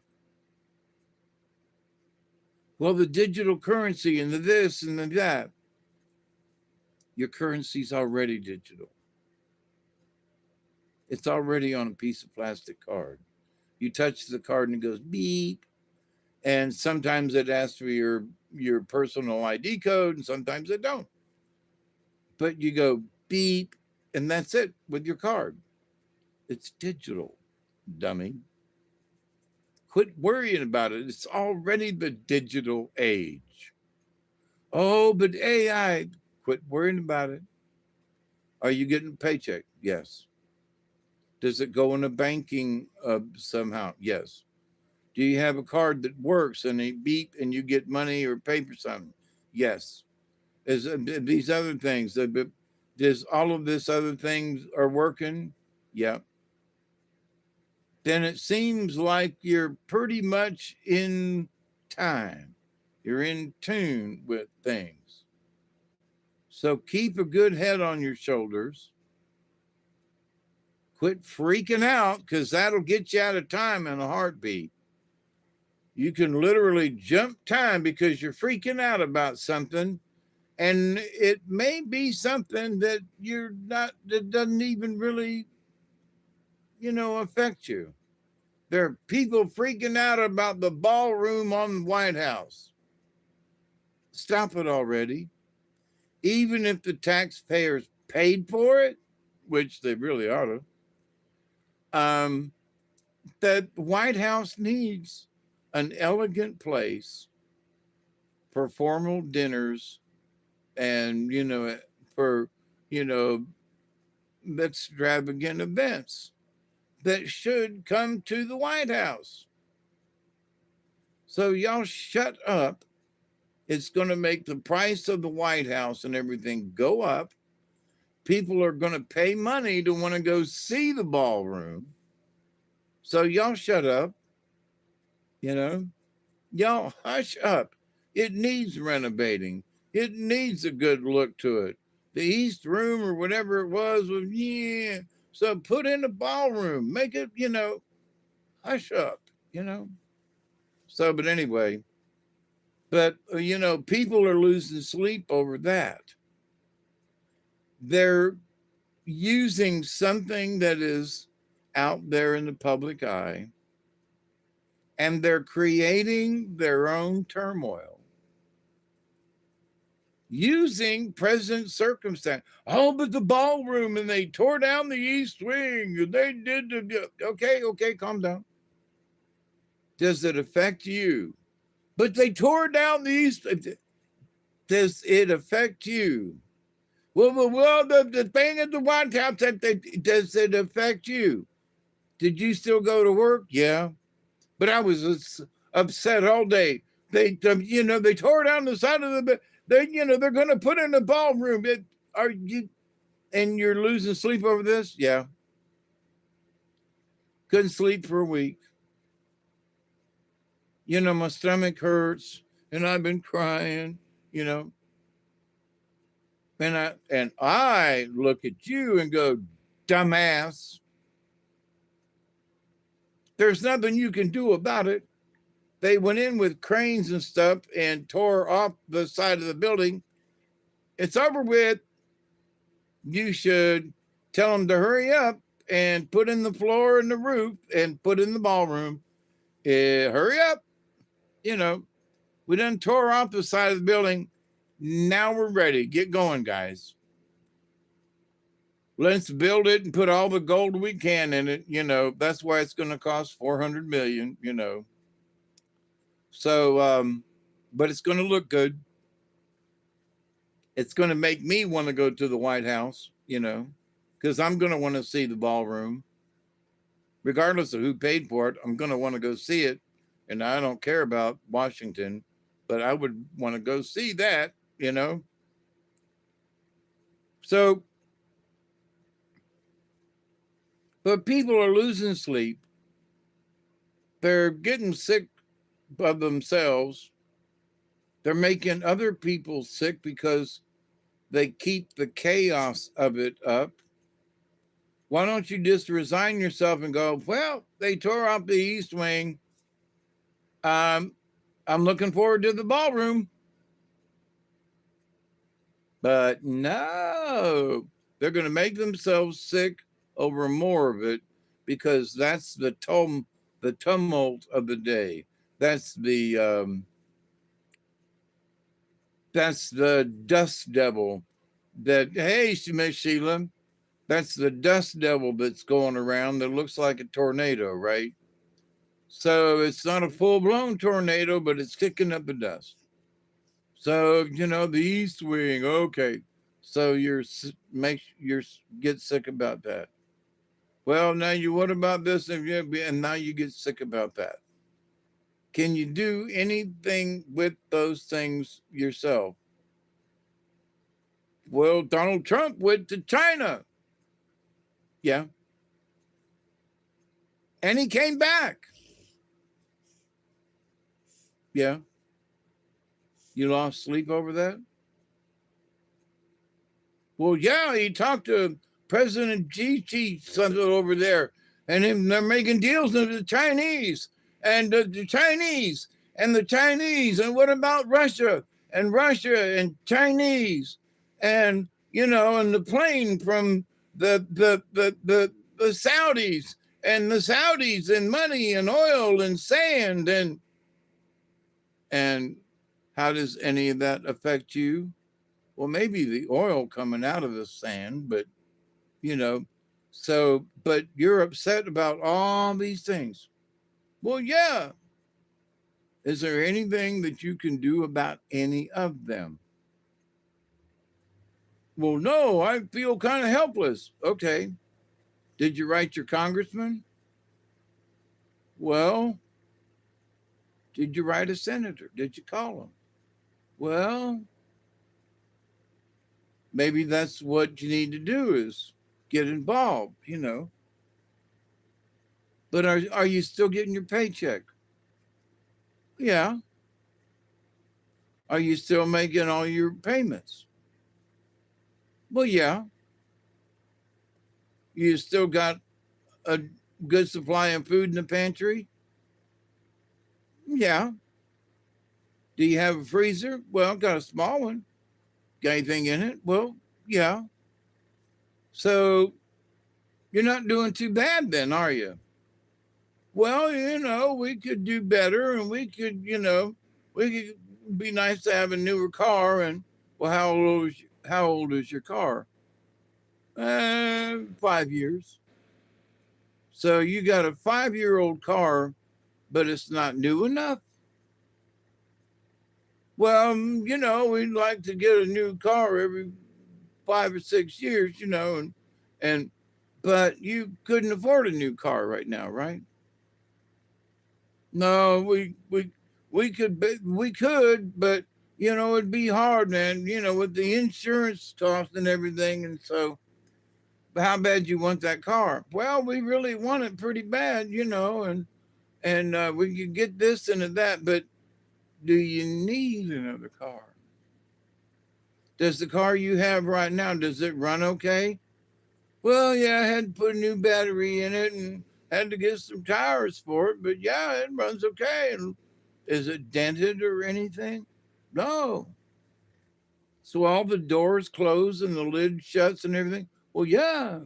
Well, the digital currency and the this and the that. Your currency's already digital. It's already on a piece of plastic card. You touch the card and it goes beep. And sometimes it asks for your personal ID code, and sometimes it don't. But you go beep, and that's it with your card. It's digital, dummy. Quit worrying about it. It's already the digital age. Oh, but AI, quit worrying about it. Are you getting a paycheck? Yes. Does it go in a banking somehow? Yes. Do you have a card that works and it beep and you get money or pay for something? Yes. Is these other things? Does all of this other things are working? Yeah. Then it seems like you're pretty much in time. You're in tune with things. So keep a good head on your shoulders. Quit freaking out, because that'll get you out of time in a heartbeat. You can literally jump time because you're freaking out about something, and it may be something that that doesn't even really affect you. There are people freaking out about the ballroom on the White House. Stop it already. Even if the taxpayers paid for it, which they really ought to, the White House needs an elegant place for formal dinners and for you know extravagant events that should come to the White House. So y'all shut up. It's going to make the price of the White House and everything go up. People are going to pay money to want to go see the ballroom. So y'all shut up. Y'all hush up. It needs renovating. It needs a good look to it. The East Room or whatever it was yeah. So put in a ballroom. Make it, hush up, you know. So, but anyway, people are losing sleep over that. They're using something that is out there in the public eye, and they're creating their own turmoil using present circumstance. Oh, but the ballroom, and they tore down the East Wing, and they did okay, calm down. Does it affect you? But they tore down the East. Does it affect you? Well, the thing at the White House, does it affect you? Did you still go to work? Yeah. But I was upset all day. They tore down the side of the, they're going to put in a ballroom. Are you, and you're losing sleep over this? Yeah. Couldn't sleep for a week. My stomach hurts and I've been crying, and I look at you and go, dumbass. There's nothing you can do about it. They went in with cranes and stuff and tore off the side of the building. It's over with. You should tell them to hurry up and put in the floor and the roof and put in the ballroom. Hurry up. We done tore off the side of the building. Now we're ready. Get going, guys. Let's build it and put all the gold we can in it. That's why it's going to cost 400 million. So, but it's going to look good. It's going to make me want to go to the White House, because I'm going to want to see the ballroom. Regardless of who paid for it, I'm going to want to go see it. And I don't care about Washington, but I would want to go see that. So, but people are losing sleep. They're getting sick of themselves. They're making other people sick because they keep the chaos of it up. Why don't you just resign yourself and go, well, they tore up the East Wing. I'm looking forward to the ballroom. But no, they're going to make themselves sick over more of it because that's the tumult of the day. That's the dust devil. That hey, Miss Sheila, that's the dust devil that's going around that looks like a tornado, right? So it's not a full blown tornado, but it's kicking up the dust. So the East Wing, okay. So you're get sick about that. Well, now what about this? And now you get sick about that. Can you do anything with those things yourself? Well, Donald Trump went to China. Yeah. And he came back. Yeah. You lost sleep over that? Well, yeah, he talked to President Xi something over there, and they're making deals with the Chinese and the Chinese and the Chinese. And what about Russia and Chinese and the plane from the Saudis and the Saudis and money and oil and sand and how does any of that affect you? Well, maybe the oil coming out of the sand, but you know, but you're upset about all these things. Well, yeah. Is there anything that you can do about any of them? Well, no, I feel kind of helpless. Okay. Did you write your congressman? Well, did you write a senator? Did you call him? Well, maybe that's what you need to do is get involved. But are you still getting your paycheck? Yeah. Are you still making all your payments? Well, yeah. You still got a good supply of food in the pantry? Yeah. Do you have a freezer? Well, got a small one. Got anything in it? Well, yeah. So you're not doing too bad then, are you? Well, we could do better and we could be nice to have a newer car. And well, how old is your car? 5 years. So you got a 5-year-old car, but it's not new enough. Well, we'd like to get a new car every 5 or 6 years, and but you couldn't afford a new car right now, right? No, we could, but it'd be hard, man. With the insurance cost and everything, and so how bad you want that car? Well, we really want it pretty bad, and we could get this and that, but do you need another car? Does the car you have right now, does it run okay? Well, yeah, I had to put a new battery in it and had to get some tires for it, but yeah, it runs okay. And is it dented or anything? No. So all the doors close and the lid shuts and everything? Well, yeah.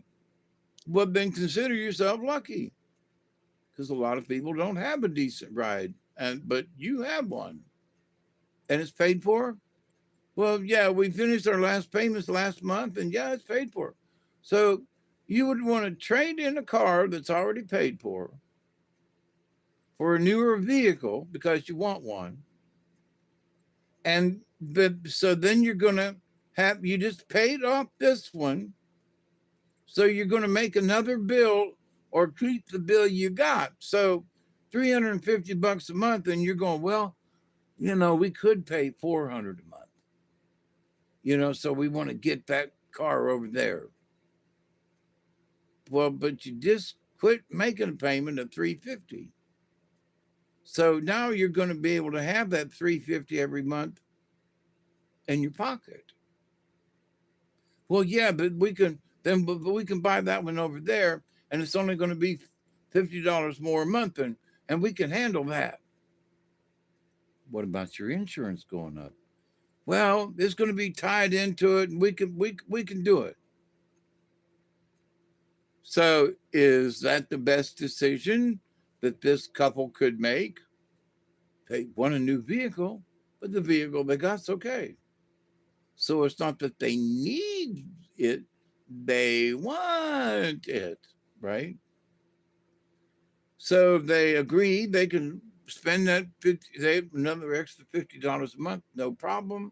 Well, then consider yourself lucky because a lot of people don't have a decent ride, but you have one and it's paid for. Well, yeah, we finished our last payments last month, and yeah, it's paid for. So you would want to trade in a car that's already paid for a newer vehicle because you want one. And so then you're going to have, you just paid off this one. So you're going to make another bill or keep the bill you got. So $350 a month. And you're going, well, we could pay 400 a month, so we want to get that car over there. Well, but you just quit making a payment of 350. So now you're going to be able to have that 350 every month in your pocket. Well, yeah, but we can buy that one over there, and it's only going to be $50 more a month, and we can handle that. What about your insurance going up? Well, it's going to be tied into it, and we can do it. So, is that the best decision that this couple could make? They want a new vehicle, but the vehicle they got's okay. So it's not that they need it, they want it, right? So they agree they can spend that 50, they have another extra $50 a month, no problem.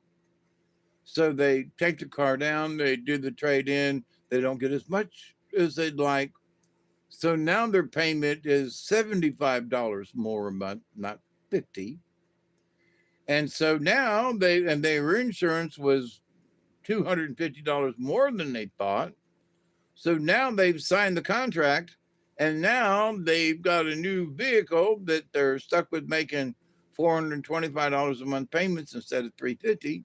So they take the car down, they do the trade in, they don't get as much as they'd like. So now their payment is $75 more a month, not 50. And so now their insurance was $250 more than they thought. So now they've signed the contract, and now they've got a new vehicle that they're stuck with making $425 a month payments instead of $350.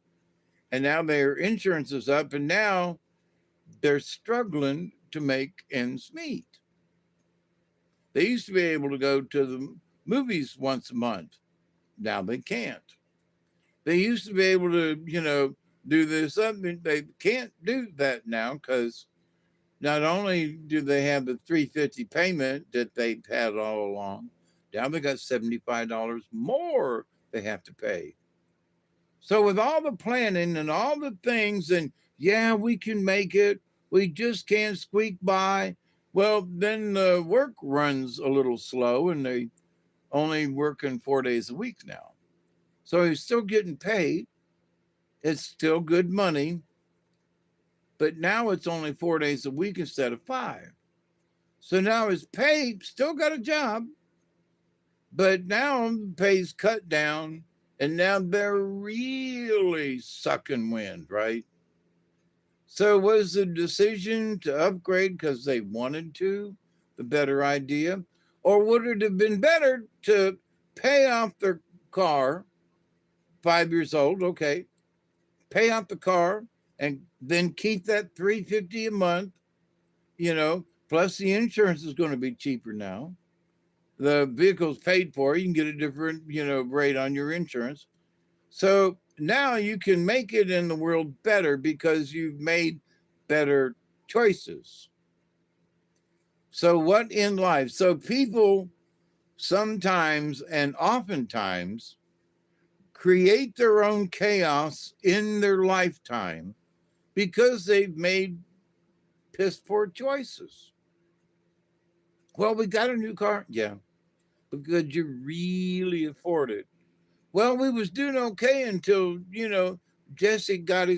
And now their insurance is up, and now they're struggling to make ends meet. They used to be able to go to the movies once a month. Now they can't. They used to be able to, do this. They can't do that now because not only do they have the 350 payment that they've had all along, now they got $75 more they have to pay. So with all the planning and all the things, and yeah, we can make it. We just can't squeak by. Well, then the work runs a little slow, and they only working 4 days a week now. So he's still getting paid. It's still good money, but now it's only 4 days a week instead of 5. So now his pay still got a job, but now pay's cut down, and now they're really sucking wind, right? So was the decision to upgrade because they wanted to the better idea? Or would it have been better to pay off their car, 5 years old, okay, pay off the car and then keep that 350 a month, plus the insurance is going to be cheaper now. The vehicle's paid for, you can get a different, rate on your insurance. So now you can make it in the world better because you've made better choices. So what in life? So people sometimes and oftentimes create their own chaos in their lifetime because they've made piss poor choices. Well, we got a new car. Yeah. Because you really afford it. Well, we was doing okay until, Jesse got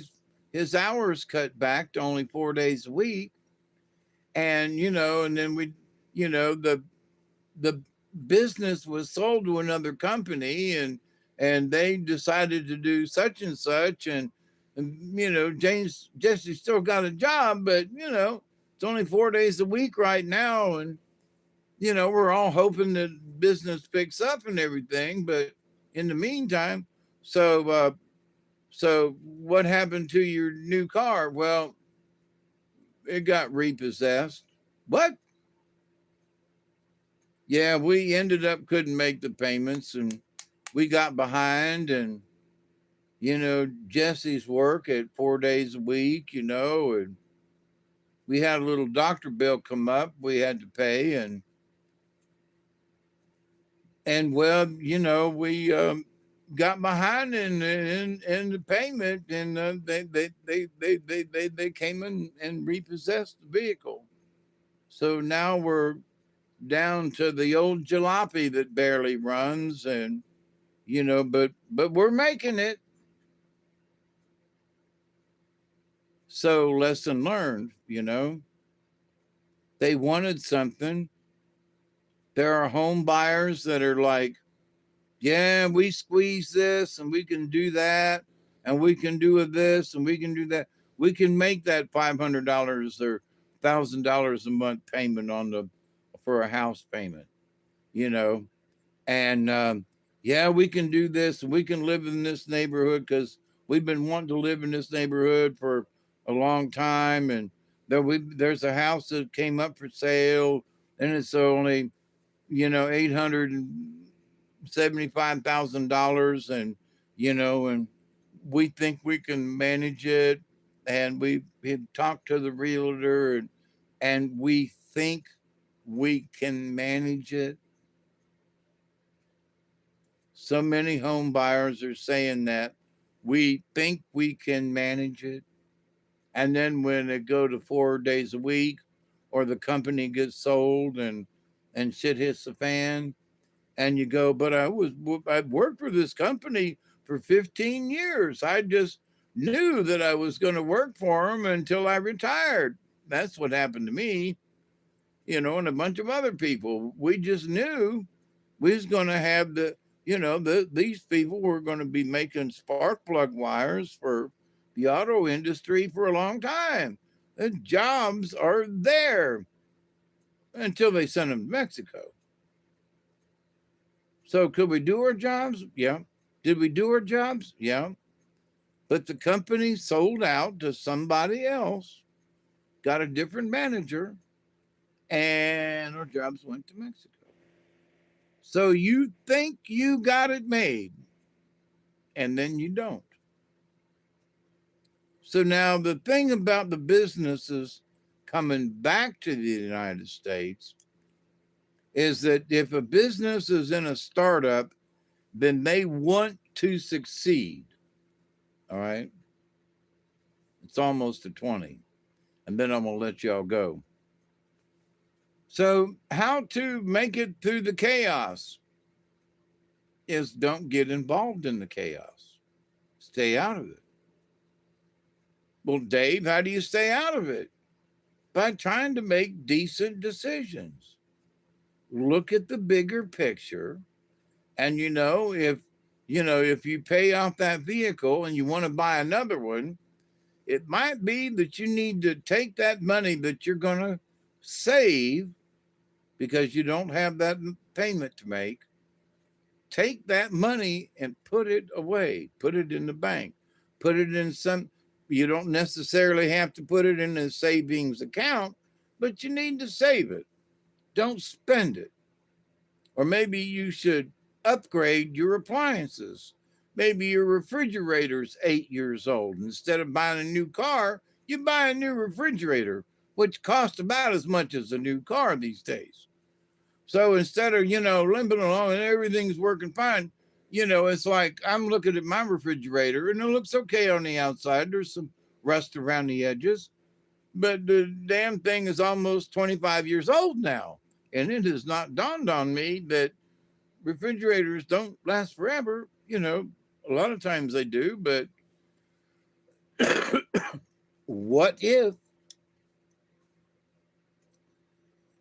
his hours cut back to only 4 days a week. And, and then the business was sold to another company, and they decided to do such and such, and Jesse still got a job, but it's only 4 days a week right now, and we're all hoping that business picks up and everything, but in the meantime, so what happened to your new car? Well, it got repossessed. What? Yeah, we ended up couldn't make the payments, and we got behind, and Jesse's work at 4 days a week, and we had a little doctor bill come up we had to pay, and well, got behind in the payment, and they came in and repossessed the vehicle. So now we're down to the old jalopy that barely runs, and but we're making it. So lesson learned. They wanted something. There are home buyers that are like, yeah, we squeeze this and we can do that and we can do this and we can do that. We can make that $500 or $1,000 a month payment for a house payment, you know, and yeah, we can do this and we can live in this neighborhood because we've been wanting to live in this neighborhood for a long time, and there's a house that came up for sale, and it's only $875,000, and we think we can manage it, and we talked to the realtor, and we think we can manage it. So many home buyers are saying that we think we can manage it, and then when it go to 4 days a week, or the company gets sold and shit hits the fan, and you go, but I've worked for this company for 15 years. I just knew that I was going to work for them until I retired. That's what happened to me, and a bunch of other people. We just knew we was going to have these people were going to be making spark plug wires for the auto industry for a long time. The jobs are there until they send them to Mexico. So could we do our jobs? Yeah. Did we do our jobs? Yeah. But the company sold out to somebody else, got a different manager, and our jobs went to Mexico. So you think you got it made, and then you don't. So now the thing about the businesses coming back to the United States is that if a business is in a startup, then they want to succeed. All right. It's almost to 20. And then I'm going to let y'all go. So, how to make it through the chaos is don't get involved in the chaos, stay out of it. Well, Dave, how do you stay out of it? By trying to make decent decisions. Look at the bigger picture. And if you pay off that vehicle and you want to buy another one, it might be that you need to take that money that you're going to save because you don't have that payment to make. Take that money and put it away, put it in the bank, put it in you don't necessarily have to put it in a savings account, but you need to save it. Don't spend it. Or maybe you should upgrade your appliances. Maybe your refrigerator's 8 years old. Instead of buying a new car, you buy a new refrigerator, which costs about as much as a new car these days. So instead of, limping along and everything's working fine, it's like I'm looking at my refrigerator and it looks okay on the outside. There's some rust around the edges, but the damn thing is almost 25 years old now. And it has not dawned on me that refrigerators don't last forever. A lot of times they do, but what if?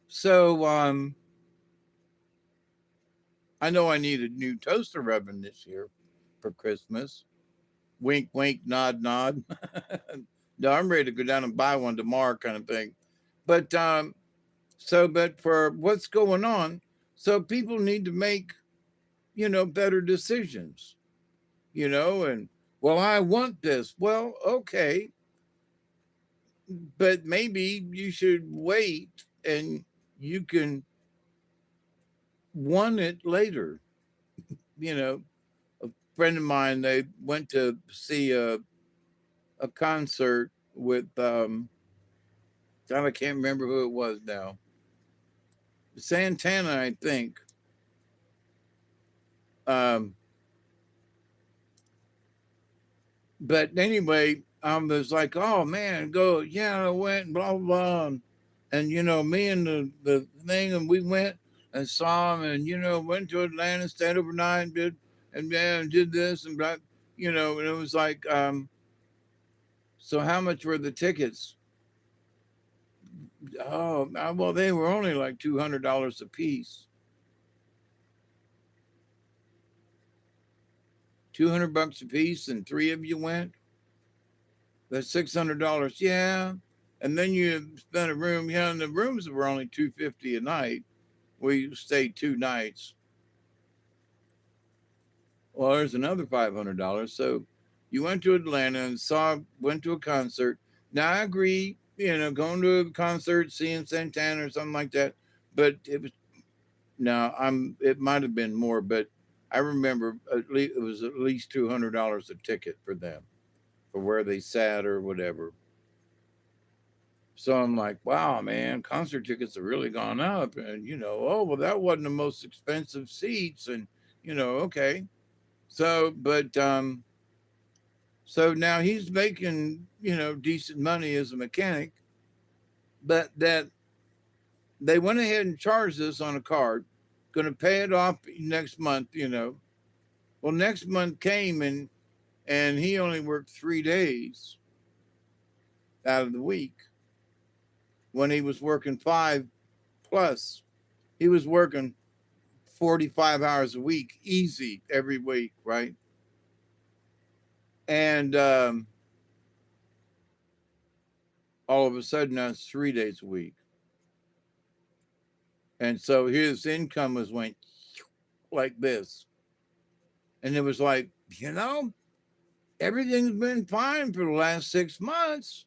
So, I know I need a new toaster oven this year for Christmas. Wink, wink, nod, nod. No, I'm ready to go down and buy one tomorrow, kind of thing. But but for what's going on, so people need to make better decisions. And well, I want this. Well, okay, but maybe you should wait and you can want it later. You know, a friend of mine, they went to see a concert with I can't remember who it was now. Santana, I think. Um, But anyway, I was like, oh man, go, yeah, I went and blah, blah, blah. And, me and the thing, and we went and saw him and, went to Atlanta, stayed overnight, and did this and that, and it was like, so how much were the tickets? Oh, well, they were only like $200 a piece. $200 a piece, and three of you went. That's $600. Yeah. And then you spent a room. Yeah, and the rooms were only $250 a night. We stayed 2 nights. Well, there's another $500. So you went to Atlanta and went to a concert. Now I agree, going to a concert, seeing Santana or something like that. But it was no, it might have been more, but I remember at least it was at least $200 a ticket for them for where they sat or whatever. So I'm like, wow, man, concert tickets have really gone up. And, oh, well, that wasn't the most expensive seats. And, okay. So, but, so now he's making, decent money as a mechanic, but that they went ahead and charged us on a card, going to pay it off next month. Well, next month came and he only worked 3 days out of the week when he was working 5 plus. He was working 45 hours a week, easy every week, right? And all of a sudden, now it's 3 days a week. And so his income went like this. And it was like, everything's been fine for the last 6 months.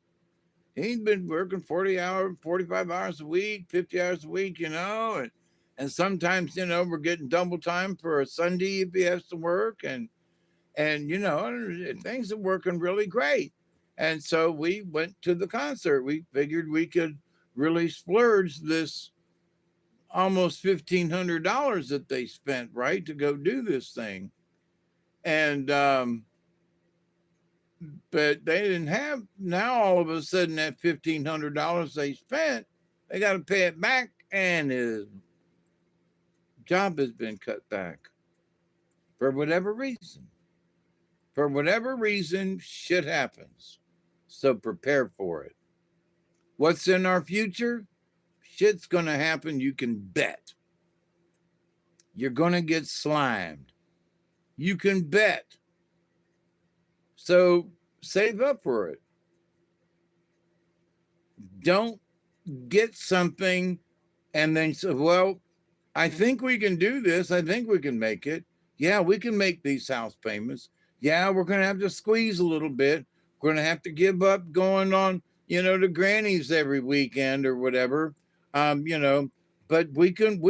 He's been working 45 hours a week, 50 hours a week, and sometimes, we're getting double time for a Sunday if he has to work. And things are working really great. And so we went to the concert. We figured we could really splurge this almost $1,500 that they spent, right, to go do this thing. And but they didn't have. Now all of a sudden that $1,500 they spent, they got to pay it back, and his job has been cut back for whatever reason. For whatever reason, shit happens. So prepare for it. What's in our future? Shit's going to happen, you can bet. You're going to get slimed. You can bet. So save up for it. Don't get something and then say, well, I think we can do this. I think we can make it. Yeah, we can make these house payments. Yeah, we're going to have to squeeze a little bit. We're going to have to give up going on, to Granny's every weekend or whatever. But we can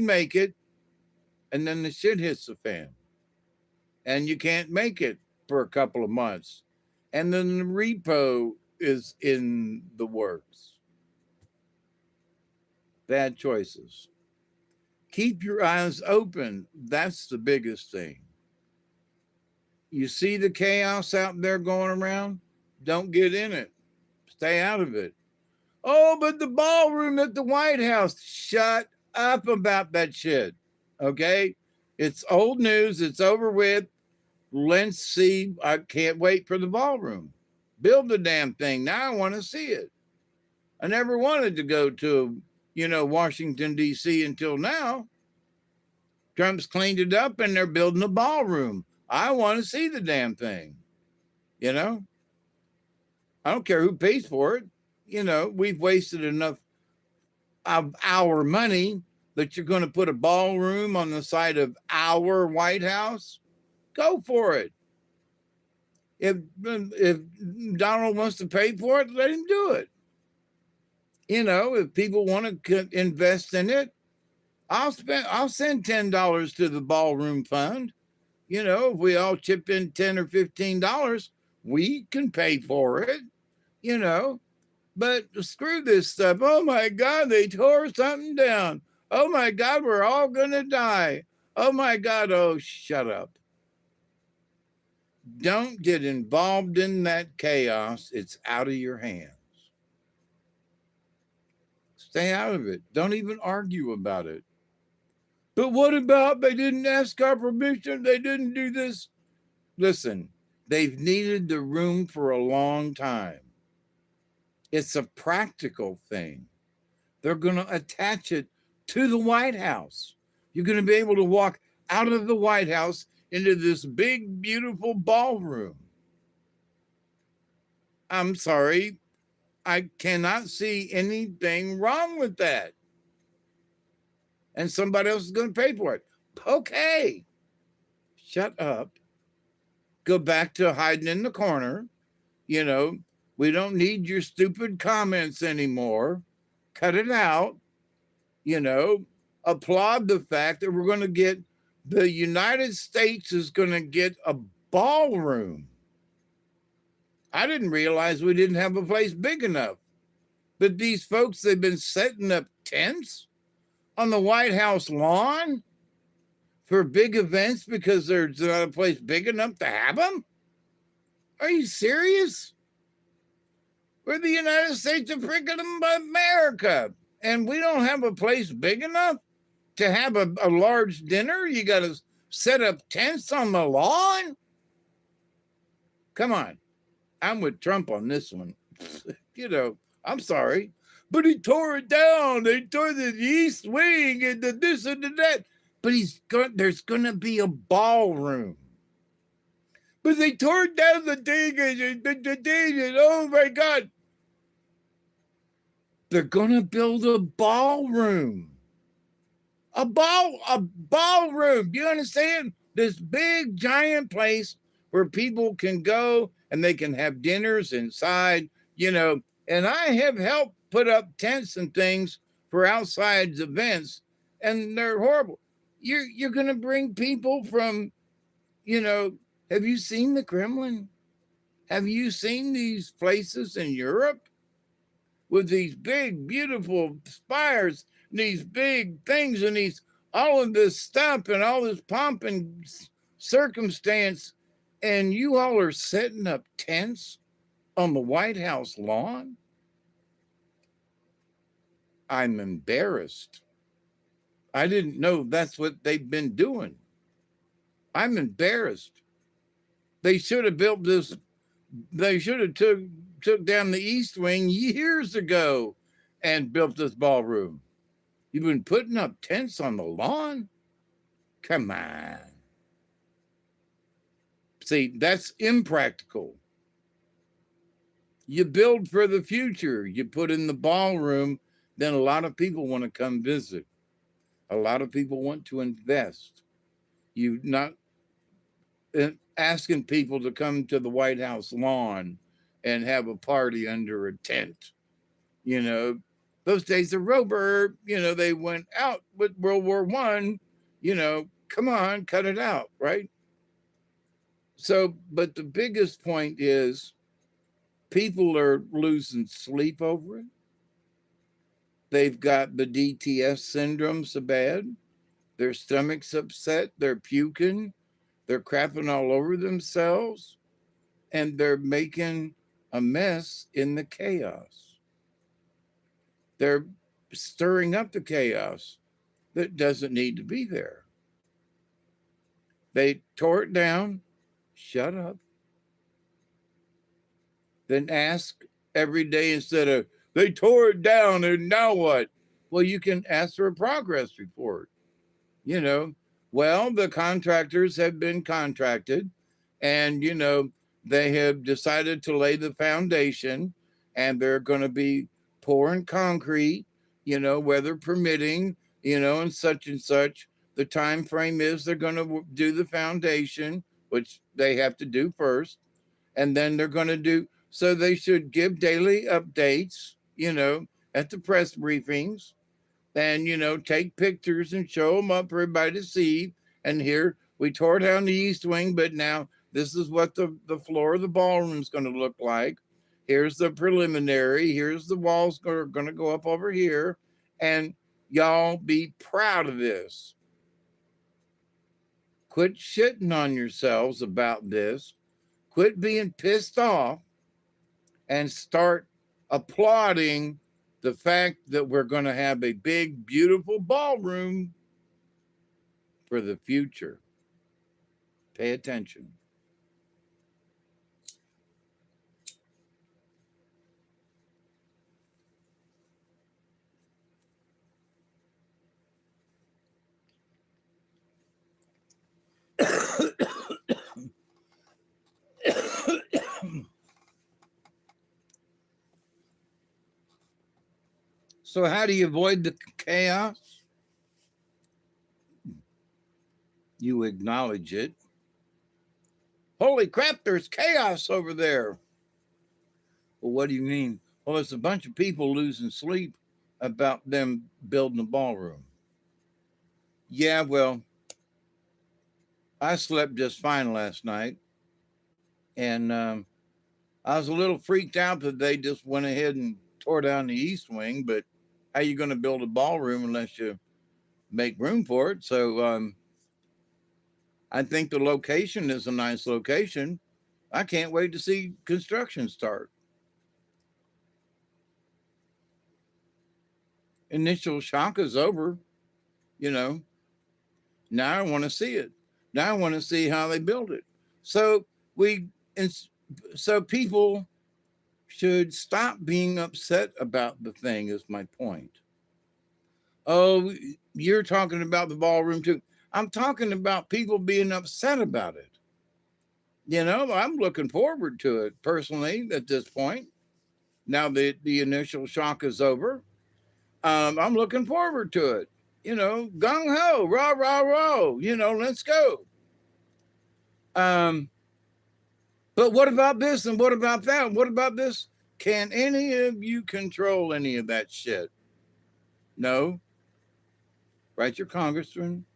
make it. And then the shit hits the fan. And you can't make it for a couple of months. And then the repo is in the works. Bad choices. Keep your eyes open. That's the biggest thing. You see the chaos out there going around? Don't get in it. Stay out of it. Oh, but the ballroom at the White House. Shut up about that shit. Okay? It's old news. It's over with. Let's see. I can't wait for the ballroom. Build the damn thing. Now I want to see it. I never wanted to go to, Washington, D.C. until now. Trump's cleaned it up and they're building a ballroom. I want to see the damn thing. I don't care who pays for it. We've wasted enough of our money that you're going to put a ballroom on the side of our White House. Go for it. If Donald wants to pay for it, let him do it. If people want to invest in it, I'll send $10 to the ballroom fund. If we all chip in $10 or $15, we can pay for it. But screw this stuff. Oh my God, they tore something down. Oh my God, we're all gonna die. Oh my God, oh shut up. Don't get involved in that chaos. It's out of your hands. Stay out of it. Don't even argue about it. But what about they didn't ask our permission? They didn't do this. Listen, they've needed the room for a long time. It's a practical thing. They're going to attach it to the White House. You're going to be able to walk out of the White House into this big, beautiful ballroom. I'm sorry, I cannot see anything wrong with that. And somebody else is going to pay for it. Okay, shut up. Go back to hiding in the corner. You know, we don't need your stupid comments anymore. Cut it out. You know, applaud the fact that we're going to get, the United States is going to get a ballroom. I didn't realize we didn't have a place big enough. But these folks, they've been setting up tents on the White House lawn for big events because there's not a place big enough to have them? Are you serious? We're the United States of freaking America, and we don't have a place big enough to have a large dinner? You got to set up tents on the lawn? Come on. I'm with Trump on this one. You know, I'm sorry, but he tore it down. They tore the East Wing and the this and the that. But there's going to be a ballroom. But they tore down the thing and oh my God. They're going to build a ballroom. A ballroom. Do you understand? This big giant place where people can go and they can have dinners inside, you know. And I have helped put up tents and things for outside events, and they're horrible. You're going to bring people from, you know, have you seen the Kremlin? Have you seen these places in Europe with these big, beautiful spires, these big things, and these all of this stuff and all this pomp and circumstance, and you all are setting up tents on the White House lawn? I'm embarrassed. I didn't know that's what they've been doing. I'm embarrassed. They should have built this. They should have took down the East Wing years ago and built this ballroom. You've been putting up tents on the lawn? Come on. See, that's impractical. You build for the future. You put in the ballroom, then a lot of people want to come visit. A lot of people want to invest. You're not asking people to come to the White House lawn and have a party under a tent. You know, those days are over. You know, they went out with World War I. You know, come on, cut it out, right? So, but the biggest point is people are losing sleep over it. They've got the DTS syndrome so bad. Their stomach's upset. They're puking. They're crapping all over themselves. And they're making a mess in the chaos. They're stirring up the chaos that doesn't need to be there. They tore it down. Shut up. Then ask every day instead of, they tore it down and now what? Well, you can ask for a progress report. You know, well, the contractors have been contracted and, you know, they have decided to lay the foundation and they're going to be pouring concrete, you know, weather permitting, you know, and such and such. The time frame is they're going to do the foundation, which they have to do first. And then they're going to do, so they should give daily updates, you know, at the press briefings and, you know, take pictures and show them up for everybody to see. And here we tore down the East Wing, but now this is what the floor of the ballroom is going to look like. Here's the preliminary. Here's the walls are going to go up over here. And y'all be proud of this. Quit shitting on yourselves about this. Quit being pissed off and start applauding the fact that we're going to have a big, beautiful ballroom for the future. Pay attention. So, how do you avoid the chaos? You acknowledge it. Holy crap, there's chaos over there. Well, what do you mean? Well, it's a bunch of people losing sleep about them building a ballroom. Yeah, well, I slept just fine last night. And I was a little freaked out that they just went ahead and tore down the east wing. But how you going to build a ballroom unless you make room for it? So I think the location is a nice location. I can't wait to see construction start. Initial shock is over, you know. Now I want to see it. Now I want to see how they build it. So we, so people should stop being upset about the thing. Is my point. Oh, you're talking about the ballroom too. I'm talking about people being upset about it. You know, I'm looking forward to it personally at this point. Now that the initial shock is over, I'm looking forward to it. You know, gung ho, rah, rah, rah. You know, let's go. Um, but what about this and what about that? What about this? Can any of you control any of that shit? No. Write your congressman.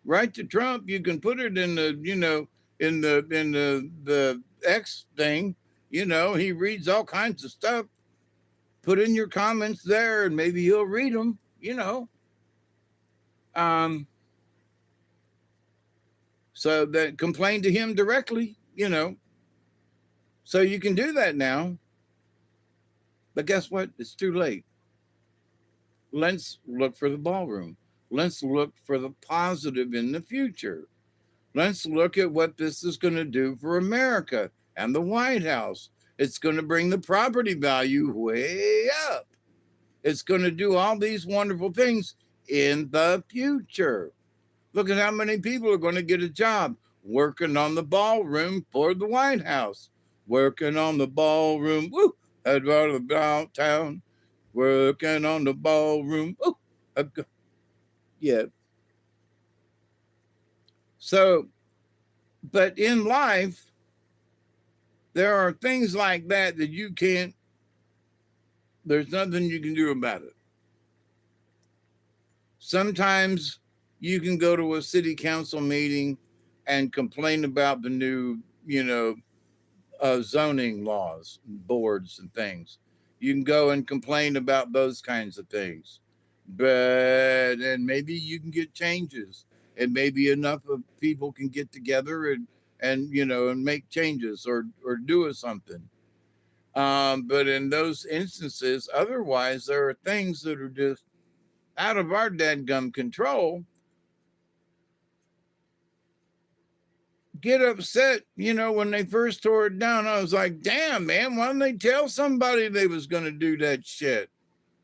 Write to Trump. You can put it in the, you know, in the X thing. You know, he reads all kinds of stuff. Put in your comments there, and maybe he'll read them. You know. Um. So that complain to him directly. You know. So you can do that now. But guess what? It's too late. Let's look for the ballroom. Let's look for the positive in the future. Let's look at what this is going to do for America and the White House. It's going to bring the property value way up. It's going to do all these wonderful things in the future. Look at how many people are going to get a job working on the ballroom for the White House, working on the ballroom. Woo! I'd rather downtown, working on the ballroom. Woo! Yeah. So, but in life, there are things like that that you can't, there's nothing you can do about it. Sometimes you can go to a city council meeting and complain about the new, you know, zoning laws, boards, and things. You can go and complain about those kinds of things. But, and maybe you can get changes, and maybe enough of people can get together and you know, and make changes or do something. But in those instances, otherwise, there are things that are just out of our dadgum control. Get upset, you know, when they first tore it down. I was like, damn, man, why didn't they tell somebody they was going to do that shit?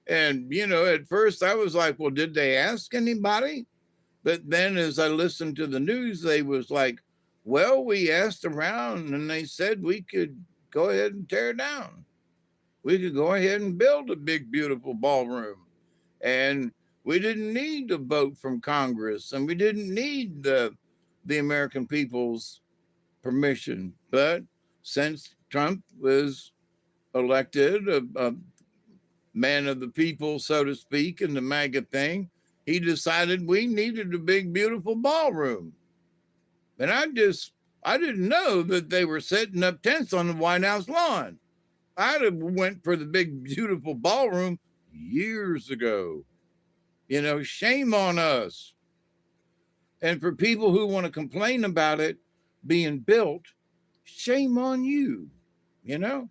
And, you know, at first I was like, well, did they ask anybody? But then as I listened to the news, they was like, well, we asked around and they said we could go ahead and tear it down. We could go ahead and build a big, beautiful ballroom. And we didn't need a vote from Congress, and we didn't need the American people's permission. But since Trump was elected, a man of the people, so to speak, in the MAGA thing, he decided we needed a big, beautiful ballroom. And I didn't know that they were setting up tents on the White House lawn. I'd have went for the big, beautiful ballroom years ago. You know, shame on us. And for people who want to complain about it being built, Shame on you. You know,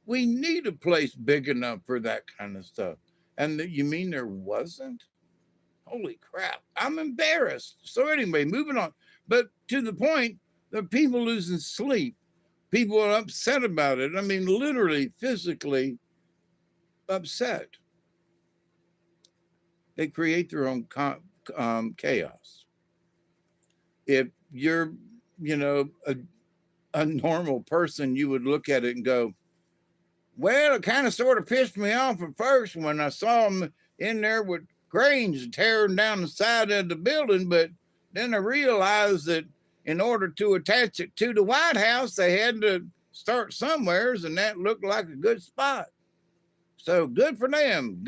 we need a place big enough for that kind of stuff. And you mean there wasn't? Holy crap. I'm embarrassed. So, anyway, moving on. But to the point, the people losing sleep, people are upset about it. I mean, literally, physically upset. They create their own chaos. If you're, a normal person, you would look at it and go, well, it kind of sort of pissed me off at first when I saw them in there with cranes tearing down the side of the building. But then I realized that in order to attach it to the White House, they had to start somewheres, and that looked like a good spot. So good for them.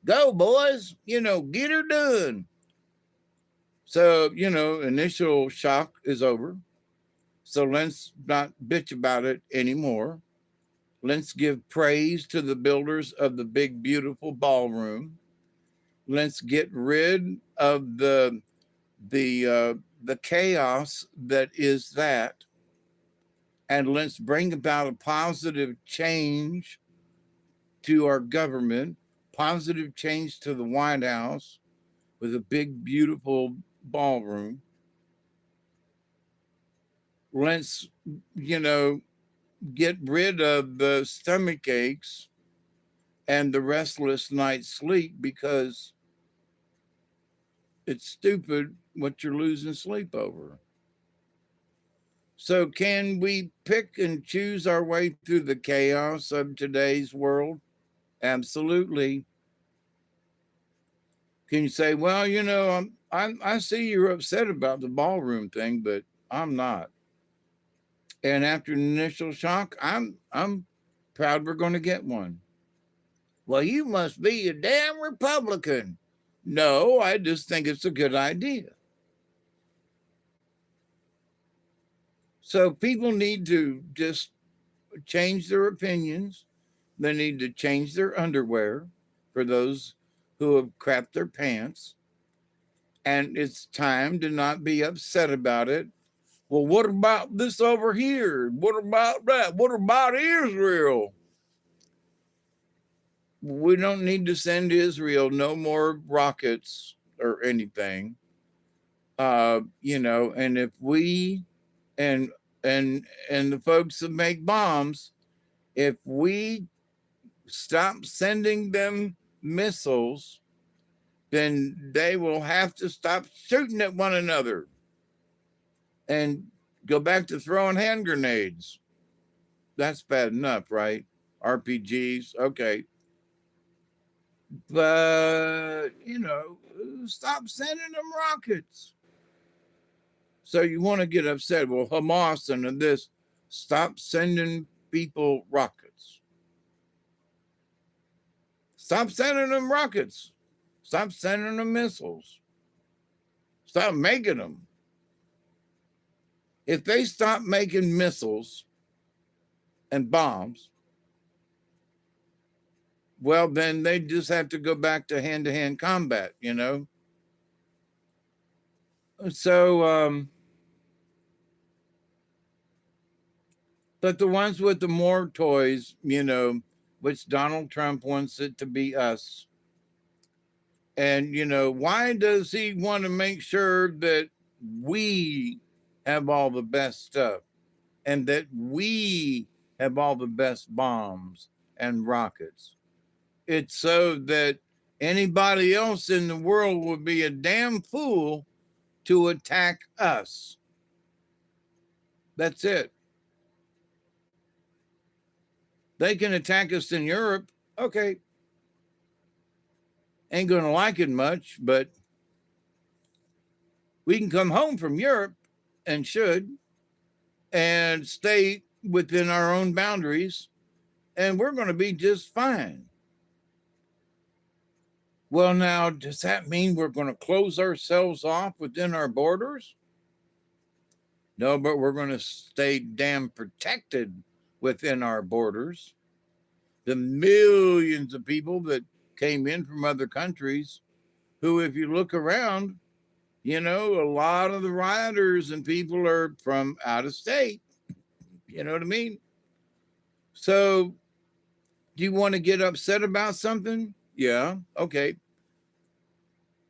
Go boys. Get her done. So, initial shock is over. So let's not bitch about it anymore. Let's give praise to the builders of the big, beautiful ballroom. Let's get rid of the chaos that is that, and let's bring about a positive change to our government, positive change to the White House with a big, beautiful ballroom. Let's, get rid of the stomach aches and the restless night's sleep, because it's stupid what you're losing sleep over. So, can we pick and choose our way through the chaos of today's world? Absolutely. Can you say, well, I see you're upset about the ballroom thing, but I'm not. And after an initial shock, I'm proud we're going to get one. Well, you must be a damn Republican. No, I just think it's a good idea. So people need to just change their opinions. They need to change their underwear for those who have crapped their pants. And it's time to not be upset about it. Well, what about this over here? What about that? What about Israel? We don't need to send Israel no more rockets or anything. And if we and and the folks that make bombs, if we stop sending them missiles, then they will have to stop shooting at one another and go back to throwing hand grenades. That's bad enough, right? RPGs, okay. But, stop sending them rockets. So you want to get upset. Well, Hamas and this, stop sending people rockets. Stop sending them rockets. Stop sending them missiles. Stop making them. If they stop making missiles and bombs, well, then they just have to go back to hand combat, So, but the ones with the more toys, which Donald Trump wants it to be us. And, why does he want to make sure that we have all the best stuff and that we have all the best bombs and rockets? It's so that anybody else in the world would be a damn fool to attack us. That's it. They can attack us in Europe. Okay. Ain't going to like it much, but we can come home from Europe and should and stay within our own boundaries, and we're going to be just fine. Well, now, does that mean we're going to close ourselves off within our borders? No, but we're going to stay damn protected within our borders. The millions of people that came in from other countries who, if you look around, a lot of the rioters and people are from out of state. You know what I mean? So, do you want to get upset about something? Yeah, okay.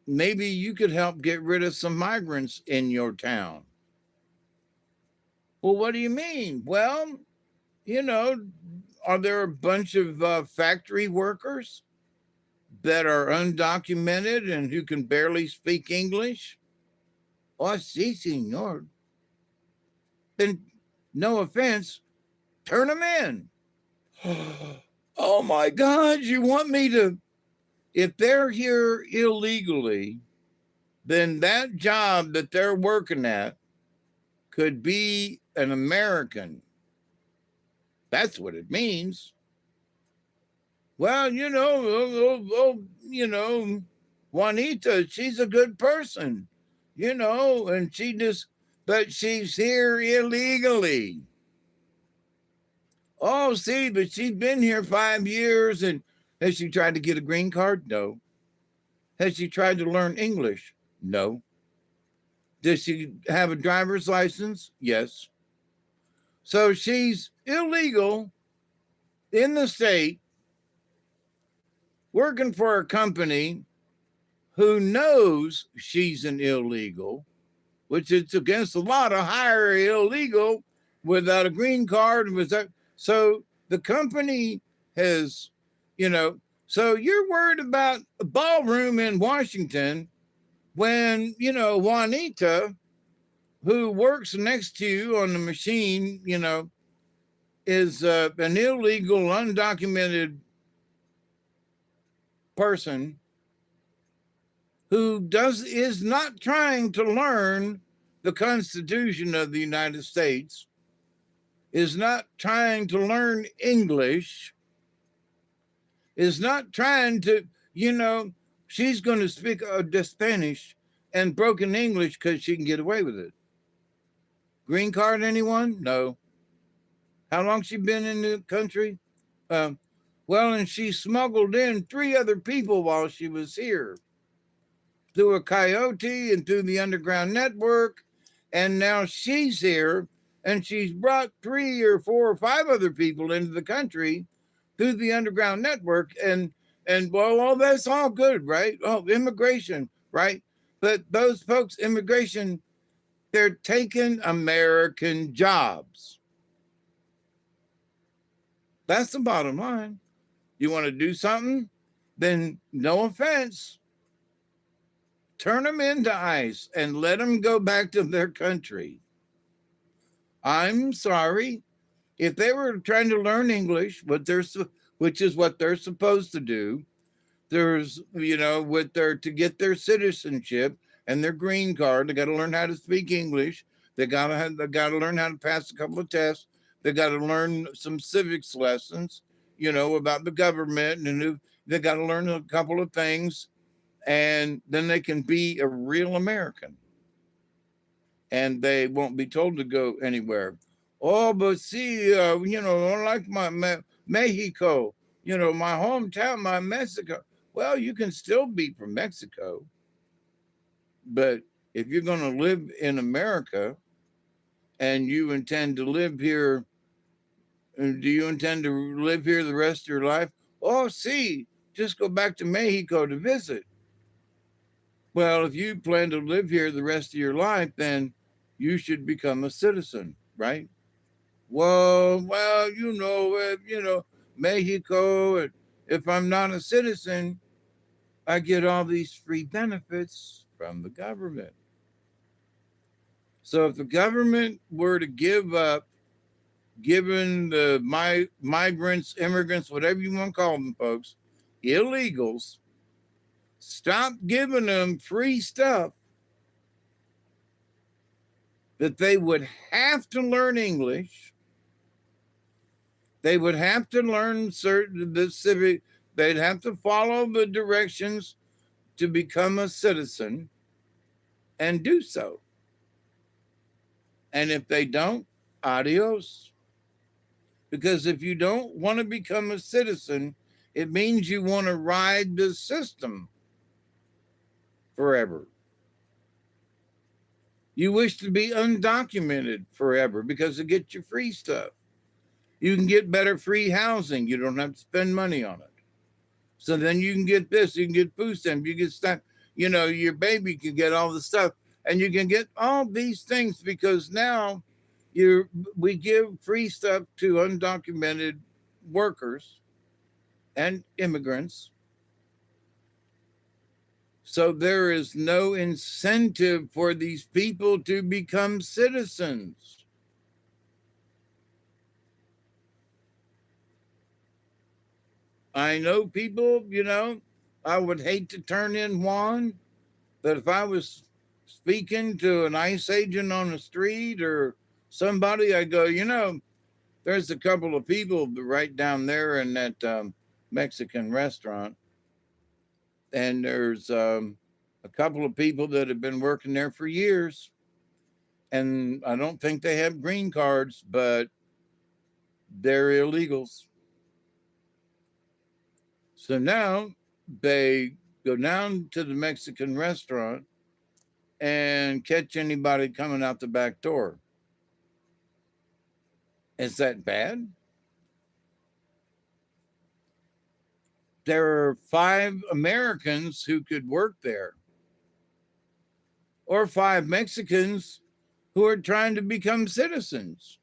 Maybe you could help get rid of some migrants in your town. Well, what do you mean? Well, you know, are there a bunch of factory workers that are undocumented and who can barely speak English? Oh, si, senor. Then, no offense, turn them in. Oh my God, you want me to? If they're here illegally, then that job that they're working at could be an American. That's what it means. Well, Juanita, she's a good person, and but she's here illegally. Oh, see, but she's been here 5 years, and has she tried to get a green card? No. Has she tried to learn English? No. Does she have a driver's license? Yes. So she's illegal in the state, working for a company who knows she's an illegal, which it's against the law to hire illegal without a green card. So the company has, so you're worried about a ballroom in Washington when, Juanita, who works next to you on the machine, is an illegal, undocumented person who is not trying to learn the Constitution of the United States, is not trying to learn English, is not trying to, she's going to speak the Spanish and broken English because she can get away with it. Green card, anyone? No. How long she been in the country? Well, and she smuggled in 3 other people while she was here through a coyote and through the underground network. And now she's here and she's brought 3 or 4 or 5 other people into the country through the underground network. And well, all that's all good, right? Oh, immigration, right? But those folks, immigration, they're taking American jobs. That's the bottom line. You want to do something? Then no offense, turn them into ICE and let them go back to their country. I'm sorry. If they were trying to learn English, which is what they're supposed to do, there's, to get their citizenship and their green card, they got to learn how to speak English. They got to learn how to pass a couple of tests. They got to learn some civics lessons, about the government, and they got to learn a couple of things, and then they can be a real American. And they won't be told to go anywhere. Oh, but see, like my Mexico, my hometown, my Mexico. Well, you can still be from Mexico, but if you're going to live in America and you intend to live here, do you intend to live here the rest of your life? Oh, see, just go back to Mexico to visit. Well, if you plan to live here the rest of your life, then you should become a citizen, right? Well, Mexico, if I'm not a citizen, I get all these free benefits from the government. So if the government were to give up giving the migrants, immigrants, whatever you want to call them, folks, illegals, stop giving them free stuff, that they would have to learn English. They would have to learn they'd have to follow the directions to become a citizen and do so. And if they don't, adios. Because if you don't want to become a citizen, it means you want to ride the system forever. You wish to be undocumented forever because it gets you free stuff. You can get better free housing. You don't have to spend money on it. So then you can get this, you can get food stamps, you get stuff, your baby can get all the stuff. And you can get all these things because now we give free stuff to undocumented workers and immigrants. So there is no incentive for these people to become citizens. I know people, I would hate to turn in Juan, but if I was speaking to an ICE agent on the street or somebody, I go, there's a couple of people right down there in that Mexican restaurant. And there's a couple of people that have been working there for years. And I don't think they have green cards, but they're illegals. So now they go down to the Mexican restaurant and catch anybody coming out the back door. Is that bad? There are 5 Americans who could work there, or 5 Mexicans who are trying to become citizens.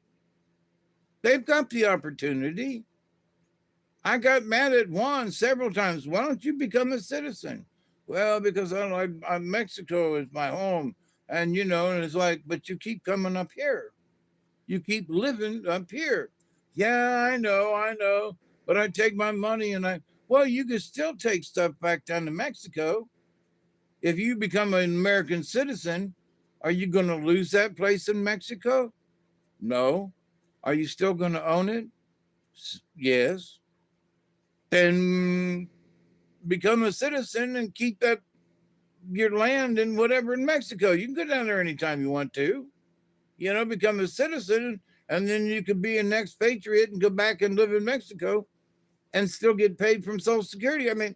They've got the opportunity. I got mad at Juan several times. Why don't you become a citizen? Well, because Mexico is my home. And, and it's like, but you keep coming up here. You keep living up here. Yeah, I know. But I take my money well, you can still take stuff back down to Mexico. If you become an American citizen, are you going to lose that place in Mexico? No. Are you still going to own it? Yes. Then become a citizen and keep your land and whatever in Mexico. You can go down there anytime you want to. Become a citizen, and then you could be an expatriate and go back and live in Mexico and still get paid from Social Security. I mean,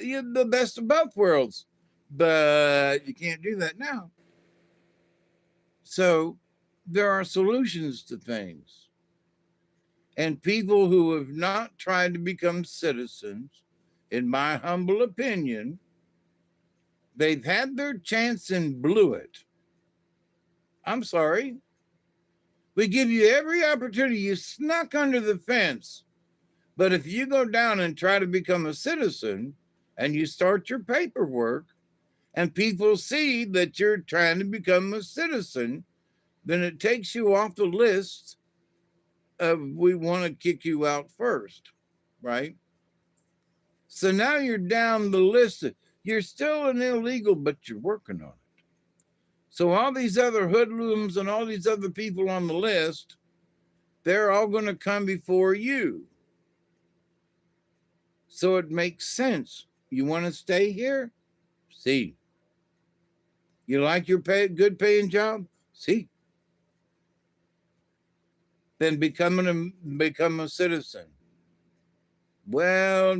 you're the best of both worlds, but you can't do that now. So there are solutions to things. And people who have not tried to become citizens, in my humble opinion, they've had their chance and blew it. I'm sorry. We give you every opportunity. You snuck under the fence. But if you go down and try to become a citizen and you start your paperwork and people see that you're trying to become a citizen, then it takes you off the list of we want to kick you out first, right? So now you're down the list. You're still an illegal, but you're working on it. So all these other hoodlums and all these other people on the list, they're all going to come before you. So it makes sense. You want to stay here? See. You like your good paying job? See. Then become a citizen. Well,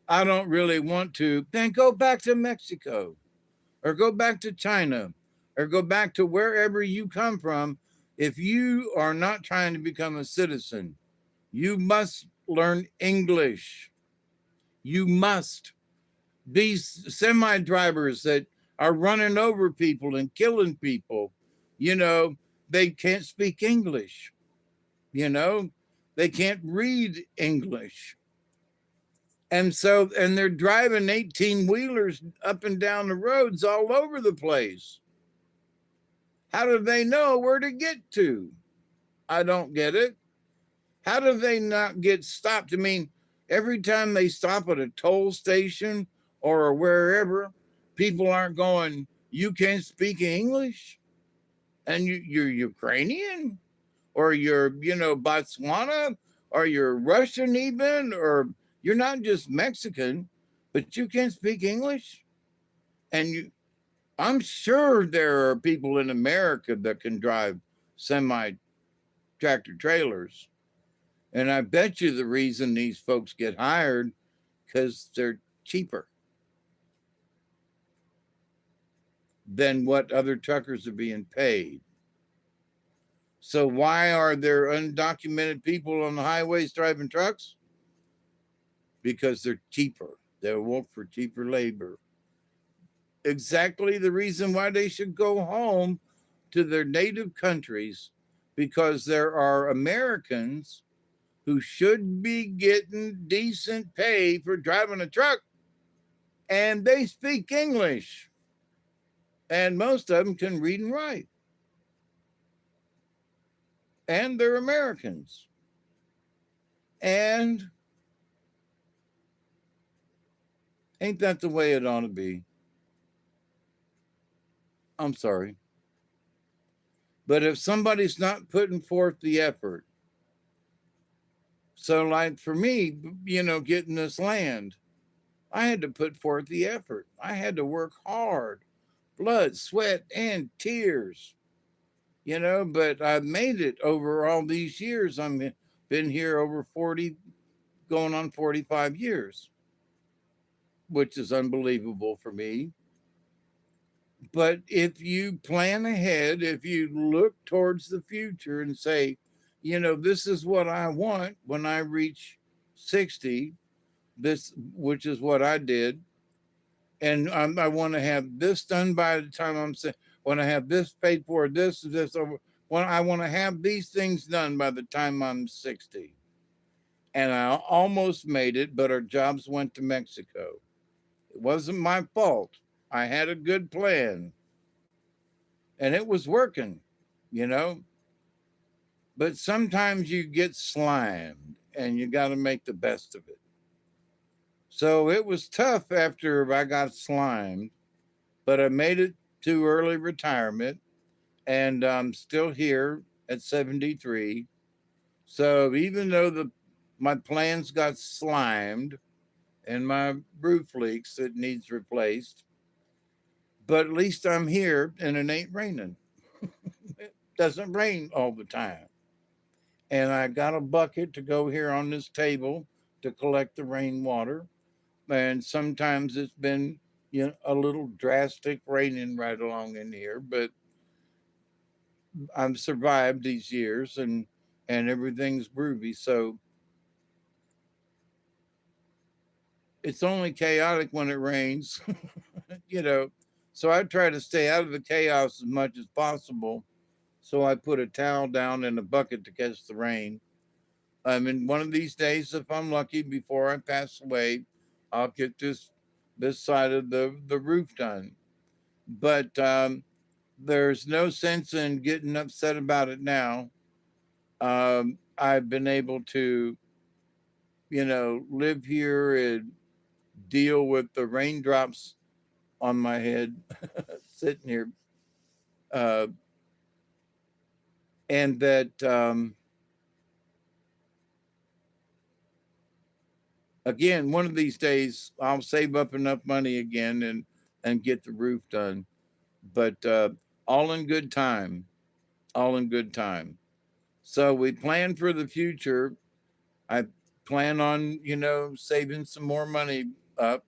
I don't really want to. Then go back to Mexico, or go back to China, or go back to wherever you come from. If you are not trying to become a citizen, you must learn English. You must. These semi drivers that are running over people and killing people, they can't speak English. They can't read English. And they're driving 18 wheelers up and down the roads all over the place. How do they know where to get to? I don't get it. How do they not get stopped? I mean, every time they stop at a toll station or wherever, people aren't going, you can't speak English? And you're Ukrainian? Or you're, Botswana? Or you're Russian even? Or you're not just Mexican, but you can't speak English? And I'm sure there are people in America that can drive semi-tractor trailers. And I bet you the reason these folks get hired because they're cheaper. than what other truckers are being paid. So why are there undocumented people on the highways driving trucks? Because they're cheaper. They work for cheaper labor. Exactly the reason why they should go home to their native countries, because there are Americans who should be getting decent pay for driving a truck, and they speak English, and most of them can read and write, and they're Americans. And ain't that the way it ought to be? I'm sorry. But if somebody's not putting forth the effort, so like for me, getting this land, I had to put forth the effort. I had to work hard, blood, sweat, and tears, but I made it over all these years. I've been here over 40, going on 45 years, which is unbelievable for me. But if you plan ahead, if you look towards the future and say, this is what I want when I reach 60, this, which is what I did, and I want to have this done by the time I'm saying, when I have this paid for, this over. When I want to have these things done by the time I'm 60. And I almost made it, but our jobs went to Mexico. It wasn't my fault. I had a good plan, and it was working, you know. But sometimes you get slimed, and you got to make the best of it. So it was tough after I got slimed, but I made it to early retirement, and I'm still here at 73. So even though my plans got slimed and my roof leaks, it needs replaced, but at least I'm here and it ain't raining. It doesn't rain all the time. And I got a bucket to go here on this table to collect the rainwater. And sometimes it's been, a little drastic raining right along in here, but I've survived these years, and everything's groovy. So it's only chaotic when it rains, you know. So I try to stay out of the chaos as much as possible. So I put a towel down in a bucket to catch the rain. I mean, one of these days, if I'm lucky, before I pass away, I'll get this side of the roof done. But there's no sense in getting upset about it now. I've been able to, live here and deal with the raindrops on my head sitting here. Uh, and that, again, one of these days, I'll save up enough money again and get the roof done. But all in good time, all in good time. So we plan for the future. I plan on, saving some more money up.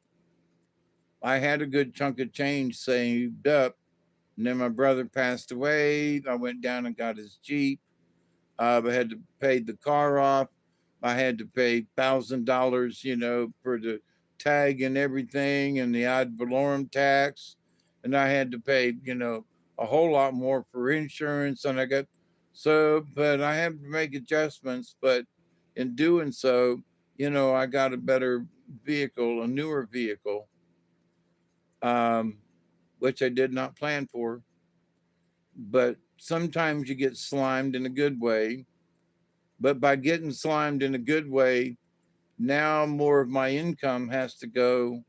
I had a good chunk of change saved up. And then my brother passed away. I went down and got his Jeep. I had to pay the car off. I had to pay $1,000, for the tag and everything, and the ad valorem tax, and I had to pay, a whole lot more for insurance. And but I have to make adjustments. But in doing so, I got a better vehicle, a newer vehicle, um, which I did not plan for. But sometimes you get slimed in a good way. But by getting slimed in a good way, now more of my income has to go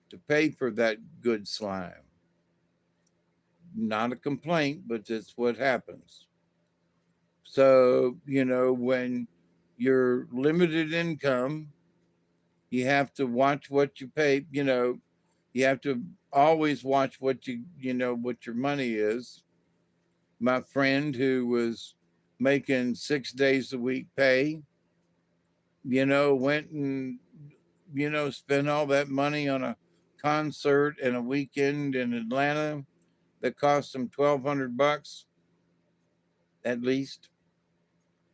to pay for that good slime. Not a complaint, but it's what happens. So, when you're limited income, you have to watch what you pay. You have to always watch what your money is. My friend who was making 6 days a week pay, went and, spent all that money on a concert and a weekend in Atlanta. that cost them $1,200 at least.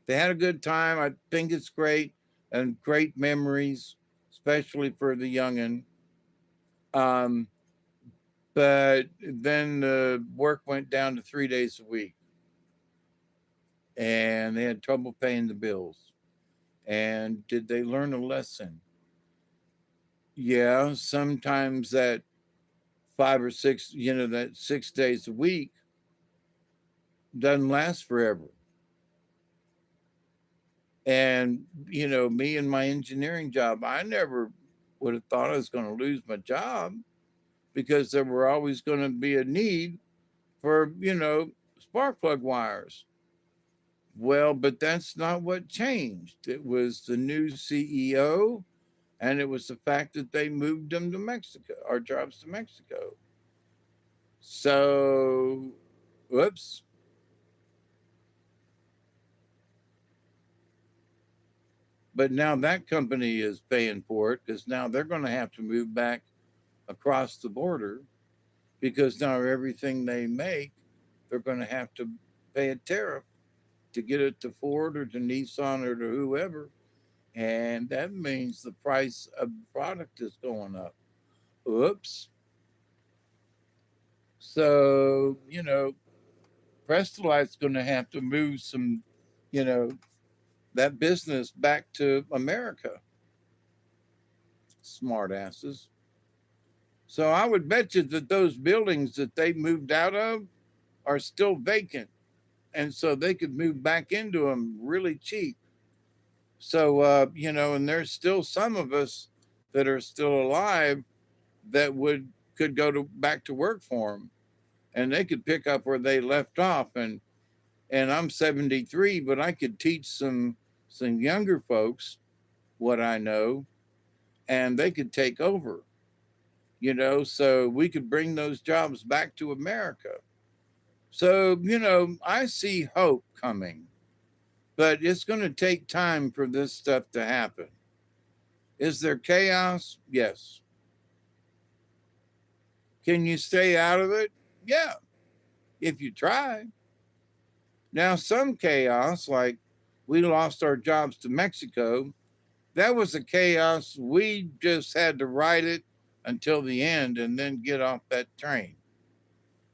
They had a good time. I think it's great and great memories, especially for the youngin. Um, but then the work went down to 3 days a week, and they had trouble paying the bills. And did they learn a lesson? Yeah, sometimes that 5 or 6, that 6 days a week doesn't last forever. And, me and my engineering job, I never would have thought I was going to lose my job because there were always going to be a need for, spark plug wires. Well, but that's not what changed. It was the new CEO, and it was the fact that they moved them to Mexico, our jobs to Mexico. So, whoops. But now that company is paying for it because now they're going to have to move back across the border because now everything they make, they're going to have to pay a tariff to get it to Ford or to Nissan or to whoever. And that means the price of the product is going up. Oops. So, Prestolite's going to have to move some, you know, that business back to America. Smart asses. So I would bet you that those buildings that they moved out of are still vacant. And so they could move back into them really cheap. So, and there's still some of us that are still alive that could go to back to work for them, and they could pick up where they left off. And I'm 73, but I could teach some younger folks what I know, and they could take over. So we could bring those jobs back to America. So, I see hope coming, but it's going to take time for this stuff to happen. Is there chaos? Yes. Can you stay out of it? Yeah, if you try. Now, some chaos, like we lost our jobs to Mexico, that was a chaos. We just had to ride it until the end and then get off that train.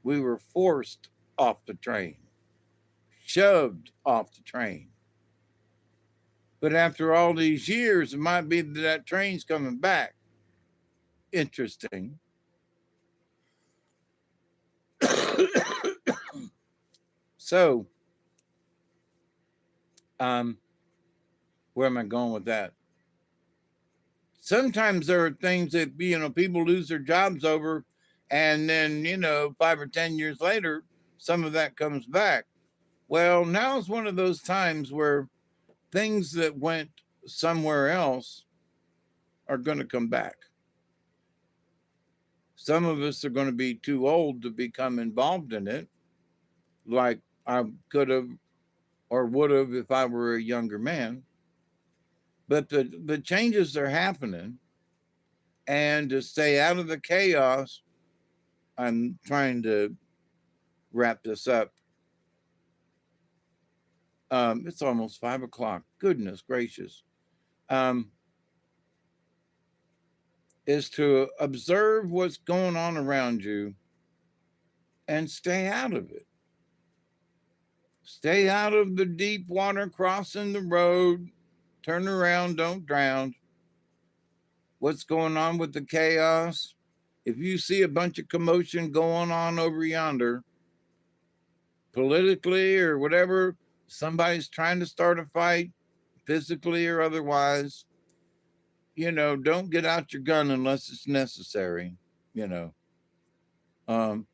We were forced off the train, shoved off the train. But after all these years, it might be that that train's coming back. Interesting. So, um, where am I going with that? Sometimes there are things that people lose their jobs over, and then 5 or 10 years later, some of that comes back. Well, now is one of those times where things that went somewhere else are going to come back. Some of us are going to be too old to become involved in it, like I could have or would have if I were a younger man. But the changes are happening, and to stay out of the chaos, I'm trying to wrap this up. It's almost 5 o'clock. Goodness gracious. Um, is to observe what's going on around you and stay out of it. Stay out of the deep water crossing the road. Turn around, don't drown. What's going on with the chaos? If you see a bunch of commotion going on over yonder, politically or whatever, somebody's trying to start a fight, physically or otherwise, don't get out your gun unless it's necessary. You know, um,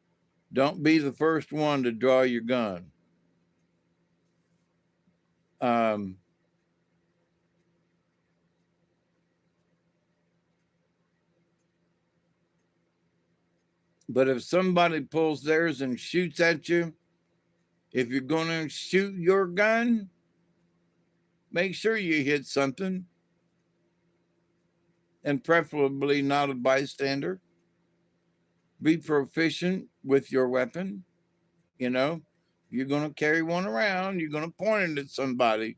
don't be the first one to draw your gun. Um, but if somebody pulls theirs and shoots at you, if you're going to shoot your gun, make sure you hit something, and preferably not a bystander. Be proficient with your weapon. You know, you're going to carry one around, you're going to point it at somebody,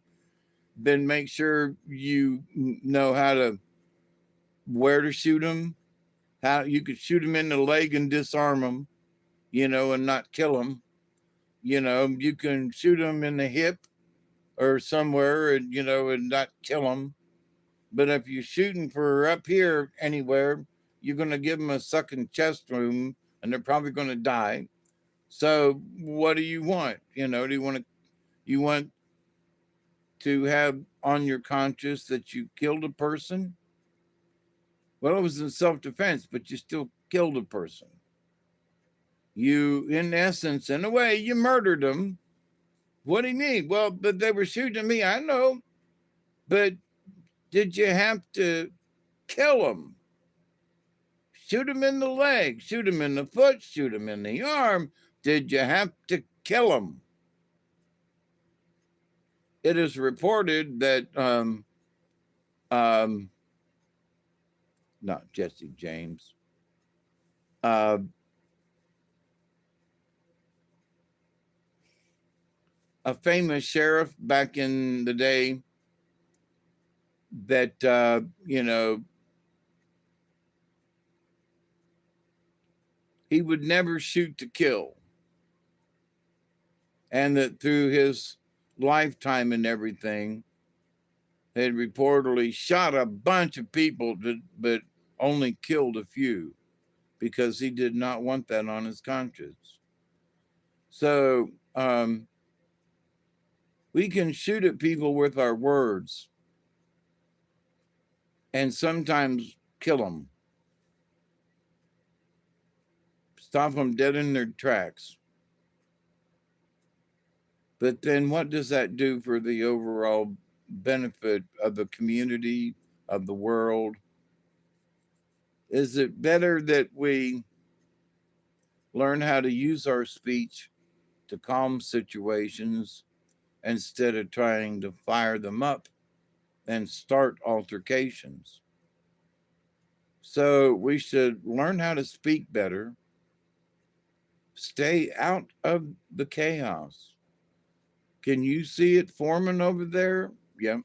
then make sure you know how to, where to shoot them, how you could shoot them in the leg and disarm them, and not kill them. You can shoot them in the hip or somewhere and not kill them. But if you're shooting for up here anywhere, you're going to give them a sucking chest wound and they're probably going to die. So what do you want? Do you want to have on your conscience that you killed a person? Well, it was in self-defense, but you still killed a person. You, in essence, in a way, you murdered them. What do you mean? Well, but they were shooting at me. I know. But did you have to kill them? Shoot them in the leg, shoot them in the foot, shoot them in the arm. Did you have to kill them? It is reported that not Jesse James, a famous sheriff back in the day, that he would never shoot to kill, and that through his lifetime and everything had reportedly shot a bunch of people, but only killed a few because he did not want that on his conscience. So we can shoot at people with our words and sometimes kill them, stop them dead in their tracks. But then what does that do for the overall benefit of the community, of the world? Is it better that we learn how to use our speech to calm situations instead of trying to fire them up and start altercations? So we should learn how to speak better, stay out of the chaos. Can you see it forming over there? Yeah.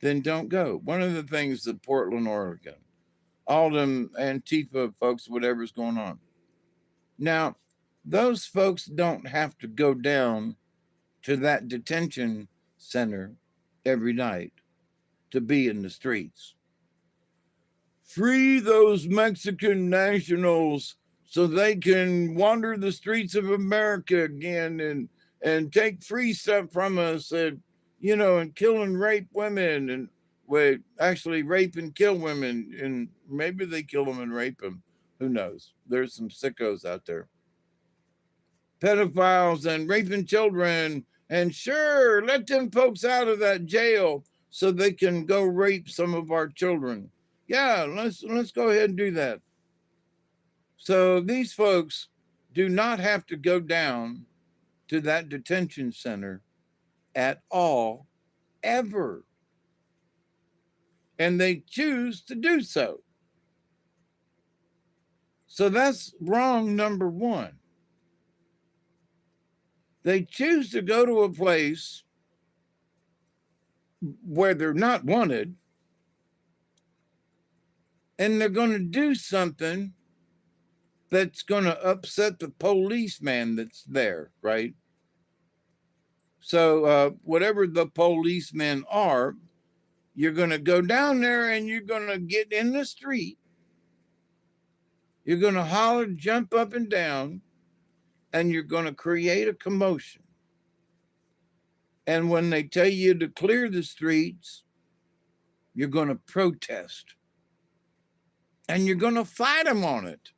Then don't go. One of the things that Portland, Oregon, all them Antifa folks, whatever's going on. Now, those folks don't have to go down to that detention center every night to be in the streets. Free those Mexican nationals so they can wander the streets of America again and take free stuff from us, and kill and rape women, and actually rape and kill women, and maybe they kill them and rape them. Who knows? There's some sickos out there. Pedophiles and raping children, and sure, let them folks out of that jail so they can go rape some of our children. Yeah, let's go ahead and do that. So these folks do not have to go down to that detention center at all, ever. And they choose to do so. So that's wrong, number one. They choose to go to a place where they're not wanted, and they're going to do something that's going to upset the policeman that's there, right? So whatever the policemen are, you're going to go down there and you're going to get in the street. You're going to holler, jump up and down, and you're going to create a commotion. And when they tell you to clear the streets, you're going to protest. And you're going to fight them on it,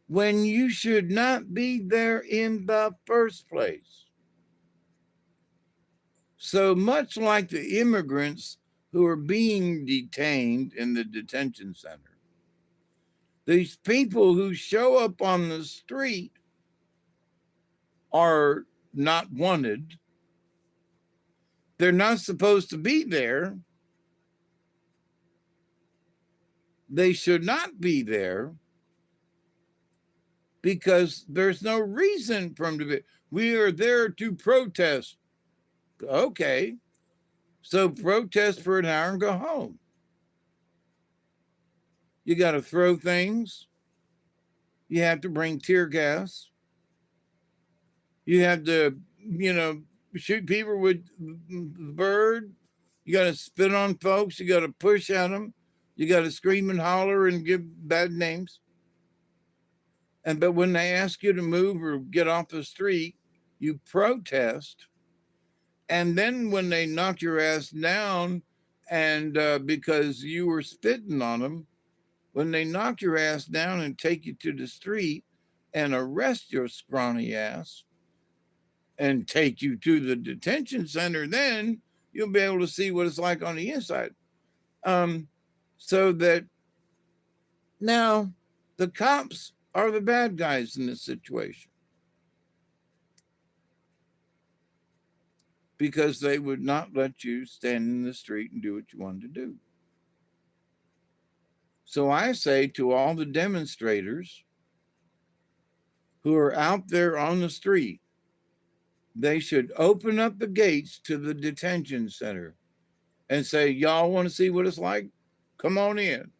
when you should not be there in the first place. So much like the immigrants who are being detained in the detention center, these people who show up on the street are not wanted. They're not supposed to be there. They should not be there because there's no reason for them to be. We are there to protest. Okay. So protest for an hour and go home. You got to throw things. You have to bring tear gas. You have to, you know, shoot people with the bird. You got to spit on folks. You got to push at them. You got to scream and holler and give bad names. But when they ask you to move or get off the street, you protest. And then when they knock your ass down, and because you were spitting on them, when they knock your ass down and take you to the street and arrest your scrawny ass and take you to the detention center, then you'll be able to see what it's like on the inside. So that now the cops are the bad guys in this situation because they would not let you stand in the street and do what you wanted to do. So I say to all the demonstrators who are out there on the street, they should open up the gates to the detention center and say, y'all want to see what it's like? Come on in.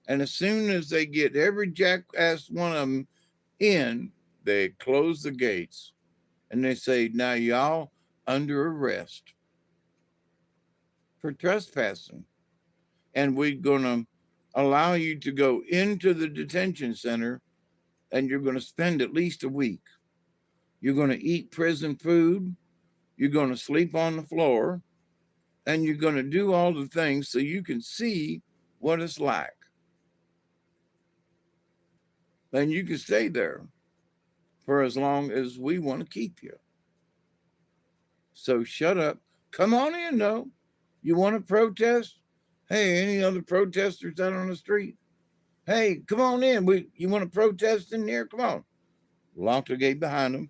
And as soon as they get every jackass one of them in, they close the gates and they say, now y'all under arrest for trespassing. And we're going to allow you to go into the detention center and you're going to spend at least a week. You're going to eat prison food. You're going to sleep on the floor. And you're going to do all the things so you can see what it's like. And you can stay there for as long as we want to keep you. So shut up. Come on in, though. You want to protest? Hey, any other protesters out on the street? Hey, come on in. You want to protest in here? Come on. Lock the gate behind them.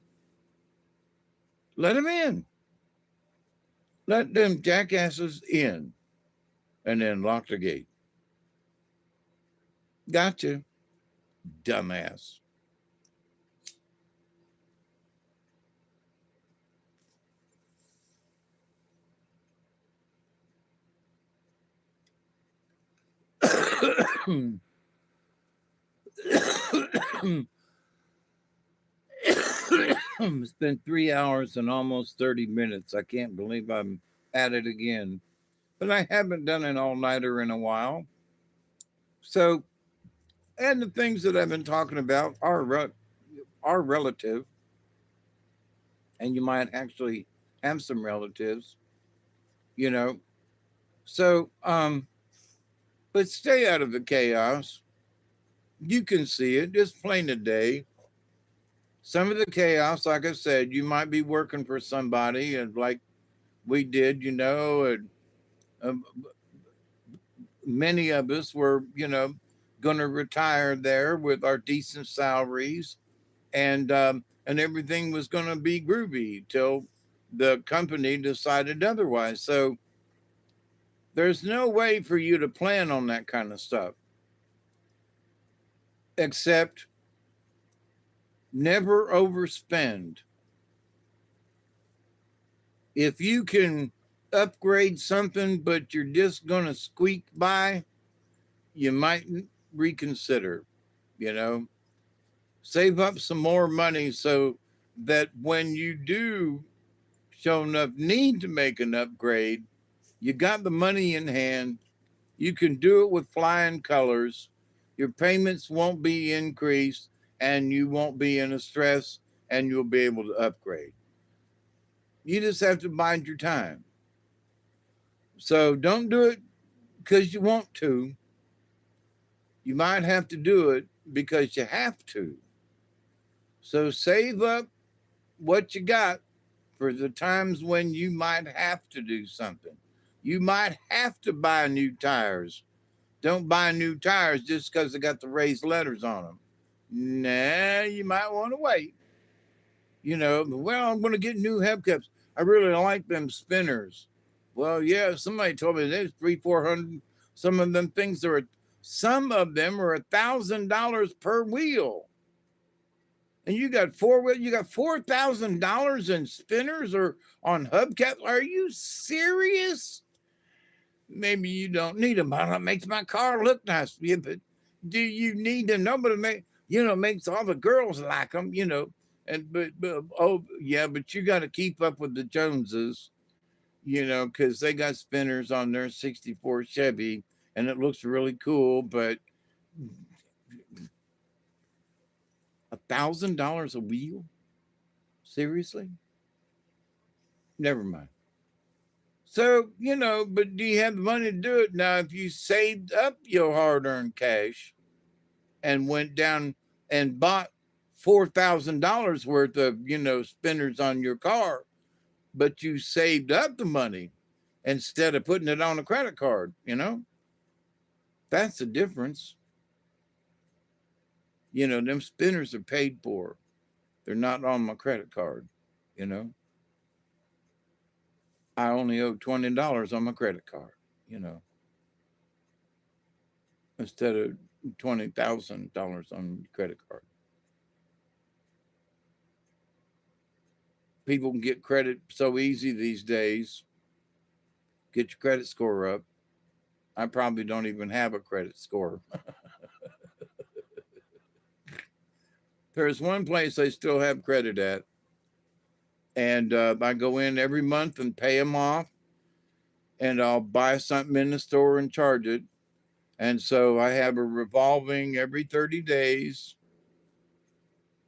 Let them in. Let them jackasses in. And then lock the gate. Gotcha, dumbass. It's been 3 hours and almost 30 minutes. I can't believe I'm at it again. But I haven't done an all-nighter in a while. So, and the things that I've been talking about are relative. And you might actually have some relatives, you know. So, but stay out of the chaos. You can see it, just plain a day. Some of the chaos, like I said, you might be working for somebody, and like we did, and many of us were, going to retire there with our decent salaries, and everything was going to be groovy till the company decided otherwise. So there's no way for you to plan on that kind of stuff, except never overspend. If you can upgrade something, but you're just going to squeak by, you might reconsider, save up some more money so that when you do show enough need to make an upgrade, you got the money in hand. You can do it with flying colors. Your payments won't be increased and you won't be in a stress and you'll be able to upgrade. You just have to bide your time. So don't do it because you want to. You might have to do it because you have to. So save up what you got for the times when you might have to do something. You might have to buy new tires. Don't buy new tires just because they got the raised letters on them. Nah, you might want to wait. Well, I'm going to get new hubcaps. I really like them spinners. Well, yeah, somebody told me there's 300-400. Some of them things are Some of them are $1,000 per wheel. And you got you got $4,000 in spinners or on hubcaps. Are you serious? Maybe you don't need them. It makes my car look nice. Yeah, but do you need them? Nobody makes all the girls like them. And but oh yeah, but you got to keep up with the Joneses, because they got spinners on their '64 Chevy, and it looks really cool. But $1,000 a wheel? Seriously? Never mind. So, but do you have the money to do it? Now, if you saved up your hard earned cash and went down and bought $4,000 worth of, spinners on your car, but you saved up the money instead of putting it on a credit card, that's the difference. Them spinners are paid for, they're not on my credit card, you know. I only owe $20 on my credit card, you know, instead of $20,000 on credit card. People can get credit so easy these days. Get your credit score up. I probably don't even have a credit score. There's one place I still have credit at, and I go in every month and pay them off, and I'll buy something in the store and charge it. And so I have a revolving every 30 days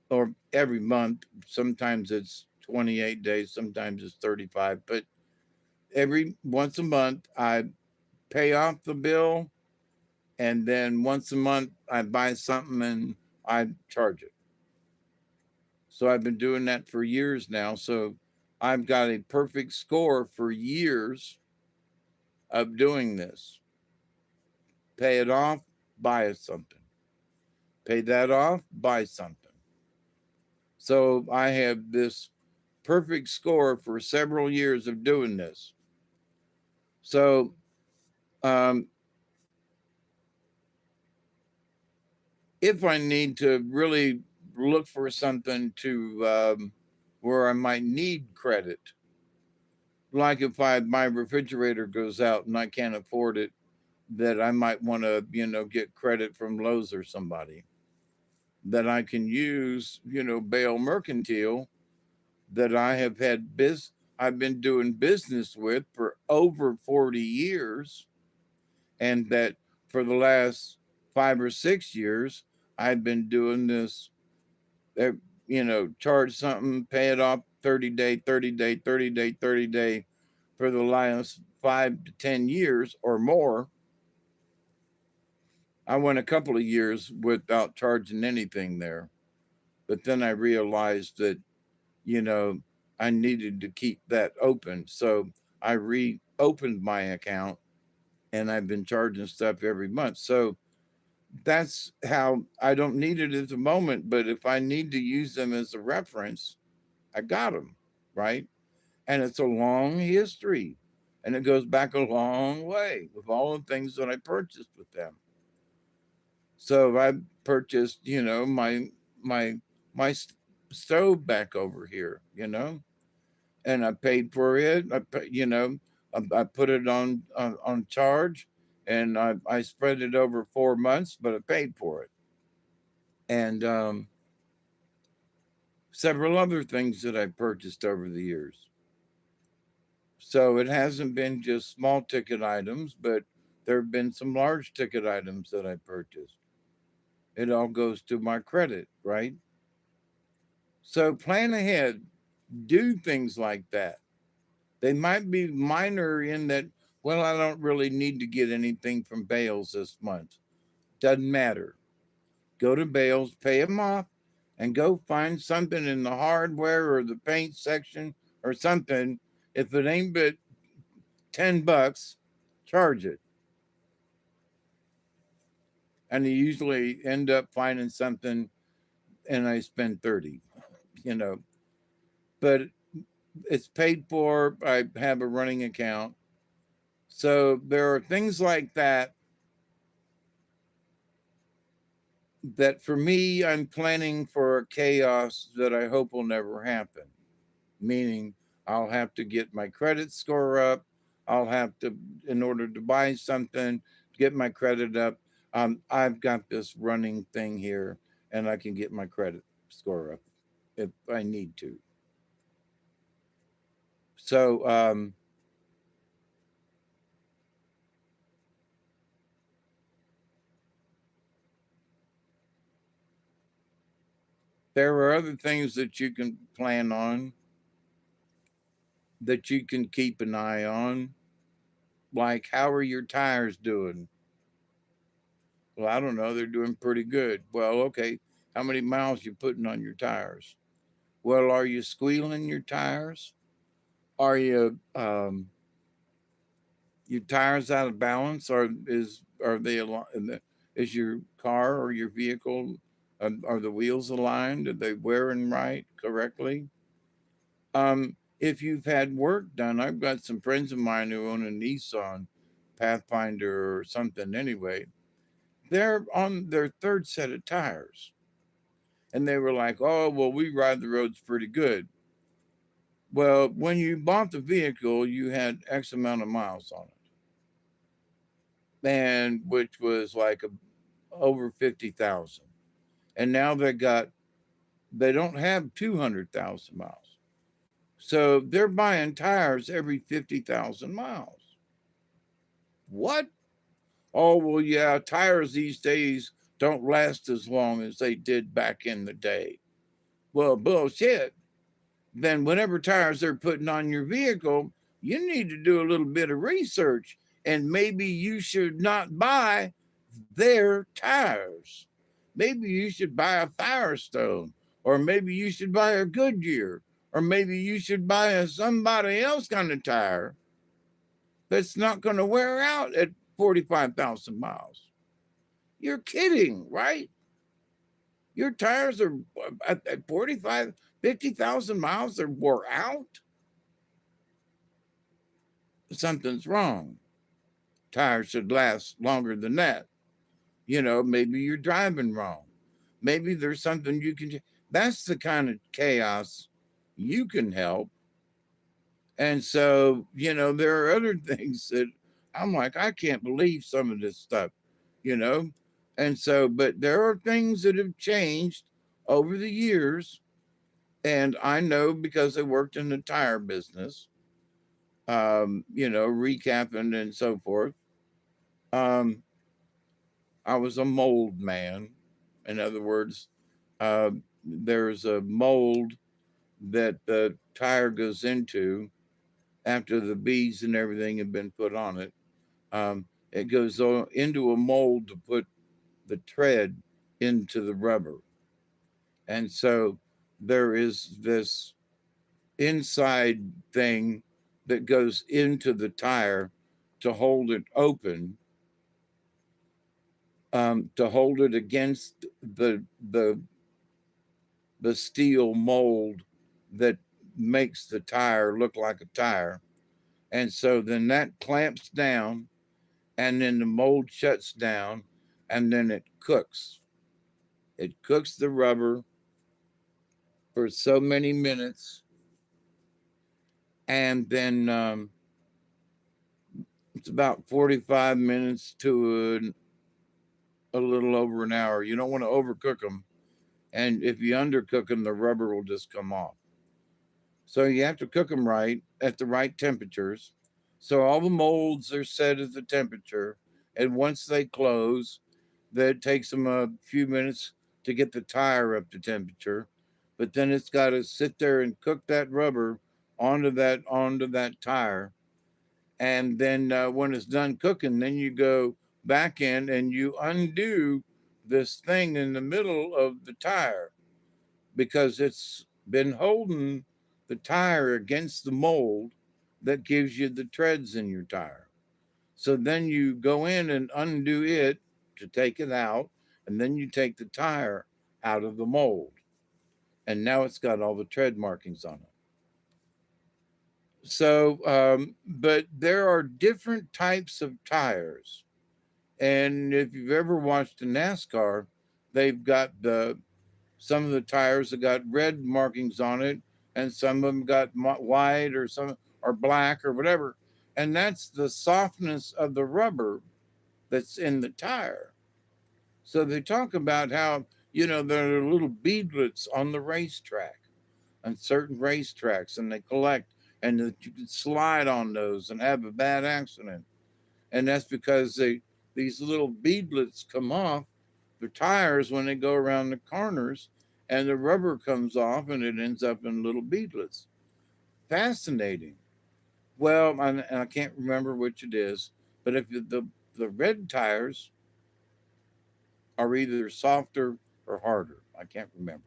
or every month. Sometimes it's 28 days, sometimes it's 35, but every once a month I pay off the bill, and then once a month I buy something and I charge it. So I've been doing that for years now. So I've got a perfect score for years of doing this. Pay it off, buy something. Pay that off, buy something. So I have this perfect score for several years of doing this. So um, if I need to really look for something to where I might need credit, like if my refrigerator goes out and I can't afford it, that I might want to get credit from Lowe's or somebody that I can use, Bale Mercantile, that I've been doing business with for over 40 years, and that for the last 5 or 6 years I've been doing this. Charge something, pay it off 30-day, 30-day, 30-day, 30-day for the last 5 to 10 years or more. I went a couple of years without charging anything there, but then I realized that, you know, I needed to keep that open. So I reopened my account, and I've been charging stuff every month. So that's how I don't need it at the moment. But if I need to use them as a reference, I got them, right? And it's a long history, and it goes back a long way with all the things that I purchased with them. So I purchased, my my stove back over here, and I paid for it. I put it on charge, and I spread it over 4 months, but I paid for it, and several other things that I purchased over the years. So it hasn't been just small ticket items, but there have been some large ticket items that I purchased. It all goes to my credit, right? So plan ahead, do things like that. They might be minor in that, well, I don't really need to get anything from Bales this month. Doesn't matter. Go to Bales, pay them off, and go find something in the hardware or the paint section or something. If it ain't but $10, charge it. And you usually end up finding something, and I spend 30, you know. But it's paid for. I have a running account. So there are things like that that for me, I'm planning for a chaos that I hope will never happen. Meaning, I'll have to get my credit score up. I'll have to, in order to buy something, get my credit up. I've got this running thing here, and I can get my credit score up if I need to. So, there are other things that you can plan on, that you can keep an eye on. Like, how are your tires doing? Well, I don't know. They're doing pretty good. Well, okay. How many miles you putting on your tires? Well, are you squealing your tires? Are your tires out of balance? Or are they is your car or your vehicle, are the wheels aligned? Are they wearing right correctly? If you've had work done, I've got some friends of mine who own a Nissan Pathfinder or something anyway. They're on their third set of tires. And they were like, oh, well, we ride the roads pretty good. Well, when you bought the vehicle, you had X amount of miles on it, and which was like over 50,000. And now they don't have 200,000 miles. So they're buying tires every 50,000 miles. What? Oh, well, yeah, tires these days don't last as long as they did back in the day. Well, bullshit. Then whatever tires they're putting on your vehicle, you need to do a little bit of research, and maybe you should not buy their tires. Maybe you should buy a Firestone, or maybe you should buy a Goodyear, or maybe you should buy a somebody else kind of tire that's not going to wear out at 45,000 miles. You're kidding, right? Your tires are at 45, 50,000 miles, they're wore out. Something's wrong. Tires should last longer than that. Maybe you're driving wrong. Maybe there's something you can. That's the kind of chaos you can help. And so, there are other things that I'm like, I can't believe some of this stuff, you know? And so, but there are things that have changed over the years. And I know because I worked in the tire business, recapping and so forth. Um, I was a mold man. In other words, there's a mold that the tire goes into after the beads and everything have been put on it. It goes into a mold to put the tread into the rubber. And so there is this inside thing that goes into the tire to hold it open, to hold it against the steel mold that makes the tire look like a tire. And so then that clamps down, and then the mold shuts down, and then it cooks. It cooks the rubber for so many minutes, and then it's about 45 minutes to a little over an hour. You don't want to overcook them. And if you undercook them, the rubber will just come off. So you have to cook them right at the right temperatures. So all the molds are set at the temperature. And once they close, that takes them a few minutes to get the tire up to temperature. But then it's got to sit there and cook that rubber onto that tire. And then when it's done cooking, then you go back in and you undo this thing in the middle of the tire, because it's been holding the tire against the mold that gives you the treads in your tire. So then you go in and undo it to take it out, and then you take the tire out of the mold. And now it's got all the tread markings on it. So, but there are different types of tires. And if you've ever watched a NASCAR, They've got the some of the tires that got red markings on it, and some of them got white or some or black or whatever. And that's the softness of the rubber that's in the tire. So they talk about how, there are little beadlets on the racetrack, on certain racetracks, and they collect, and that you can slide on those and have a bad accident. And that's because these little beadlets come off the tires when they go around the corners, and the rubber comes off and it ends up in little beadlets. Fascinating. Well, and I can't remember which it is, but if the red tires are either softer or harder, I can't remember.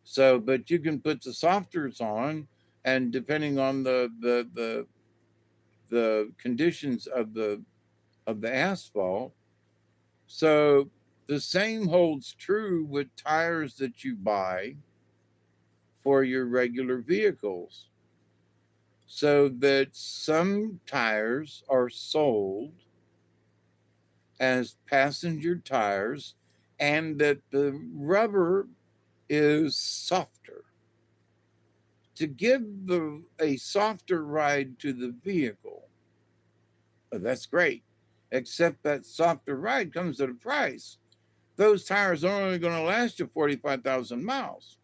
So, but you can put the softers on, and depending on the conditions of the asphalt. So the same holds true with tires that you buy for your regular vehicles. So that some tires are sold as passenger tires, and that the rubber is softer to give a softer ride to the vehicle. That's great, except that softer ride comes at a price. Those tires are only going to last you 45,000 miles.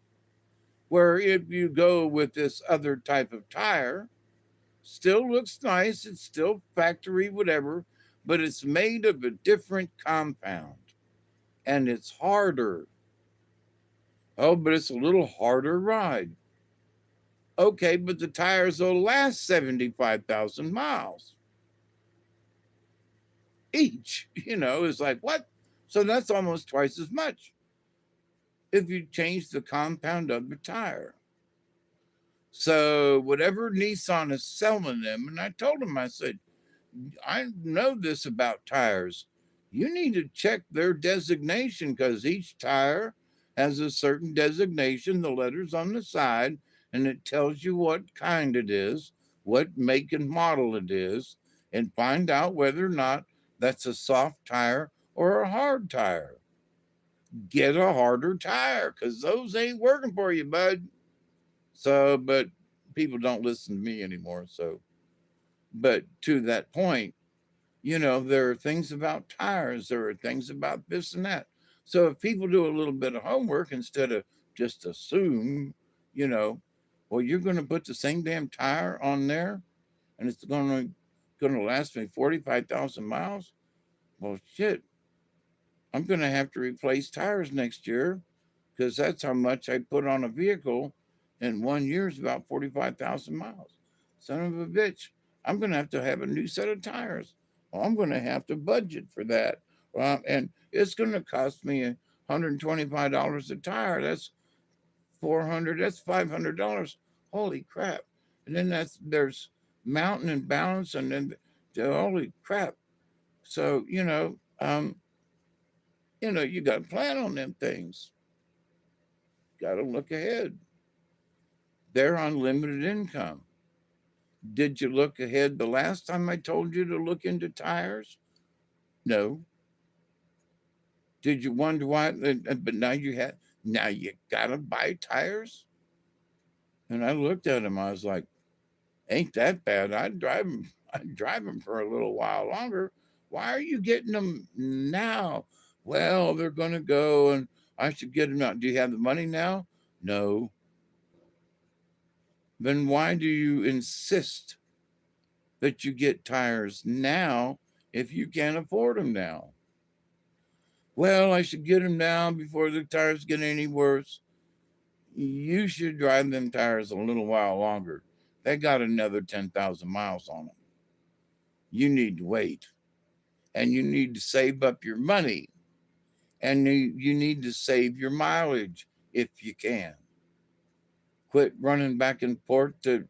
Where if you go with this other type of tire, still looks nice, it's still factory, whatever, but it's made of a different compound and it's harder. Oh, but it's a little harder ride. Okay, but the tires will last 75,000 miles each. It's like, what? So that's almost twice as much if you change the compound of the tire. So whatever Nissan is selling them, and I told him, I said, I know this about tires. You need to check their designation because each tire has a certain designation, the letters on the side, and it tells you what kind it is, what make and model it is, and find out whether or not that's a soft tire or a hard tire. Get a harder tire because those ain't working for you, bud. So, but people don't listen to me anymore. So, but to that point, there are things about tires, there are things about this and that. So, if people do a little bit of homework instead of just assume, you know, well, you're going to put the same damn tire on there and it's going to last me 45,000 miles. Well, shit, I'm going to have to replace tires next year because that's how much I put on a vehicle in 1 year is about 45,000 miles. Son of a bitch, I'm going to have a new set of tires. Well, I'm going to have to budget for that. And it's going to cost me $125 a tire. That's 400, that's $500. Holy crap. And then there's mountain and balance and then holy crap. So, you got to plan on them things. Got to look ahead. They're on limited income. Did you look ahead the last time I told you to look into tires? No. Did you wonder why? But now you gotta buy tires. And I looked at him. I was like, ain't that bad? I'd drive them. I'd drive them for a little while longer. Why are you getting them now? Well, they're gonna go, and I should get them now. Do you have the money now? No. Then why do you insist that you get tires now if you can't afford them now? Well, I should get them now before the tires get any worse. You should drive them tires a little while longer. They got another 10,000 miles on them. You need to wait. And you need to save up your money. And you need to save your mileage if you can. Quit running back and forth to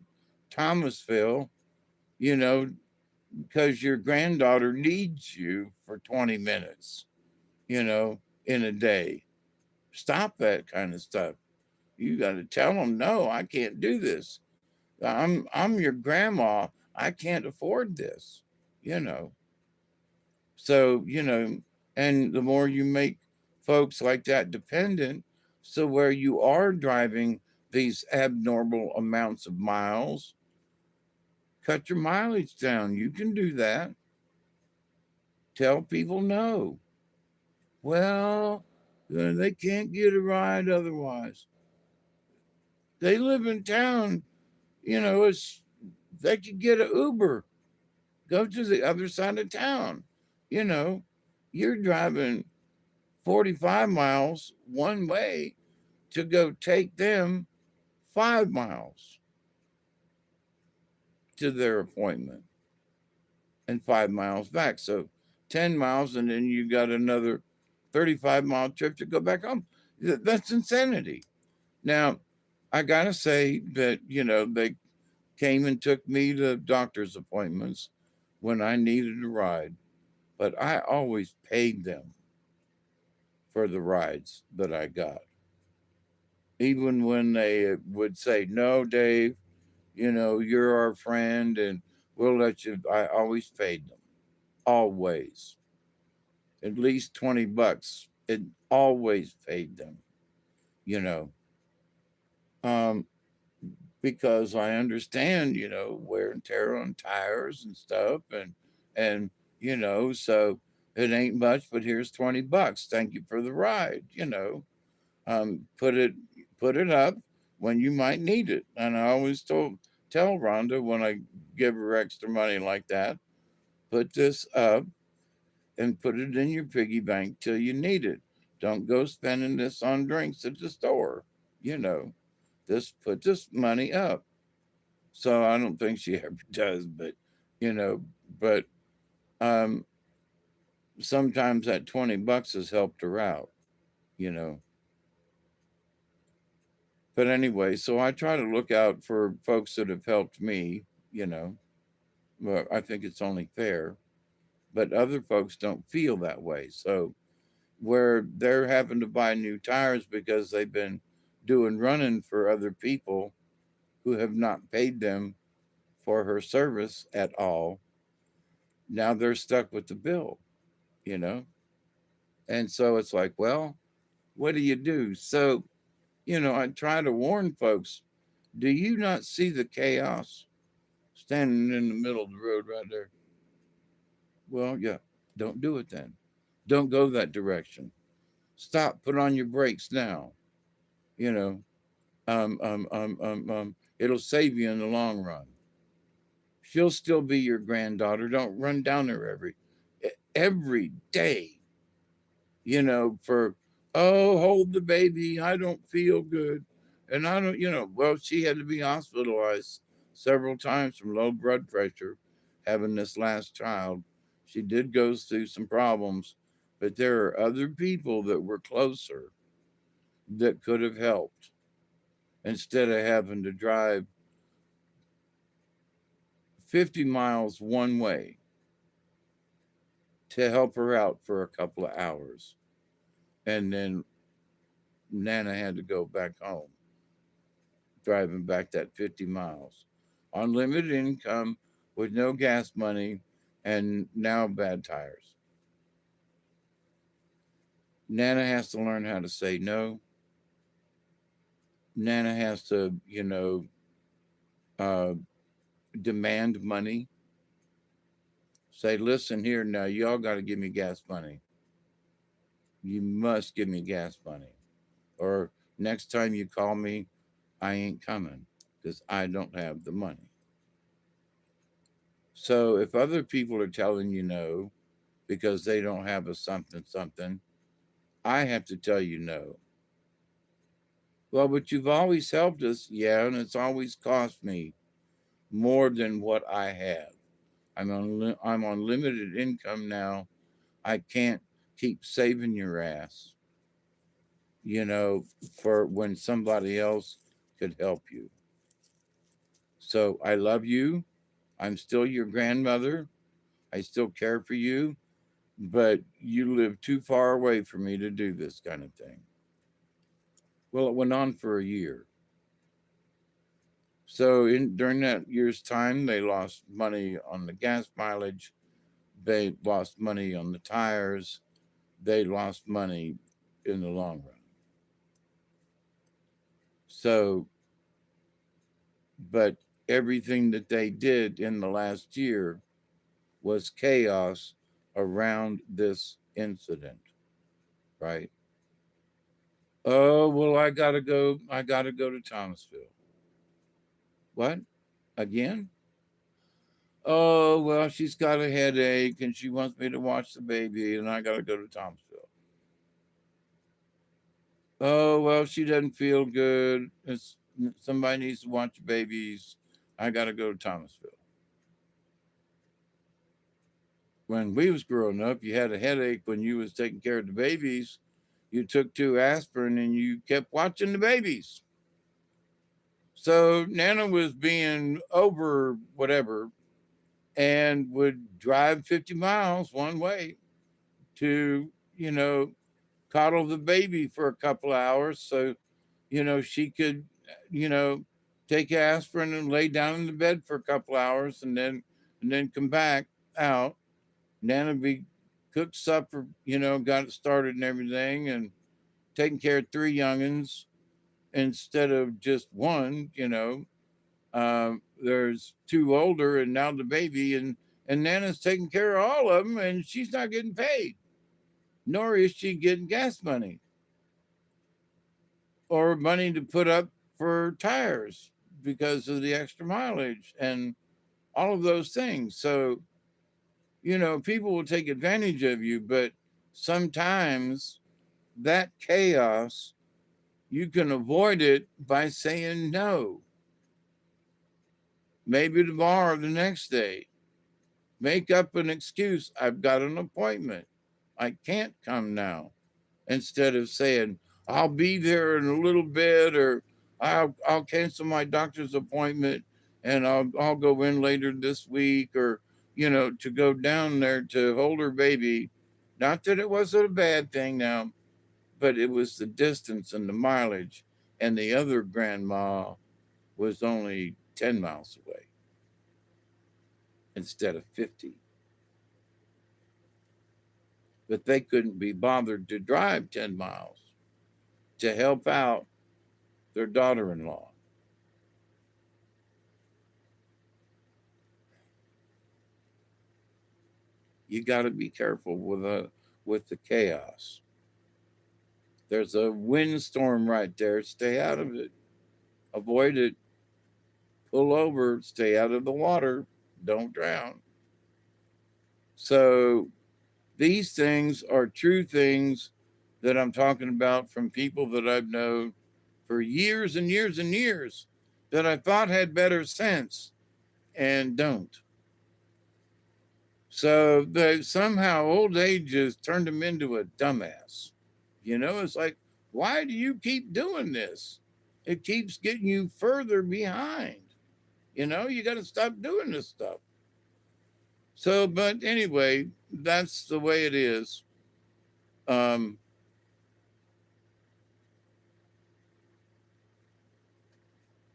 Thomasville, you know, because your granddaughter needs you for 20 minutes, in a day. Stop that kind of stuff. You got to tell them, no, I can't do this. I'm your grandma. I can't afford this, you know. So, and the more you make folks like that dependent. So where you are driving these abnormal amounts of miles, cut your mileage down. You can do that. Tell people no. Well, they can't get a ride otherwise. They live in town, it's they could get an Uber, go to the other side of town. You know, you're driving 45 miles one way to go take them 5 miles to their appointment and 5 miles back. So 10 miles, and then you got another 35-mile trip to go back home. That's insanity. Now, I got to say that, they came and took me to doctor's appointments when I needed a ride, but I always paid them for the rides that I got. Even when they would say, "No, Dave, you're our friend and we'll let you," I always paid them. Always. At least $20. It always paid them, you know. Um, because I understand, wear and tear on tires and stuff, and so it ain't much, but here's $20. Thank you for the ride, put it up when you might need it. And I always tell Rhonda when I give her extra money like that, put this up and put it in your piggy bank till you need it. Don't go spending this on drinks at the store. You know, just put this money up. So I don't think she ever does, but you know, but um, sometimes that $20 has helped her out. You know, but anyway, so I try to look out for folks that have helped me. You know, well, I think it's only fair, but other folks don't feel that way. So where they're having to buy new tires because they've been doing running for other people who have not paid them for her service at all. Now they're stuck with the bill, you know? And so it's like, well, what do you do? So, I try to warn folks, do you not see the chaos standing in the middle of the road right there? Well, yeah, don't do it then. Don't go that direction. Stop, put on your brakes now, you know. It'll save you in the long run. She'll still be your granddaughter. Don't run down there every day, for, oh, hold the baby. I don't feel good. And I don't, well, she had to be hospitalized several times from low blood pressure having this last child. She did go through some problems, but there are other people that were closer that could have helped instead of having to drive 50 miles one way to help her out for a couple of hours. And then Nana had to go back home, driving back that 50 miles on limited income with no gas money and now bad tires. Nana has to learn how to say no. Nana has to, uh, demand money. Say, listen here now, y'all got to give me gas money. You must give me gas money. Or next time you call me, I ain't coming because I don't have the money. So if other people are telling you no because they don't have a something something, I have to tell you no. Well, but you've always helped us. Yeah, and it's always cost me more than what I have. I'm on limited income now. I can't keep saving your ass, you know, for when somebody else could help you. So I love you. I'm still your grandmother. I still care for you, but you live too far away for me to do this kind of thing. Well, it went on for a year. So during that year's time, they lost money on the gas mileage. They lost money on the tires. They lost money in the long run. So, but everything that they did in the last year was chaos around this incident, right? Oh, well, I got to go. I got to go to Thomasville. What? Again? Oh, well, she's got a headache and she wants me to watch the baby and I got to go to Thomasville. Oh, well, she doesn't feel good. Somebody needs to watch the babies. I got to go to Thomasville. When we was growing up, you had a headache when you was taking care of the babies. You took two aspirin and you kept watching the babies. So Nana was being over whatever and would drive 50 miles one way to, coddle the baby for a couple of hours so, she could, you know, take aspirin and lay down in the bed for a couple of hours and then come back out. Nana be cooked supper, got it started and everything and taking care of three youngins instead of just one. There's two older and now the baby and Nana's taking care of all of them and she's not getting paid, nor is she getting gas money or money to put up for tires because of the extra mileage and all of those things. So, people will take advantage of you, but sometimes that chaos, you can avoid it by saying no. Maybe tomorrow or the next day. Make up an excuse. I've got an appointment. I can't come now. Instead of saying, I'll be there in a little bit or I'll cancel my doctor's appointment and I'll go in later this week or, to go down there to hold her baby. Not that it wasn't a bad thing now, but it was the distance and the mileage. And the other grandma was only 10 miles away instead of 50. But they couldn't be bothered to drive 10 miles to help out their daughter in law. You got to be careful with the chaos. There's a windstorm right there. Stay out of it. Avoid it. Pull over. Stay out of the water. Don't drown. So these things are true things that I'm talking about from people that I've known for years and years and years that I thought had better sense and don't. So they somehow old age has turned them into a dumbass. It's like, why do you keep doing this? It keeps getting you further behind. You got to stop doing this stuff. So, but anyway, that's the way it is. Um,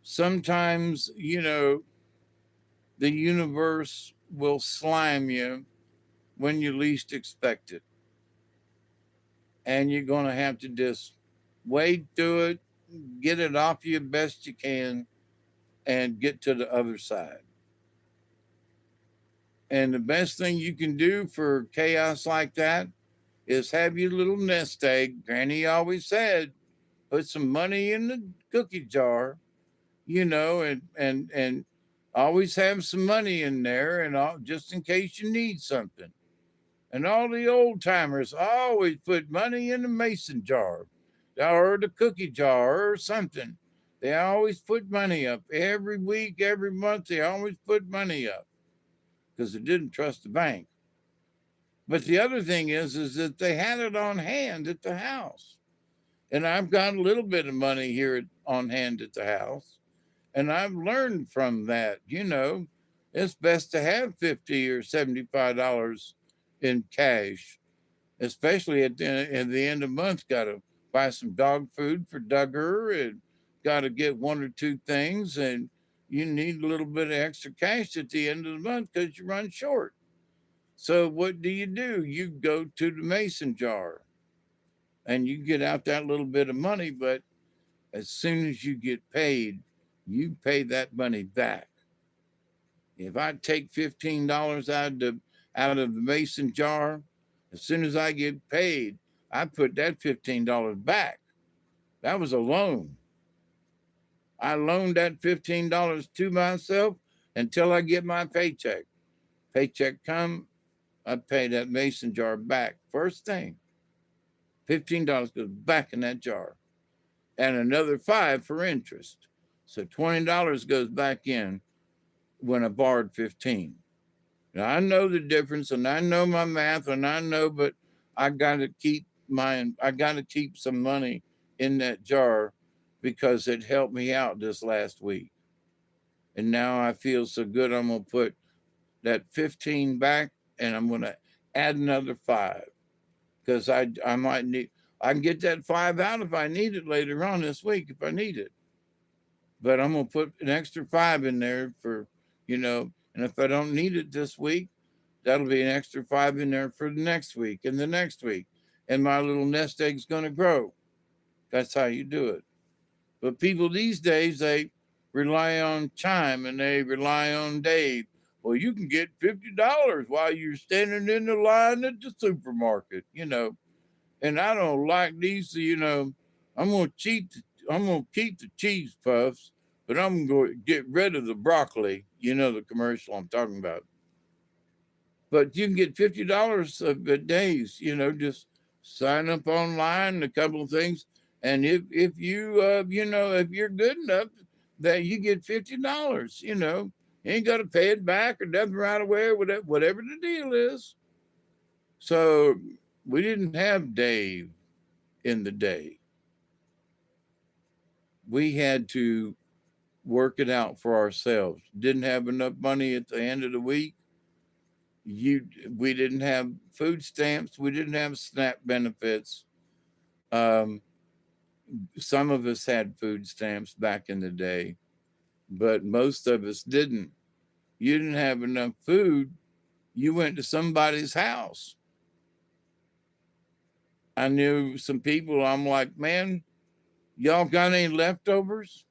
Sometimes, the universe will slime you when you least expect it. And you're going to have to just wade through it, get it off you best you can, and get to the other side. And the best thing you can do for chaos like that is have your little nest egg. Granny always said, put some money in the cookie jar, and always have some money in there, and just in case you need something. And all the old timers always put money in the mason jar or the cookie jar or something. They always put money up every week, every month. They always put money up because they didn't trust the bank. But the other thing is that they had it on hand at the house. And I've got a little bit of money here on hand at the house. And I've learned from that, it's best to have $50 or $75 in cash, especially at the end of the month. Got to buy some dog food for Duggar and got to get one or two things. And you need a little bit of extra cash at the end of the month because you run short. So what do? You go to the mason jar and you get out that little bit of money, but as soon as you get paid, you pay that money back. If I take $15 out of the mason jar, as soon as I get paid, I put that $15 back. That was a loan. I loaned that $15 to myself until I get my paycheck. Paycheck come, I pay that mason jar back. First thing, $15 goes back in that jar, and another five for interest. So $20 goes back in when I borrowed 15. Now I know the difference, and I know my math, and I know, but I got to keep some money in that jar because it helped me out this last week. And now I feel so good. I'm gonna put that 15 back, and I'm gonna add another five because I might need. I can get that five out if I need it later on this week if I need it. But I'm gonna put an extra five in there for, and if I don't need it this week, that'll be an extra five in there for the next week and the next week. And my little nest egg's gonna grow. That's how you do it. But people these days, they rely on Chime and they rely on Dave. Well, you can get $50 while you're standing in the line at the supermarket. And I don't like these. I'm gonna cheat. I'm gonna keep the cheese puffs, but I'm gonna get rid of the broccoli. You know the commercial I'm talking about. But you can get $50 a days. Just sign up online, a couple of things, and if you if you're good enough, that you get $50. You ain't got to pay it back or nothing right away, or whatever the deal is. So we didn't have Dave in the day. We had to work it out for ourselves. Didn't have enough money at the end of the week. We didn't have food stamps. We didn't have SNAP benefits. Um, some of us had food stamps back in the day, but most of us didn't. You didn't have enough food. You went to somebody's house. I knew some people. I'm like, man, y'all got any leftovers?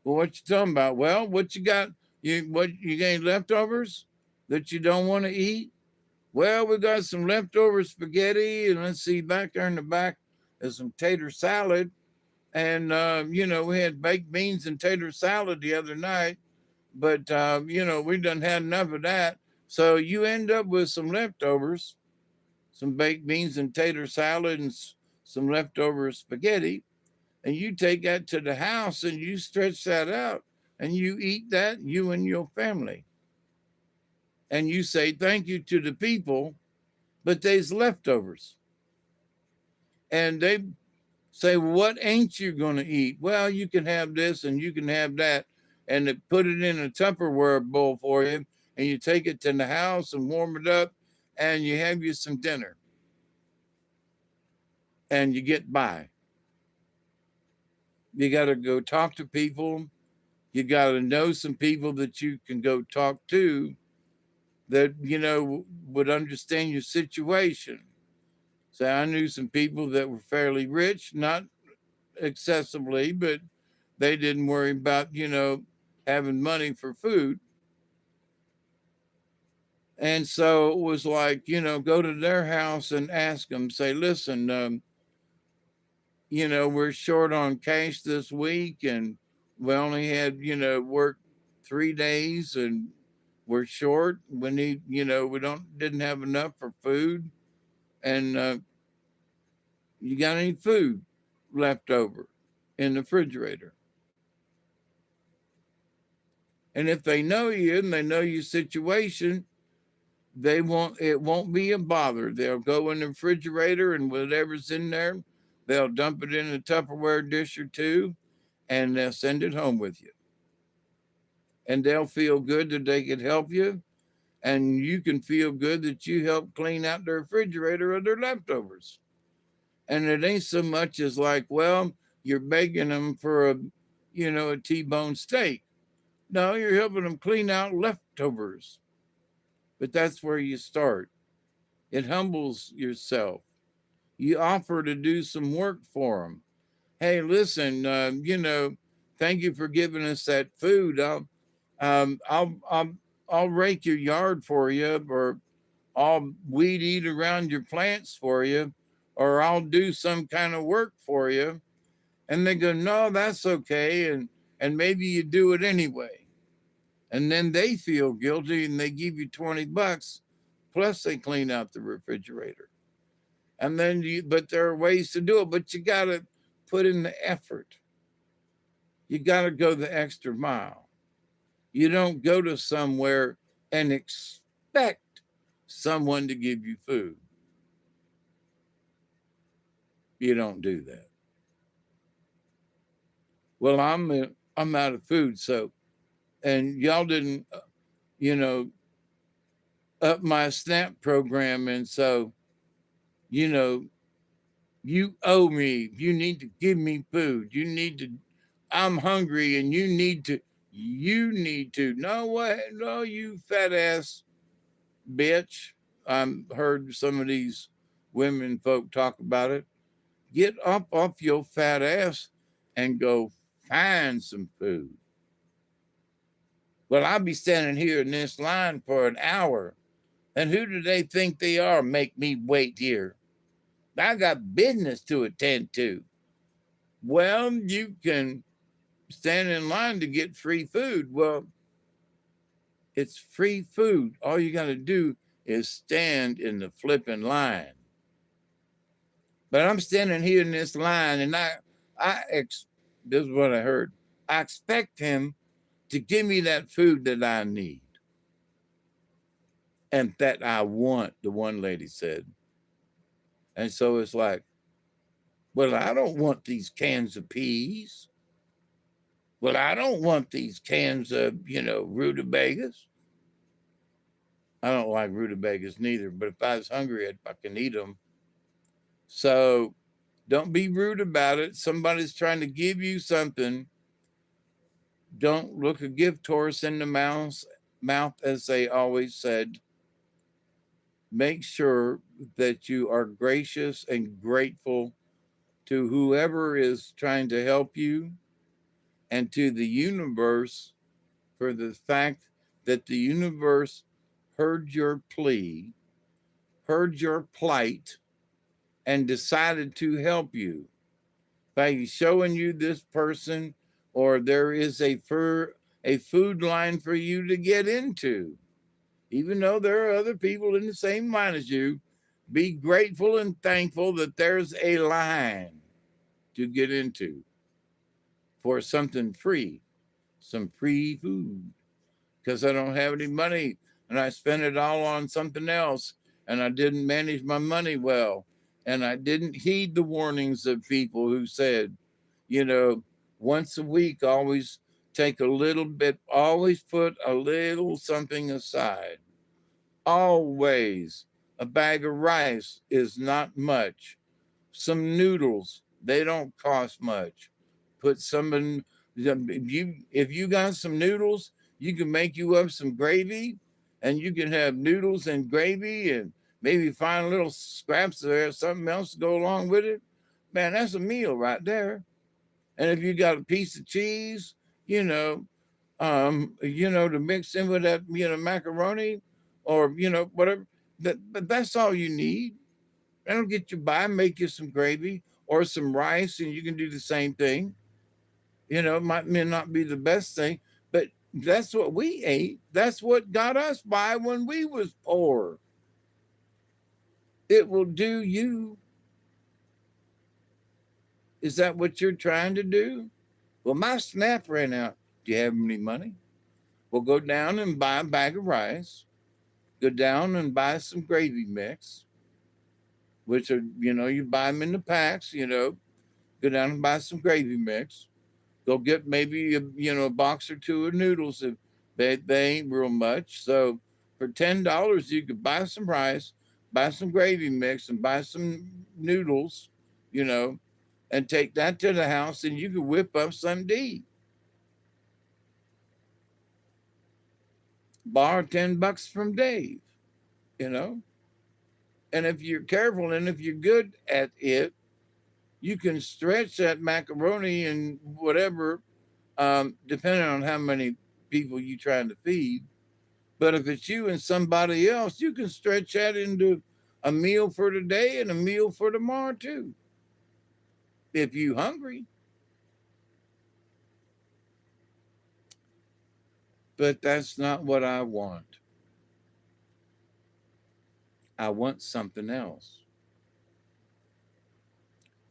Well, what you talking about? Well, what you got? You got any leftovers that you don't want to eat? Well, we got some leftover spaghetti, and let's see, back there in the back is some tater salad. And, we had baked beans and tater salad the other night, but, we done had enough of that. So you end up with some leftovers, some baked beans and tater salad, and some leftover spaghetti. And you take that to the house and you stretch that out and you eat that, you and your family. And you say thank you to the people, but there's leftovers. And they say, what ain't you going to eat? Well, you can have this and you can have that. And they put it in a Tupperware bowl for you. And you take it to the house and warm it up. And you have you some dinner. And you get by. You got to go talk to people. You got to know some people that you can go talk to that, would understand your situation. So I knew some people that were fairly rich, not excessively, but they didn't worry about, having money for food. And so it was like, go to their house and ask them, say, listen, we're short on cash this week and we only had, worked 3 days and we're short. We need, we didn't have enough for food. And you got any food left over in the refrigerator? And if they know you and they know your situation, it won't be a bother. They'll go in the refrigerator and whatever's in there, they'll dump it in a Tupperware dish or two and they'll send it home with you. And they'll feel good that they could help you. And you can feel good that you helped clean out the refrigerator of their leftovers. And it ain't so much as like, well, you're begging them for a T-bone steak. No, you're helping them clean out leftovers. But that's where you start. It humbles yourself. You offer to do some work for them. Hey, listen, thank you for giving us that food. Um, I'll, I'll, I'll rake your yard for you, or I'll weed eat around your plants for you, or I'll do some kind of work for you. And they go, no, that's okay. And maybe you do it anyway. And then they feel guilty and they give you $20, plus they clean out the refrigerator. And then but there are ways to do it, but you got to put in the effort. You got to go the extra mile. You don't go to somewhere and expect someone to give you food. You don't do that. Well, I'm out of food, so and y'all didn't, you know, up my SNAP program, and so you know, you owe me. You need to give me food. You need to. I'm hungry, and you need to. You need to. No, what? No, you fat ass bitch. I've heard some of these women folk talk about it. Get up off your fat ass and go find some food. Well, I'll be standing here in this line for an hour. And who do they think they are? Make me wait here. I got business to attend to. Well, you can stand in line to get free food. Well, it's free food. All you got to do is stand in the flipping line. But I'm standing here in this line, and this is what I heard. I expect him to give me that food that I need and that I want, the one lady said. And so it's like, well, I don't want these cans of peas. Well, I don't want these cans of, rutabagas. I don't like rutabagas neither, but if I was hungry, I'd fucking eat them. So don't be rude about it. Somebody's trying to give you something. Don't look a gift horse in the mouth, as they always said. Make sure that you are gracious and grateful to whoever is trying to help you and to the universe for the fact that the universe heard your plea, heard your plight, and decided to help you by showing you this person, or there is a food line for you to get into. Even though there are other people in the same line as you, be grateful and thankful that there's a line to get into for something free, some free food. Because I don't have any money and I spent it all on something else and I didn't manage my money well. And I didn't heed the warnings of people who said, you know, once a week, always take a little bit, always put a little something aside. Always. A bag of rice is not much. Some noodles, they don't cost much. Put some in. If you got some noodles, you can make you up some gravy, and you can have noodles and gravy, and maybe find little scraps there, something else to go along with it. Man, that's a meal right there. And if you got a piece of cheese, you know, to mix in with that, macaroni, or whatever. But that's all you need. That'll get you by. Make you some gravy or some rice, and you can do the same thing. It may not be the best thing, but that's what we ate. That's what got us by when we was poor. It will do you. Is that what you're trying to do? Well, my SNAP ran out. Do you have any money? Well, go down and buy a bag of rice. Go down and buy some gravy mix, which are, you buy them in the packs, go down and buy some gravy mix. Go get maybe a box or two of noodles if they ain't real much. So for $10, you could buy some rice, buy some gravy mix, and buy some noodles, you know, and take that to the house, and you could whip up something to eat. Borrow $10 from Dave, you know. And if you're careful and if you're good at it, you can stretch that macaroni and whatever, depending on how many people you're trying to feed. But if it's you and somebody else, you can stretch that into a meal for today and a meal for tomorrow too, if you hungry. But that's not what I want. I want something else.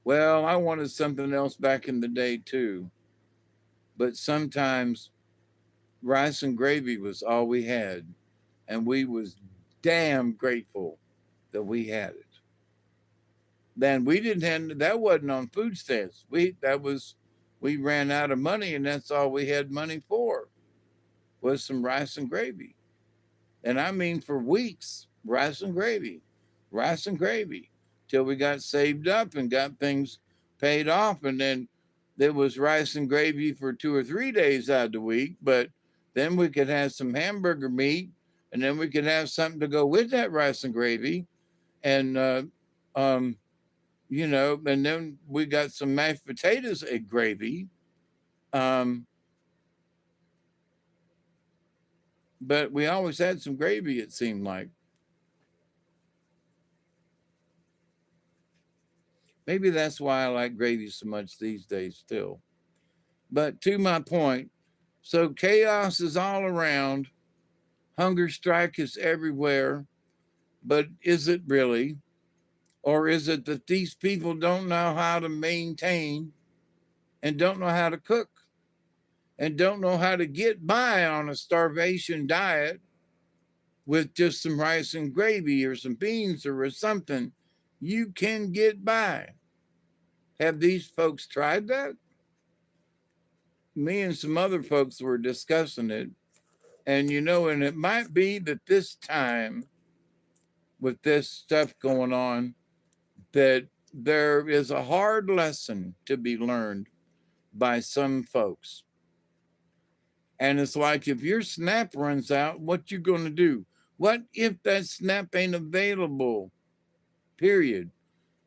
Well, I wanted something else back in the day too. But sometimes rice and gravy was all we had, and we was damn grateful that we had it. Then we didn't have that wasn't on food stamps. We ran out of money, and that's all we had money for was some rice and gravy. And I mean for weeks, rice and gravy, till we got saved up and got things paid off. And then there was rice and gravy for 2 or 3 days out of the week. But then we could have some hamburger meat, and then we could have something to go with that rice and gravy. And, um, and then we got some mashed potatoes and gravy. Um, but we always had some gravy, it seemed like. Maybe that's why I like gravy so much these days still. But to my point, so chaos is all around, hunger strike is everywhere, but is it really? Or is it that these people don't know how to maintain and don't know how to cook and don't know how to get by on a starvation diet with just some rice and gravy or some beans or something? You can get by. Have these folks tried that? Me and some other folks were discussing it. And it might be that this time, with this stuff going on, that there is a hard lesson to be learned by some folks. And it's like, if your SNAP runs out, what you going to do? What if that SNAP ain't available? Period.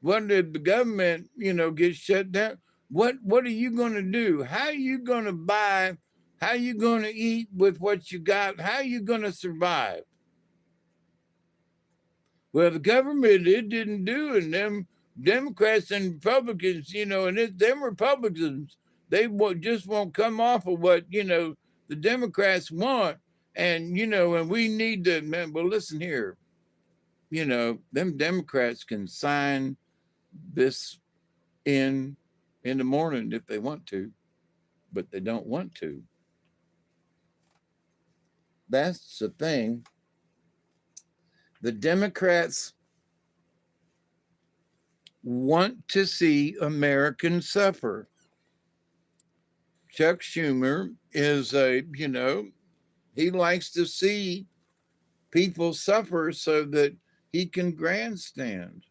What if the government, gets shut down? What are you going to do? How are you going to buy? How are you going to eat with what you got? How are you going to survive? Well, the government, it didn't do it. And them Democrats and Republicans, them Republicans, they just won't come off of what, the Democrats want. And we need to, man, well, listen here, them Democrats can sign this in the morning if they want to, but they don't want to. That's the thing. The Democrats want to see Americans suffer. Chuck Schumer is he likes to see people suffer so that he can grandstand.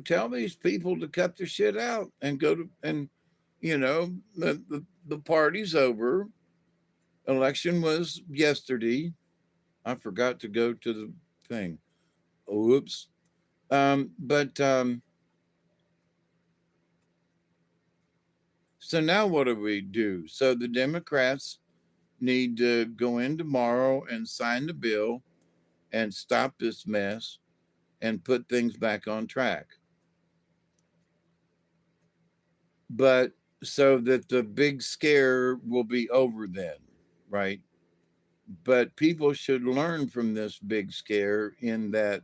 Tell these people to cut their shit out and go to, and, the party's over. Election was yesterday. I forgot to go to the thing. Oops. But so now what do we do? So the Democrats need to go in tomorrow and sign the bill and stop this mess and put things back on track. But so that the big scare will be over then, right? But people should learn from this big scare in that,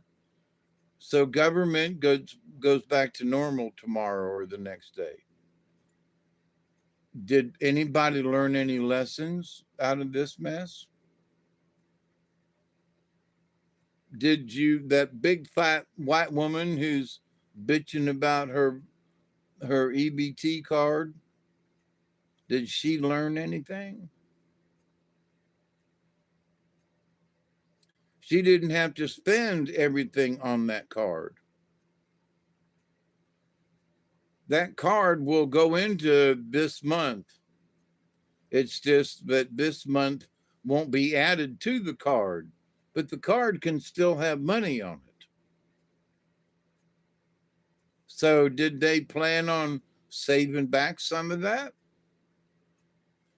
so government goes back to normal tomorrow or the next day. Did anybody learn any lessons out of this mess? Did you, that big fat white woman who's bitching about her EBT card, did she learn anything? She didn't have to spend everything on that card. That card will go into this month. It's just that this month won't be added to the card, but the card can still have money on it. So did they plan on saving back some of that?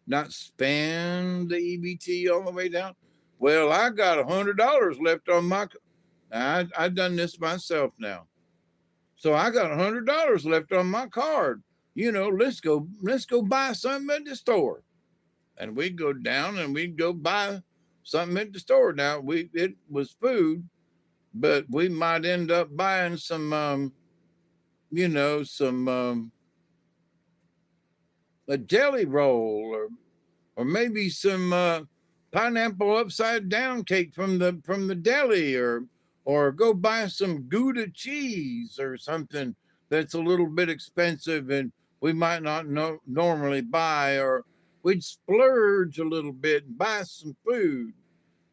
Not spend the EBT all the way down? Well, I got $100 left on my. I've done this myself now. So I got $100 left on my card. Let's go buy something at the store. And we'd go down and we'd go buy something at the store. Now it was food, but we might end up buying some some a jelly roll, or maybe some pineapple upside down cake from the deli, or go buy some Gouda cheese or something that's a little bit expensive and we might not normally buy, or we'd splurge a little bit and buy some food,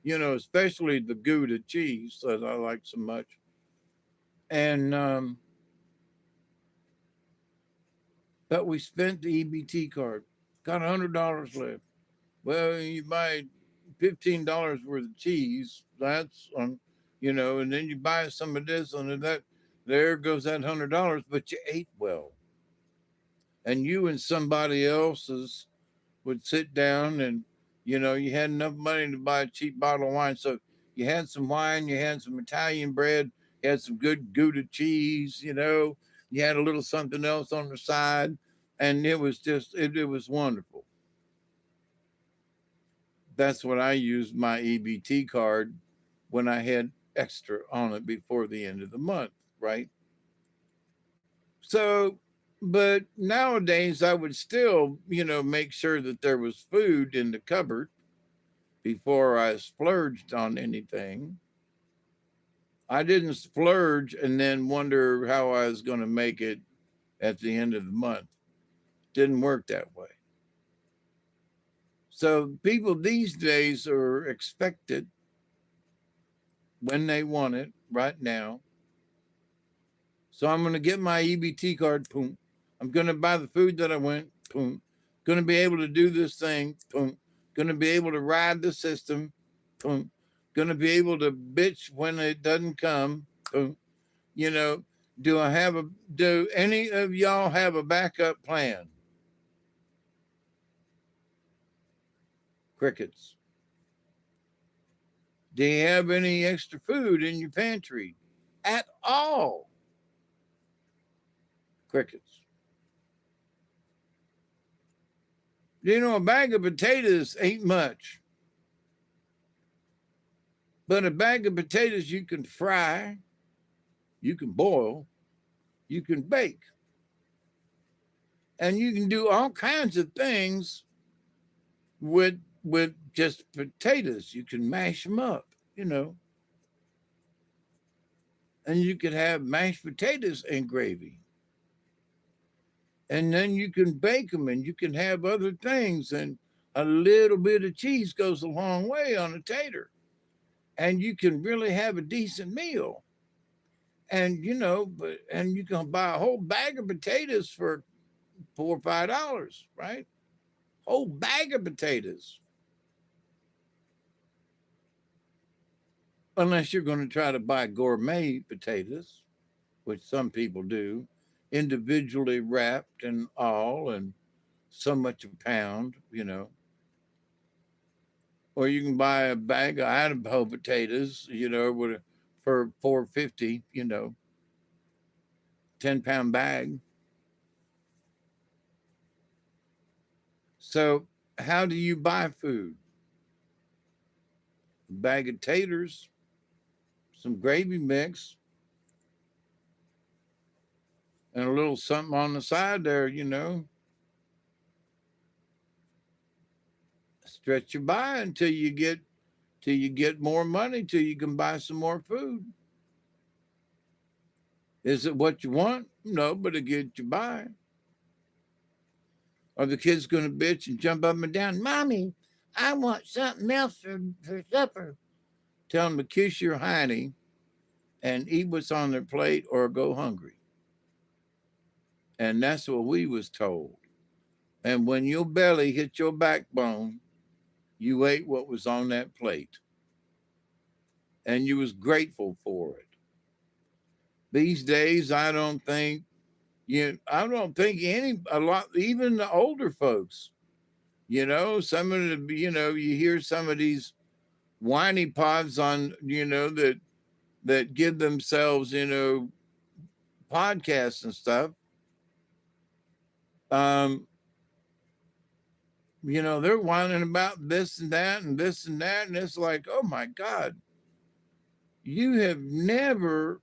especially the Gouda cheese that I like so much. And but we spent the EBT card, got $100 left. Well, you buy $15 worth of cheese. That's on, and then you buy some of this and that. There goes that $100, but you ate well. And you and somebody else's would sit down, and you had enough money to buy a cheap bottle of wine. So you had some wine, you had some Italian bread, you had some good Gouda cheese. You had a little something else on the side, and it was just it was wonderful. That's what I used my EBT card when I had extra on it before the end of the month, right? So, but nowadays I would still, make sure that there was food in the cupboard before I splurged on anything. I didn't splurge and then wonder how I was going to make it at the end of the month. Didn't work that way. So people these days are expected when they want it right now. So I'm going to get my EBT card, boom. I'm going to buy the food that I want, boom. Going to be able to do this thing, boom. Going to be able to ride the system, boom. Going to be able to bitch when it doesn't come, boom. You know, do any of y'all have a backup plan? Crickets. Do you have any extra food in your pantry at all? Crickets. A bag of potatoes ain't much, but a bag of potatoes you can fry, you can boil, you can bake, and you can do all kinds of things with just potatoes. You can mash them up, and you can have mashed potatoes and gravy. And then you can bake them and you can have other things, and a little bit of cheese goes a long way on a tater. And you can really have a decent meal. And and you can buy a whole bag of potatoes for $4 or $5, right? Whole bag of potatoes. Unless you're going to try to buy gourmet potatoes, which some people do, individually wrapped and all, and so much a pound, Or you can buy a bag of Idaho potatoes, for 4.50, 10-pound bag. So how do you buy food? A bag of taters, some gravy mix, and a little something on the side there, Stretch your buy until you get more money, till you can buy some more food. Is it what you want? No, but it gets you by. Are the kids going to bitch and jump up and down? Mommy, I want something else for supper. Tell them to kiss your hiney and eat what's on their plate or go hungry. And that's what we was told. And when your belly hit your backbone, you ate what was on that plate. And you was grateful for it. These days, I don't think I don't think a lot, even the older folks, some of the, you hear some of these whiny pods on, that give themselves, podcasts and stuff. Um, they're whining about this and that and this and that. And it's like, oh my God, you have never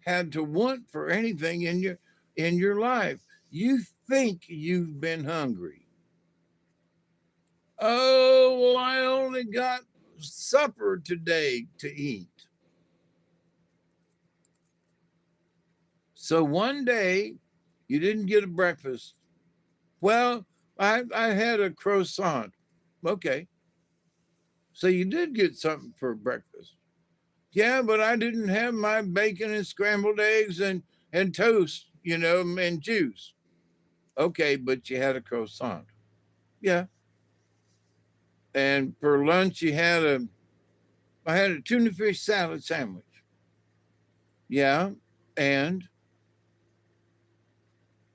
had to want for anything in your life. You think you've been hungry. Oh, well, I only got supper today to eat. So one day you didn't get a breakfast. Well, I had a croissant. Okay. So you did get something for breakfast. Yeah, but I didn't have my bacon and scrambled eggs and toast, and juice. Okay, but you had a croissant. Yeah. And for lunch I had a tuna fish salad sandwich. Yeah. And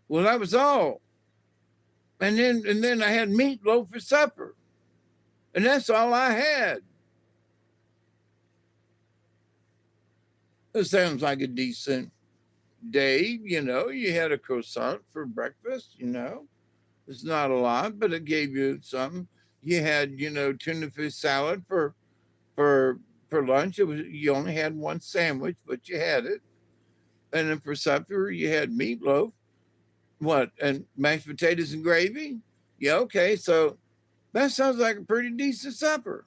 well, that was all. And then I had meatloaf for supper. And that's all I had. It sounds like a decent day, you had a croissant for breakfast. It's not a lot, but it gave you something. You had, tuna fish salad for for lunch. It was you only had one sandwich, but you had it. And then for supper you had meatloaf. What? And mashed potatoes and gravy? Yeah, okay. So that sounds like a pretty decent supper.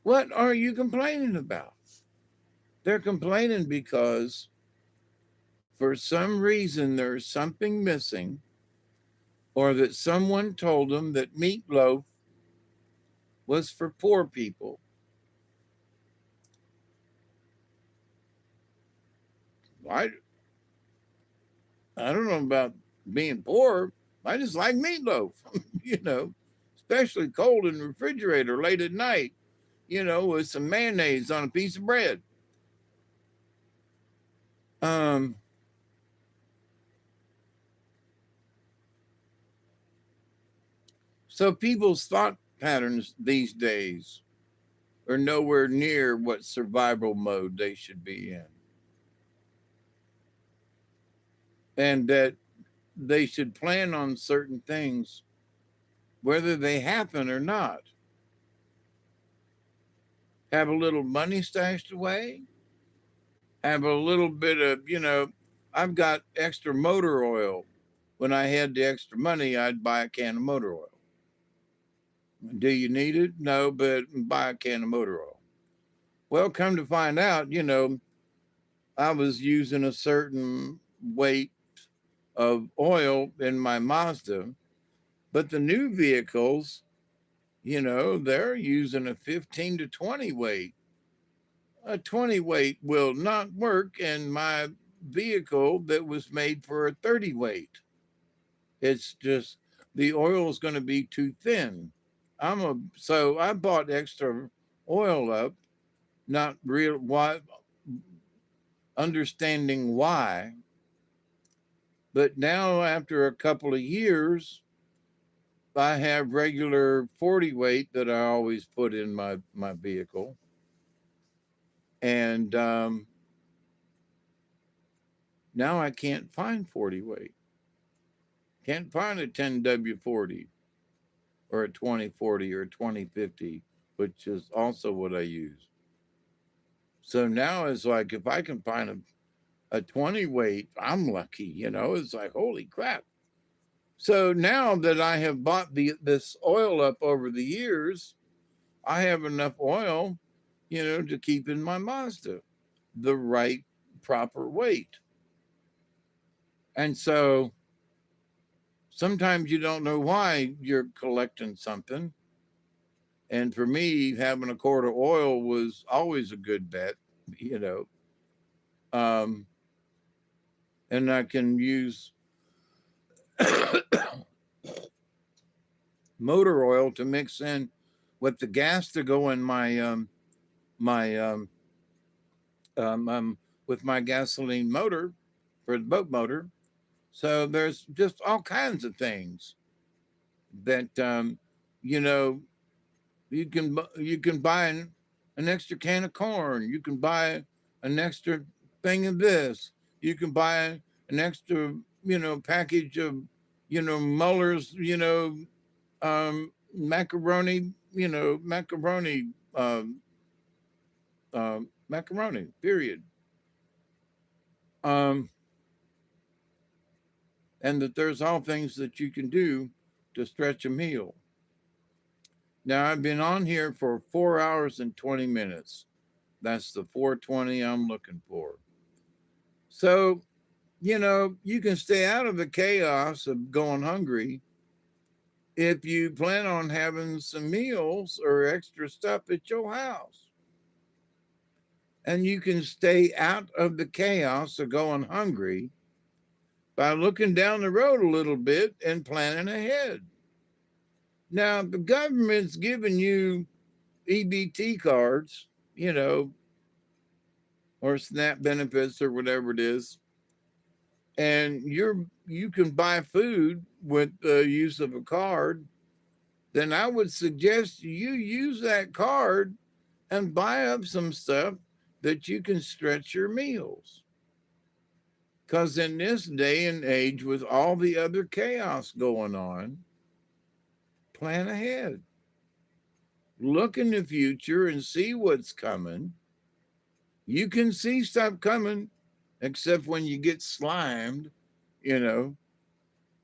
What are you complaining about? They're complaining because for some reason there's something missing, or that someone told them that meatloaf was for poor people. I, I don't know about being poor. I just like meatloaf, you know, especially cold in the refrigerator late at night, with some mayonnaise on a piece of bread. Um, so people's thought patterns these days are nowhere near what survival mode they should be in. And that they should plan on certain things, whether they happen or not. Have a little money stashed away, have a little bit of, I've got extra motor oil. When I had the extra money, I'd buy a can of motor oil. Do you need it? No, but buy a can of motor oil. Well, come to find out, I was using a certain weight of oil in my Mazda, but the new vehicles, they're using a 15 to 20 weight. A 20 weight will not work in my vehicle that was made for a 30 weight. It's just the oil is going to be too thin. So I bought extra oil up, not real why understanding why. But now after a couple of years, I have regular 40 weight that I always put in my vehicle. And now I can't find 40 weight. Can't find a 10W40 or a 2040 or a 2050, which is also what I use. So now it's like if I can find a 20 weight, I'm lucky, it's like, holy crap. So now that I have bought this oil up over the years, I have enough oil, to keep in my Mazda the right proper weight. And so sometimes you don't know why you're collecting something. And for me, having a quart of oil was always a good bet, you know. Um, and I can use motor oil to mix in with the gas to go in my um, um, with my gasoline motor for the boat motor. So there's just all kinds of things that you know you can buy an extra can of corn. You can buy an extra thing of this. You can buy an extra package of Muller's macaroni macaroni macaroni period. Um, and that there's all things that you can do to stretch a meal. Now I've been on here for 4 hours and 20 minutes. That's the 420 I'm looking for. So, you can stay out of the chaos of going hungry if you plan on having some meals or extra stuff at your house. And you can stay out of the chaos of going hungry by looking down the road a little bit and planning ahead. Now, the government's giving you EBT cards, or SNAP benefits or whatever it is, and you can buy food with the use of a card, then I would suggest you use that card and buy up some stuff that you can stretch your meals. Because in this day and age, with all the other chaos going on, plan ahead. Look in the future and see what's coming. You can see stuff coming, except when you get slimed, you know.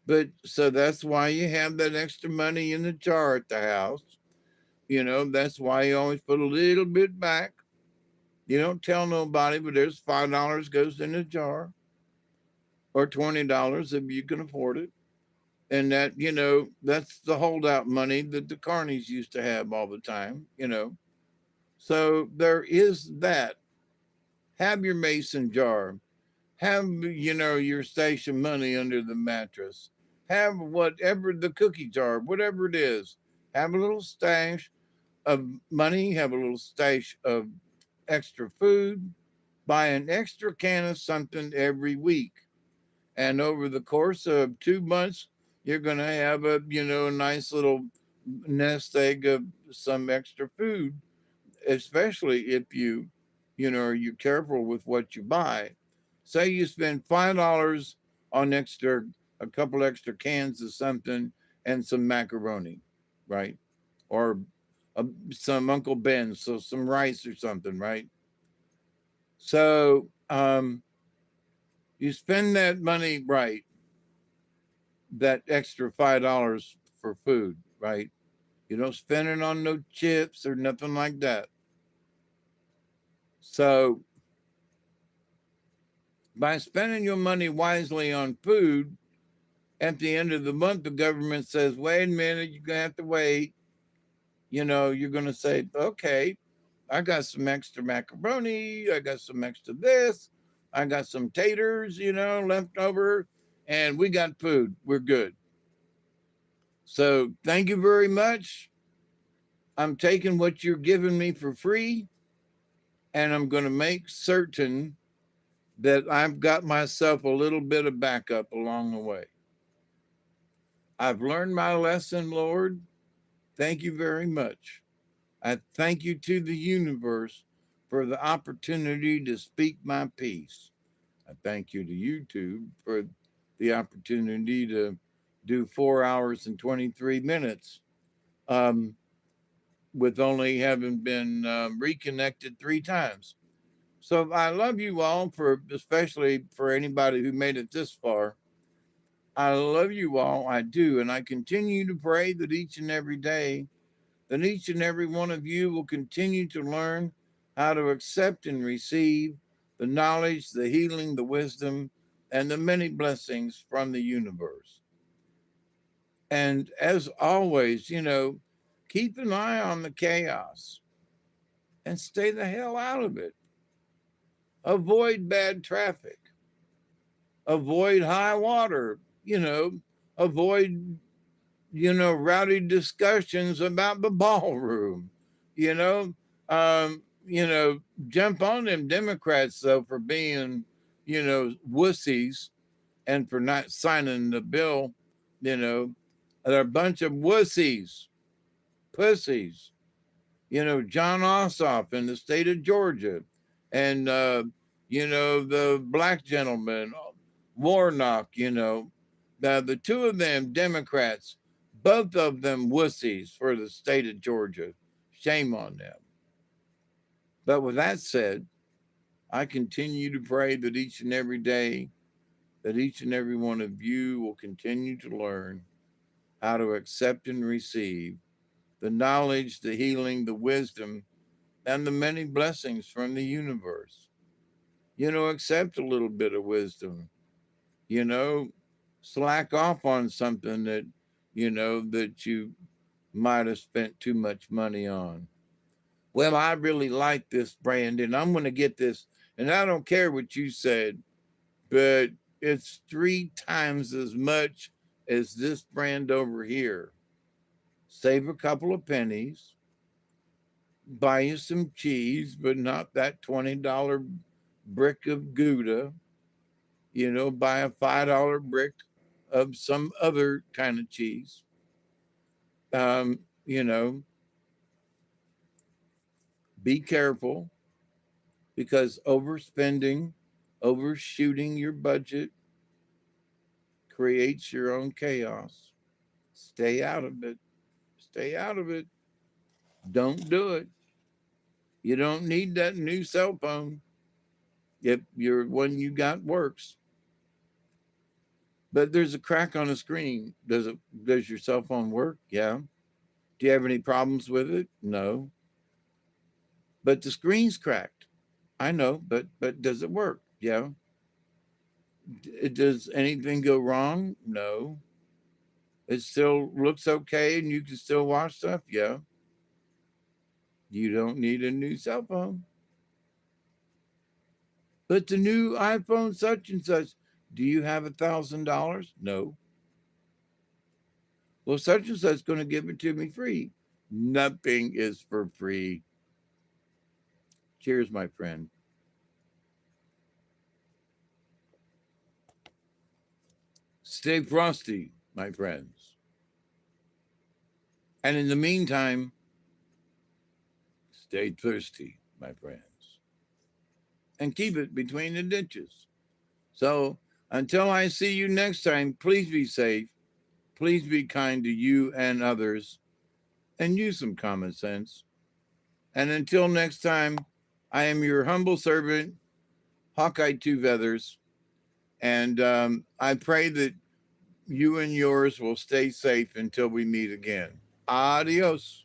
But so that's why you have that extra money in the jar at the house. That's why you always put a little bit back. You don't tell nobody, but there's $5 goes in the jar, or $20 if you can afford it. And that, that's the holdout money that the carnies used to have all the time. So there is that. Have your mason jar. Have, your station money under the mattress. Have whatever, the cookie jar, whatever it is. Have a little stash of money. Have a little stash of extra food. Buy an extra can of something every week. And over the course of 2 months, you're going to have a nice little nest egg of some extra food, especially if you're careful with what you buy. Say you spend $5 on a couple extra cans of something and some macaroni, right? Or some Uncle Ben's, so some rice or something, right? So you spend that money right, that extra $5 for food, right? You don't spend it on no chips or nothing like that. So by spending your money wisely on food, at the end of the month, the government says, wait a minute, you're going to have to wait. You're going to say, okay, I got some extra macaroni. I got some extra this. I got some taters, left over, and we got food. We're good. So thank you very much. I'm taking what you're giving me for free, and I'm going to make certain that I've got myself a little bit of backup along the way. I've learned my lesson, Lord. Thank you very much. I thank you to the universe for the opportunity to speak my piece. I thank you to YouTube for the opportunity to do 4 hours and 23 minutes um, with only having been reconnected 3 times. So I love you all, especially for anybody who made it this far. I love you all. I do. And I continue to pray that each and every day, that each and every one of you will continue to learn how to accept and receive the knowledge, the healing, the wisdom, and the many blessings from the universe. And as always, keep an eye on the chaos and stay the hell out of it. Avoid bad traffic. Avoid high water. Avoid rowdy discussions about the ballroom, you know, jump on them Democrats though for being, wussies and for not signing the bill, you know, they're a bunch of wussies, pussies. John Ossoff in the state of Georgia, and the black gentleman, Warnock. The two of them Democrats, both of them wussies for the state of Georgia. Shame on them. But with that said, I continue to pray that each and every day, that each and every one of you will continue to learn how to accept and receive the knowledge, the healing, the wisdom, and the many blessings from the universe. Accept a little bit of wisdom. You know, slack off on something that you might have spent too much money on. Well, I really like this brand and I'm going to get this. And I don't care what you said, but it's 3 times as much as this brand over here. Save a couple of pennies, buy you some cheese, but not that $20 brick of Gouda. Buy a $5 brick of some other kind of cheese. Um, you know, be careful because overspending, overshooting your budget creates your own chaos. Stay out of it. Stay out of it. Don't do it. You don't need that new cell phone if your one you got works. But there's a crack on the screen. Does your cell phone work? Yeah. Do you have any problems with it? No. But the screen's cracked. I know, but does it work? Yeah. Does anything go wrong? No. It still looks okay and you can still watch stuff? Yeah. You don't need a new cell phone. But the new iPhone such and such, do you have $1,000? No. Well, such and such is going to give it to me free. Nothing is for free. Cheers, my friend. Stay frosty, my friends. And in the meantime, stay thirsty, my friends. And keep it between the ditches. So until I see you next time, please be safe. Please be kind to you and others and use some common sense. And until next time, I am your humble servant, Hawkeye Two Feathers. And I pray that you and yours will stay safe until we meet again. Adios.